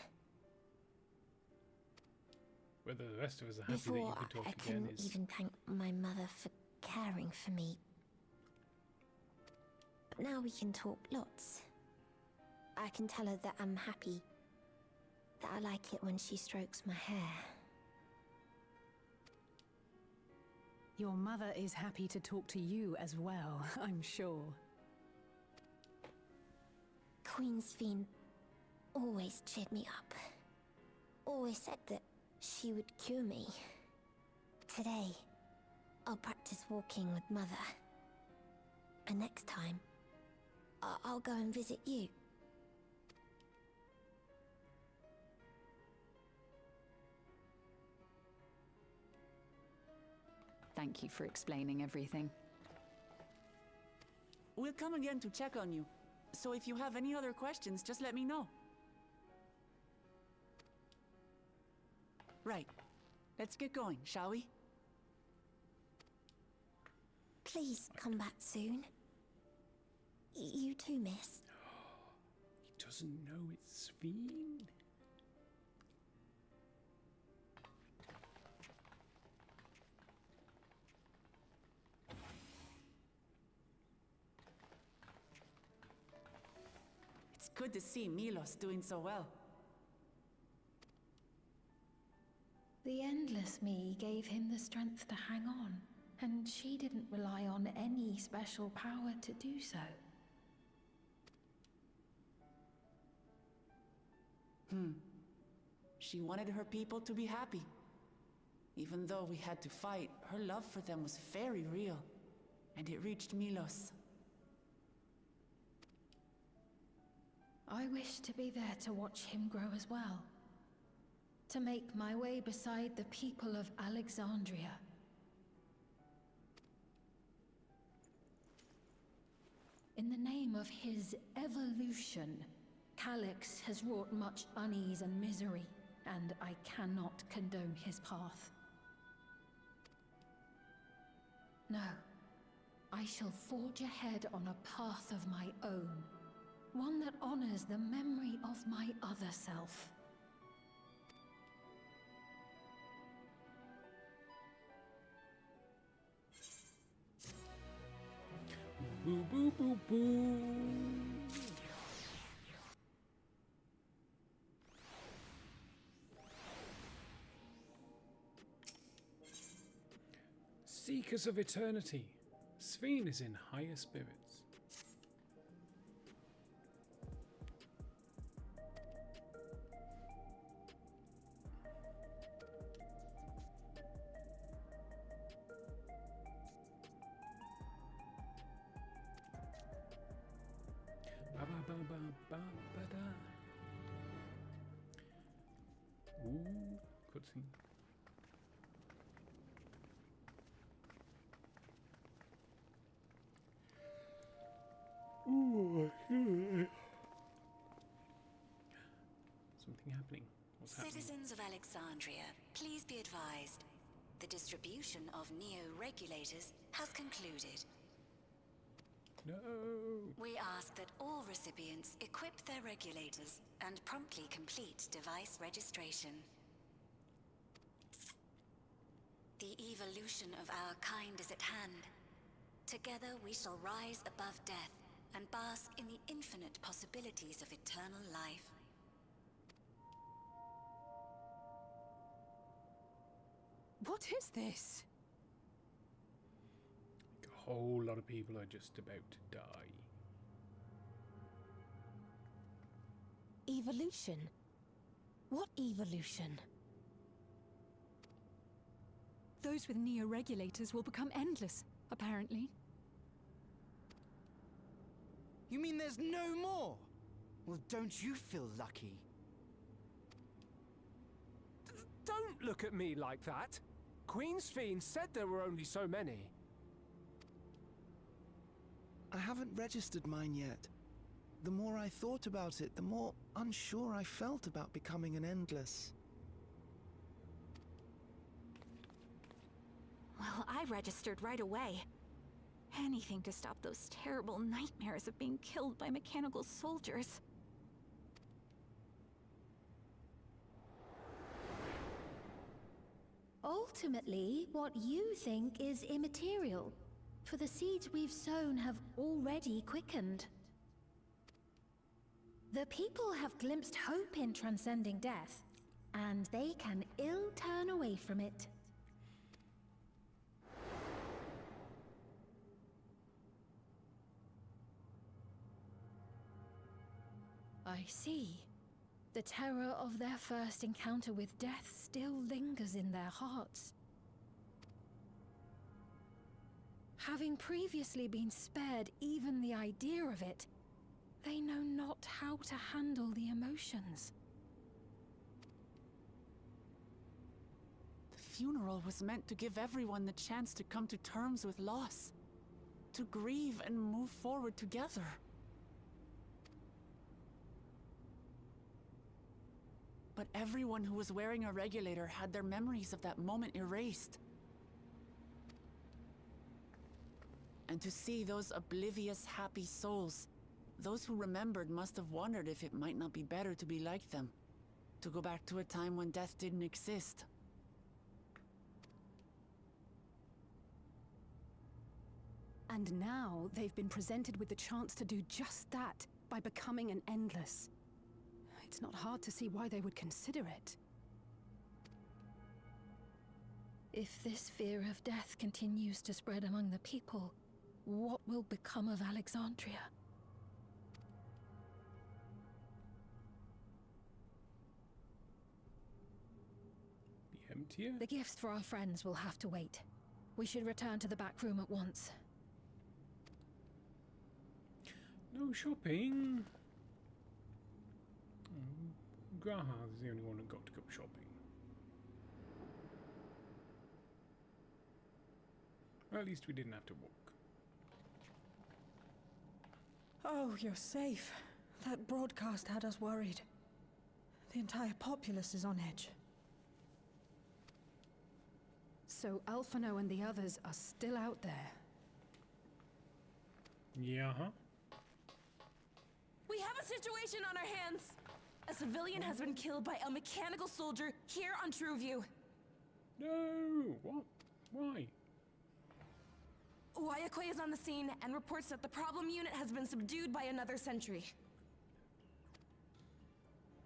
Whether the rest of us are happy Before, that you can talk I again couldn't is... even thank my mother for caring for me. But now we can talk lots. I can tell her that I'm happy. That I like it when she strokes my hair. Your mother is happy to talk to you as well, I'm sure. Queen Sphene always cheered me up. Always said that she would cure me. Today, I'll practice walking with Mother. And next time, I'll go and visit you. Thank you for explaining everything. We'll come again to check on you. So if you have any other questions, just let me know. Right. Let's get going, shall we? Please come back soon. You too, miss. He doesn't know it's Sphene. It's good to see Milos doing so well. The Endless Me gave him the strength to hang on, and she didn't rely on any special power to do so. She wanted her people to be happy. Even though we had to fight, her love for them was very real, and it reached Milos. I wish to be there to watch him grow as well. To make my way beside the people of Alexandria. In the name of his evolution, Calyx has wrought much unease and misery, and I cannot condone his path. No, I shall forge ahead on a path of my own, one that honors the memory of my other self. Boo boo boo boo. Seekers of Eternity. Sphene is in higher spirits. Ba-ba-ba-ba-ba-ba-da. Ooh, cutscene. Ooh, something happening. What's happening? Citizens of Alexandria, please be advised. The distribution of neo-regulators has concluded. No. We ask that all recipients equip their regulators and promptly complete device registration. The evolution of our kind is at hand. Together we shall rise above death and bask in the infinite possibilities of eternal life. What is this? A whole lot of people are just about to die. Evolution? What evolution? Those with neo-regulators will become endless, apparently. You mean there's no more? Well, don't you feel lucky? Don't look at me like that. Queen Sphene said there were only so many. I haven't registered mine yet. The more I thought about it, the more unsure I felt about becoming an Endless. Well, I registered right away. Anything to stop those terrible nightmares of being killed by mechanical soldiers. Ultimately, what you think is immaterial, for the seeds we've sown have already quickened. The people have glimpsed hope in transcending death, and they can ill turn away from it. I see. The terror of their first encounter with death still lingers in their hearts. Having previously been spared even the idea of it, they know not how to handle the emotions. The funeral was meant to give everyone the chance to come to terms with loss, to grieve and move forward together. But everyone who was wearing a regulator had their memories of that moment erased. And to see those oblivious, happy souls, those who remembered must have wondered if it might not be better to be like them. To go back to a time when death didn't exist. And now they've been presented with the chance to do just that by becoming an Endless. It's not hard to see why they would consider it. If this fear of death continues to spread among the people, what will become of Alexandria? Be emptier? The gifts for our friends will have to wait. We should return to the back room at once. No shopping. Graha's the only one who got to go shopping. Well, at least we didn't have to walk. Oh, you're safe. That broadcast had us worried. The entire populace is on edge. So Alphino and the others are still out there. Yeah, huh? We have a situation on our hands. A civilian has been killed by a mechanical soldier here on Trueview. No! What? Why? Wayakwe is on the scene and reports that the problem unit has been subdued by another sentry.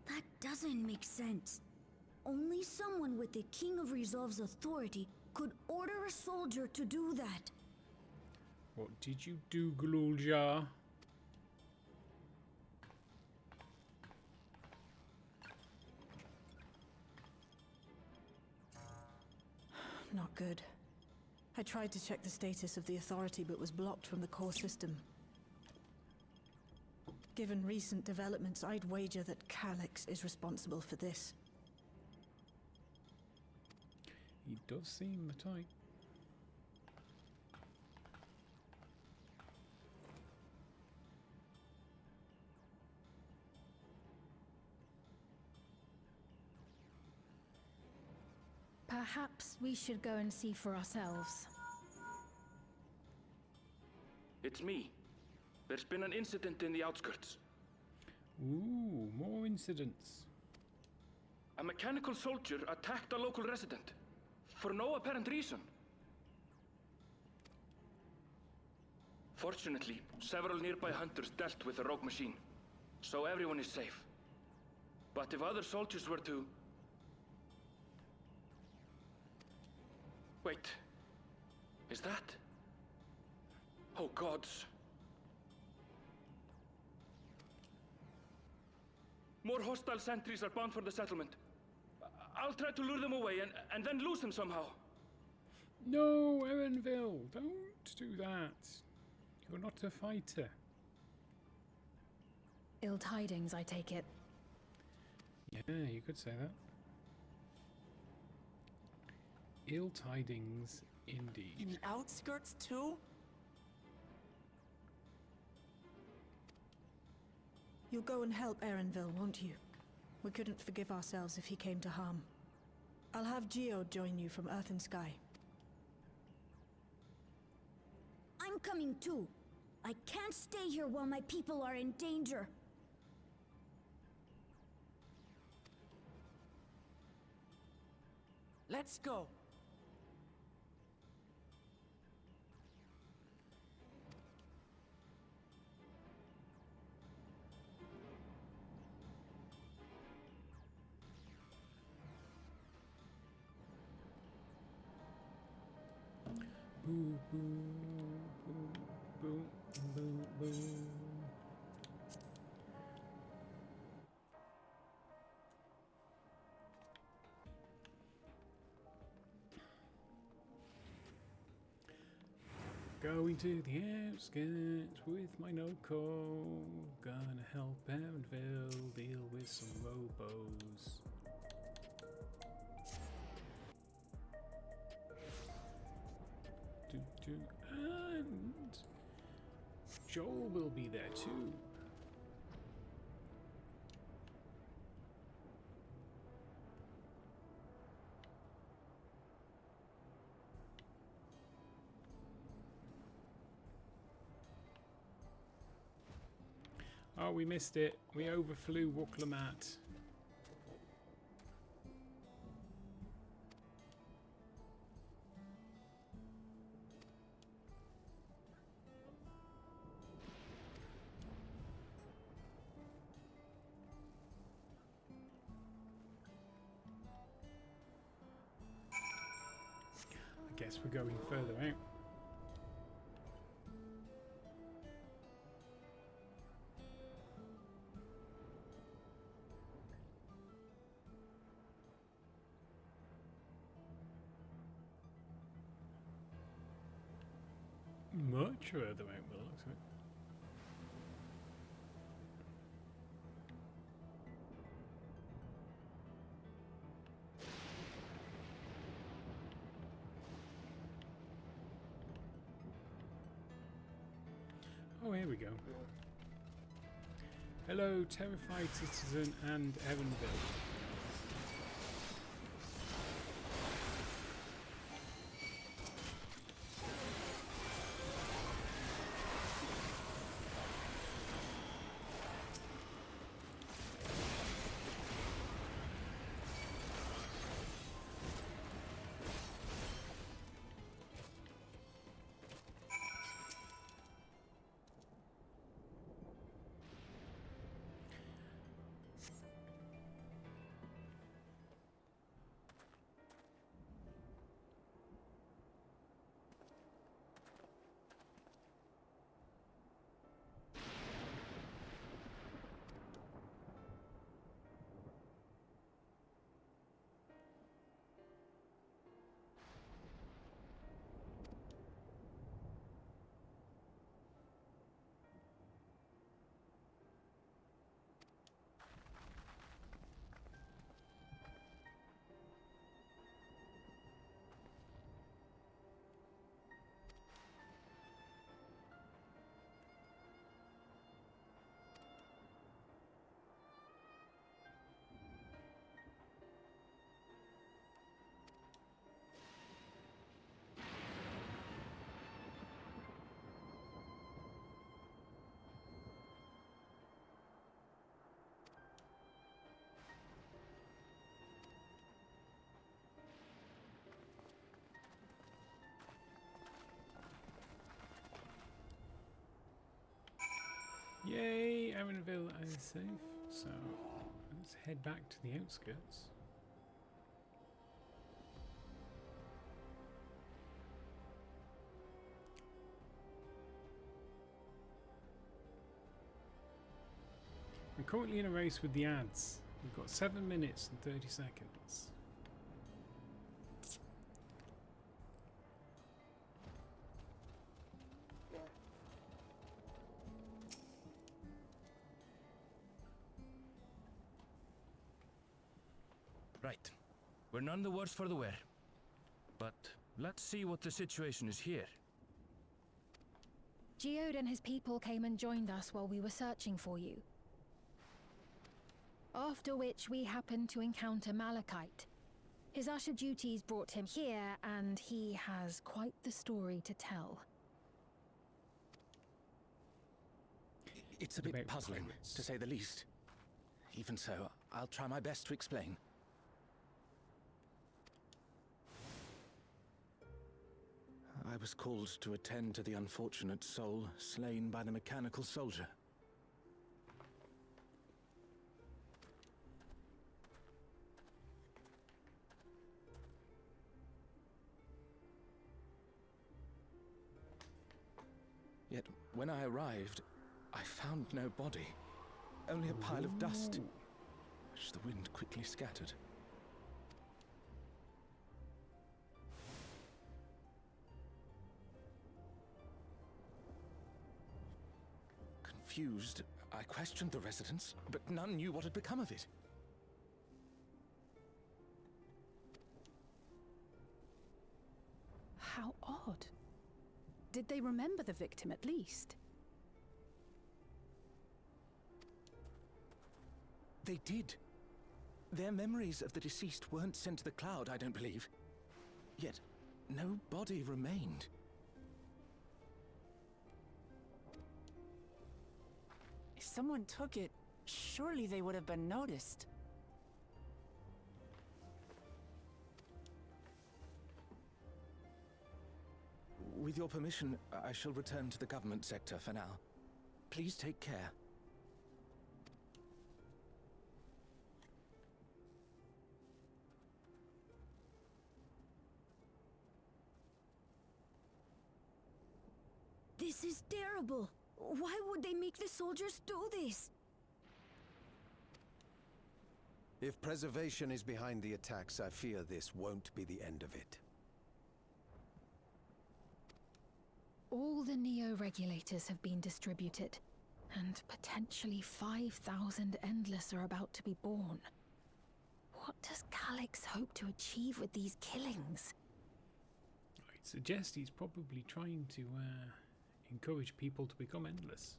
That doesn't make sense. Only someone with the King of Resolve's authority could order a soldier to do that. What did you do, Glulja? Not good. I tried to check the status of the authority but was blocked from the core system. Given recent developments, I'd wager that Calyx is responsible for this. He does seem the type. Perhaps we should go and see for ourselves. It's me. There's been an incident in the outskirts. Ooh, more incidents. A mechanical soldier attacked a local resident. For no apparent reason. Fortunately, several nearby hunters dealt with the rogue machine. So everyone is safe. But if other soldiers were to... Wait. Is that... Oh gods. More hostile sentries are bound for the settlement. I'll try to lure them away and then lose them somehow. No, Erenville, don't do that. You're not a fighter. Ill tidings, I take it. Yeah, you could say that. Ill tidings, indeed. In the outskirts, too? You'll go and help Erenville, won't you? We couldn't forgive ourselves if he came to harm. I'll have Geode join you from Earth and Sky. I'm coming too. I can't stay here while my people are in danger. Let's go. Boo, boo, boo, boo, boo, boo. Going to the outskirts with my Noko. Gonna help Erenville deal with some robos. And Joel will be there too. Oh, we missed it. We overflew Wooklamat. I guess we're going further out. Much further out by the looks of it. Oh, here we go. Hello, terrified citizen and Evanville. Yay, Evanville is safe. So let's head back to the outskirts. We're currently in a race with the ads. We've got 7 minutes and 30 seconds. Right. We're none the worse for the wear. But let's see what the situation is here. Geode and his people came and joined us while we were searching for you. After which we happened to encounter Malachite. His usher duties brought him here, and he has quite the story to tell. It's a bit puzzling, to say the least. Even so, I'll try my best to explain. I was called to attend to the unfortunate soul slain by the mechanical soldier. Yet, when I arrived, I found no body. Only a pile of dust, which the wind quickly scattered. Confused, I questioned the residents, but none knew what had become of it. How odd. Did they remember the victim at least? They did. Their memories of the deceased weren't sent to the cloud, I don't believe. Yet, no body remained. Is someone took it, surely they would have been noticed. With your permission, I shall return to the government sector for now. Please take care. This is terrible. Why would they make the soldiers do this? If preservation is behind the attacks, I fear this won't be the end of it. All the Neo-regulators have been distributed, and potentially 5,000 Endless are about to be born. What does Calyx hope to achieve with these killings? I'd suggest he's probably trying to encourage people to become Endless.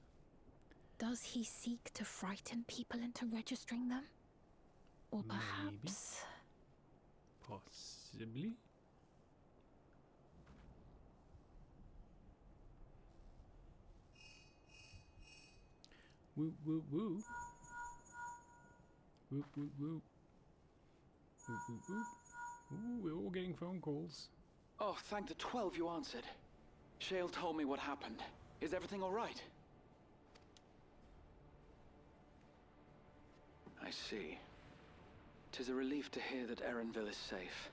Does he seek to frighten people into registering them? Or perhaps... Possibly? Woo woo woo. Woo woo woo. Woo woo woo. Ooh, we're all getting phone calls. Oh, thank the 12 you answered. Shale told me what happened. Is everything all right? I see. 'Tis a relief to hear that Erenville is safe.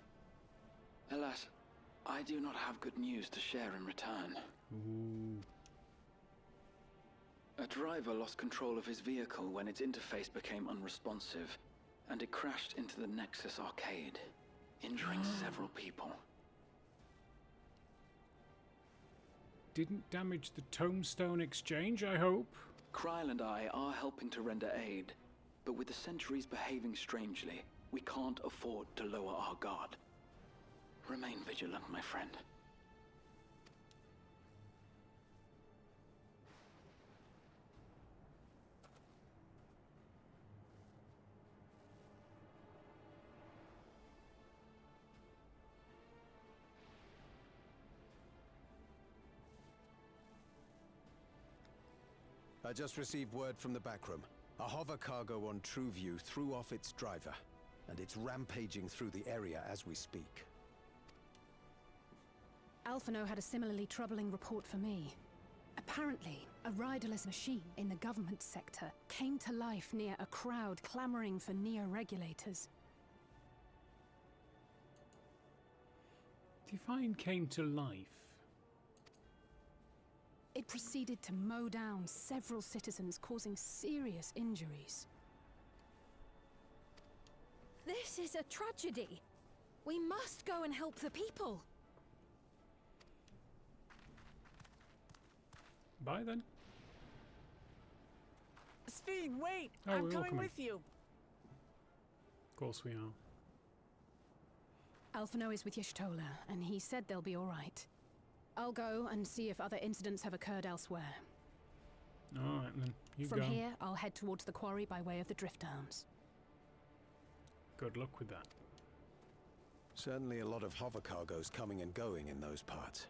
Alas, I do not have good news to share in return. Ooh. A driver lost control of his vehicle when its interface became unresponsive, and it crashed into the Nexus arcade, injuring several people. Didn't damage the Tombstone Exchange, I hope? Kryl and I are helping to render aid, but with the Sentries behaving strangely, we can't afford to lower our guard. Remain vigilant, my friend. I just received word from the backroom. A hover cargo on TrueView threw off its driver, and it's rampaging through the area as we speak. Alphino had a similarly troubling report for me. Apparently, a riderless machine in the government sector came to life near a crowd clamoring for Neo-regulators. Define came to life. It proceeded to mow down several citizens, causing serious injuries. This is a tragedy. We must go and help the people. Bye then. Sphene, wait! Oh, I'm we're all coming coming. with you. Of course we are. Alphino is with Y'shtola, and he said they'll be all right. I'll go and see if other incidents have occurred elsewhere. All right then, you From go. here, I'll head towards the quarry by way of the Drift Downs. Good luck with that. Certainly a lot of hover cargoes coming and going in those parts.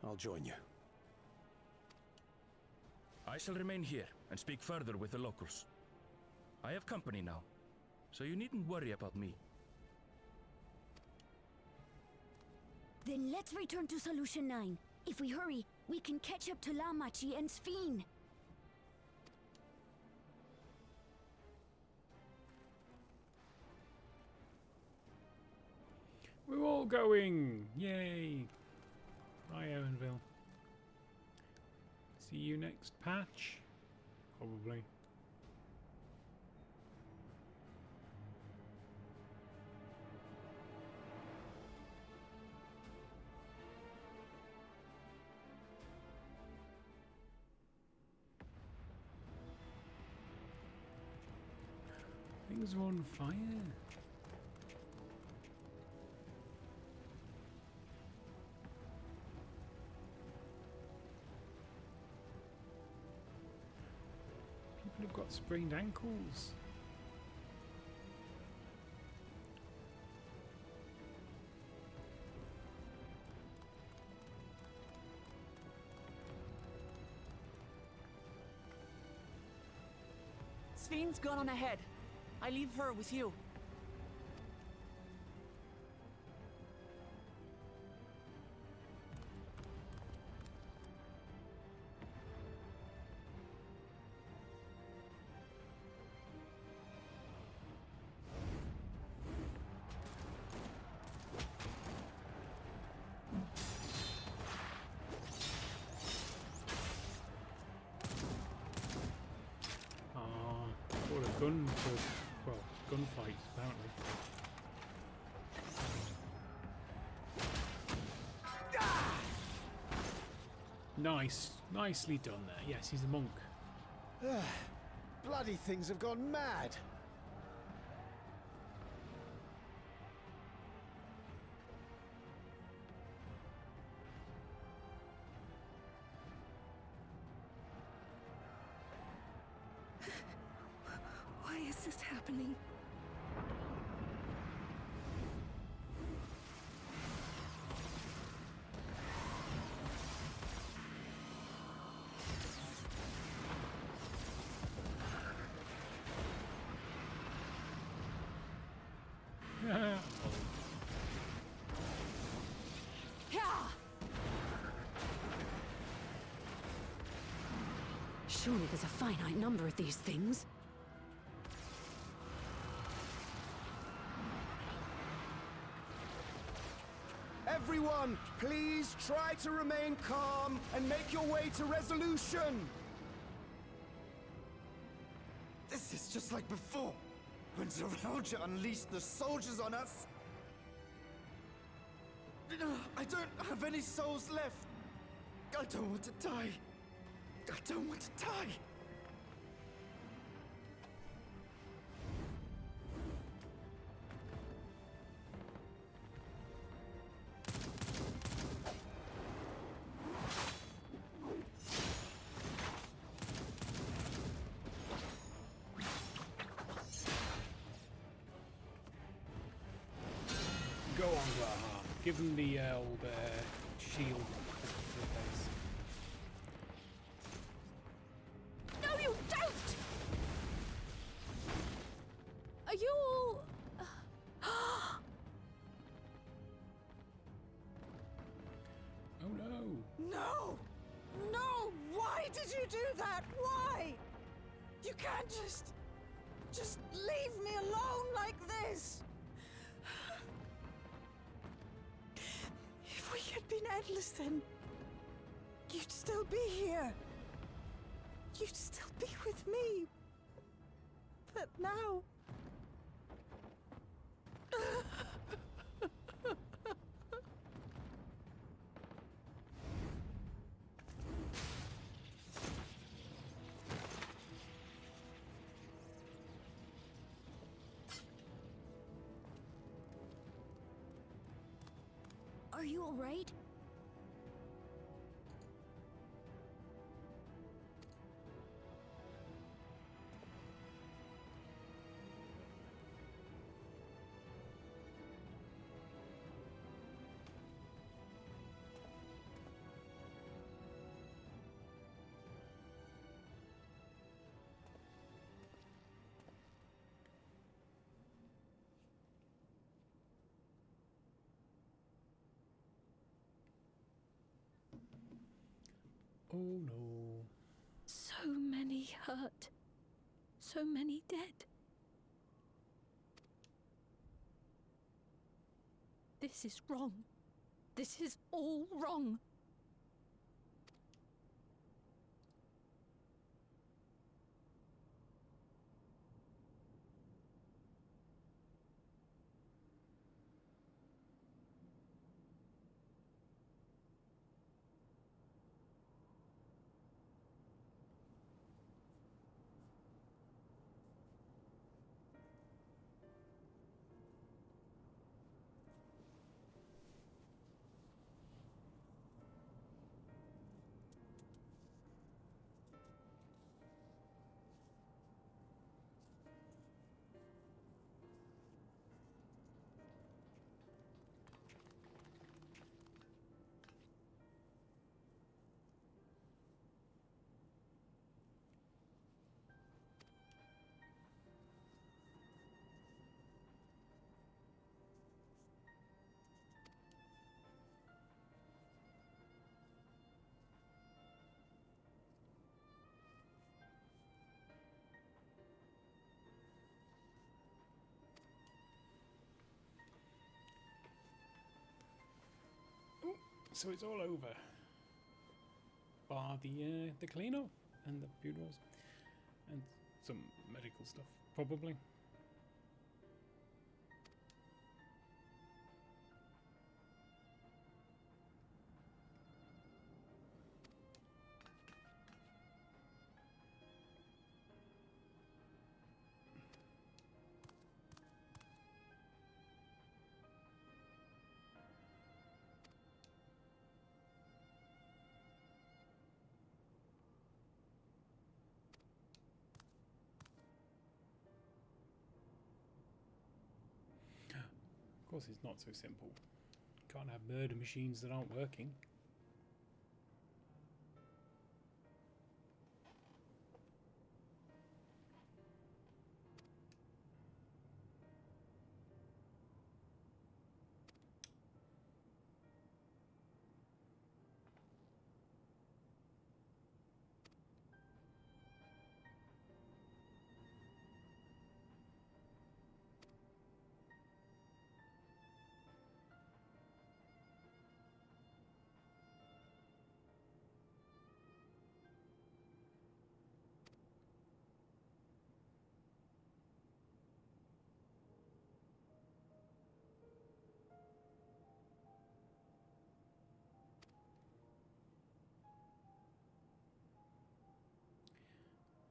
I'll join you. I shall remain here and speak further with the locals. I have company now, so you needn't worry about me. Then let's return to Solution 9. If we hurry, we can catch up to Lamachi and Sphene. We're all going! Yay! Bye, Erenville. See you next patch? Probably. Things are on fire. People have got sprained ankles. Sphenes gone on ahead. I leave her with you. What a gun for, well, gunfight, apparently. Nice. Nicely done there. Yes, he's a monk. Bloody things have gone mad. Why is this happening? Surely there's a finite number of these things. Everyone, please try to remain calm and make your way to resolution. This is just like before, when Zeralja unleashed the soldiers on us. I don't have any souls left. I don't want to die. I don't want to die. Go on, Graham. Give him the old shield to the face. No, you don't! Are you all... Oh no! No! No! Why did you do that? Why? You can't just leave me alone like this! If we had been endless, then you'd still be here. You'd still be with me. But now... Are you all right? Oh no. So many hurt. So many dead. This is wrong. This is all wrong. So it's all over. Bar the cleanup and the funerals and some medical stuff, probably. Of course, it's not so simple. Can't have murder machines that aren't working.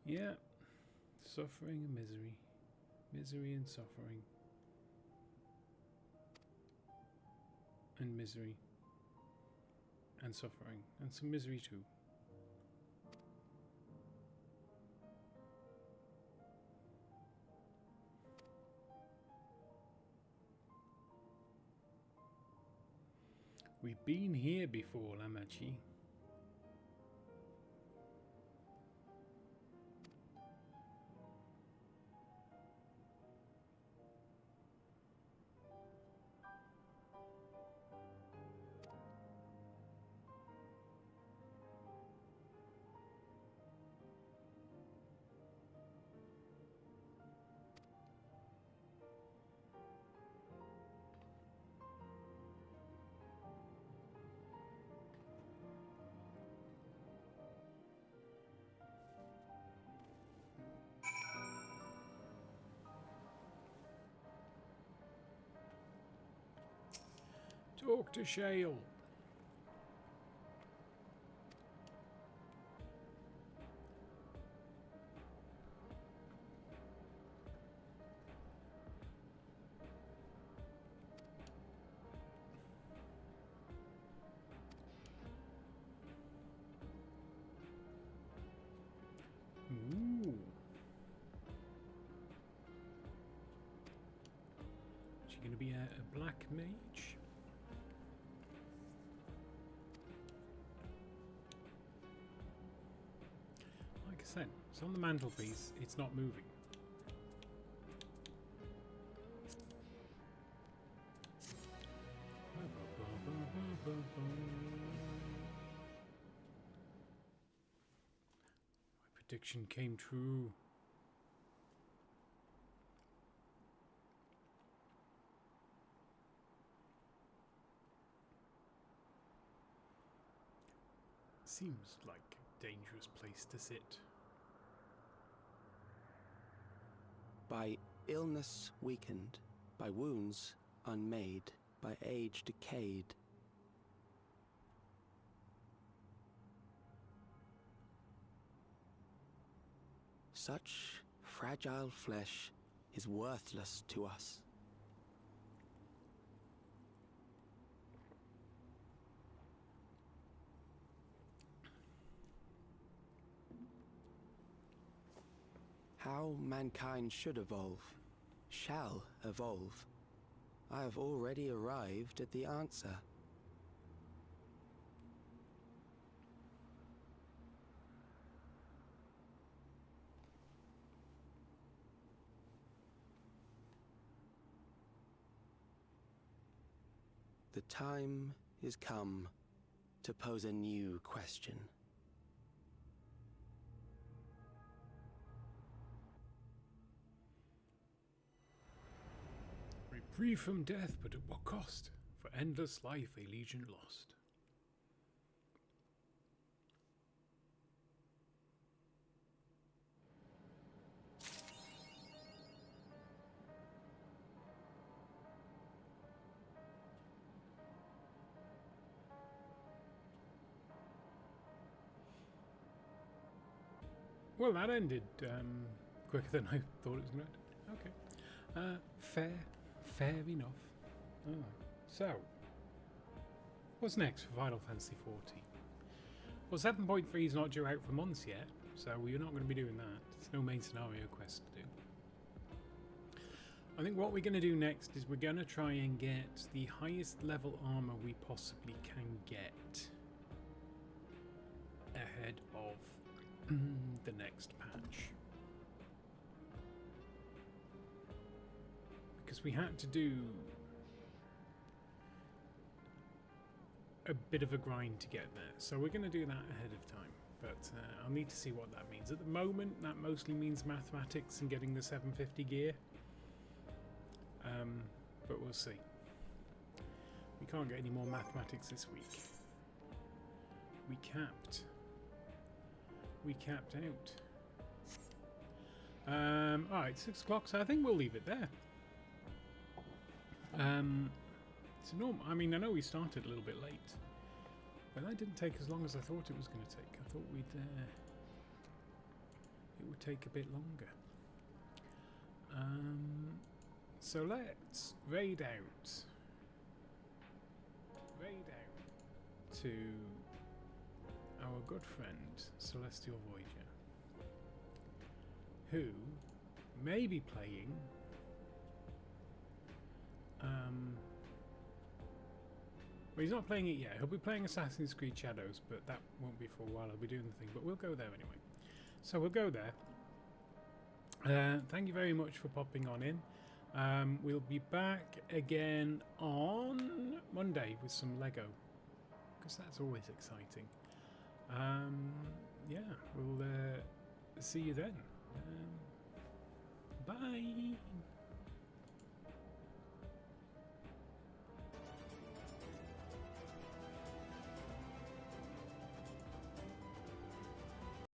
Yeah, suffering and misery. Misery and suffering. And misery. And suffering. And some misery too. We've been here before, Lamachi. Talk to Shale. Ooh. Is she going to be a black mage? Like I said, it's on the mantelpiece, it's not moving. My prediction came true. Seems like a dangerous place to sit. By illness weakened, by wounds unmade, by age decayed. Such fragile flesh is worthless to us. How mankind should evolve, shall evolve, I have already arrived at the answer. The time is come to pose a new question. Reprieve from death, but at what cost? For endless life a legion lost. Well, that ended quicker than I thought it was going to. Okay. Fair enough. Oh. So, what's next for Final Fantasy XIV? Well, 7.3 is not due out for months yet, so we're not going to be doing that. There's no main scenario quest to do. I think what we're going to do next is we're going to try and get the highest level armor we possibly can get ahead of the next patch. Because we had to do a bit of a grind to get there. So we're going to do that ahead of time. But I'll need to see what that means. At the moment, that mostly means mathematics and getting the 750 gear. But we'll see. We can't get any more mathematics this week. We capped out. Alright, 6 o'clock, so I think we'll leave it there. It's normal. I mean, I know we started a little bit late, but that didn't take as long as I thought it was going to take. I thought it would take a bit longer. So let's raid out to our good friend Celestial Voyager, who may be playing well, he's not playing it yet. He'll be playing Assassin's Creed Shadows, but that won't be for a while. He'll be doing the thing, but we'll go there anyway. So we'll go there. Thank you very much for popping on in. We'll be back again on Monday with some Lego, because that's always exciting. Yeah, we'll see you then. Bye.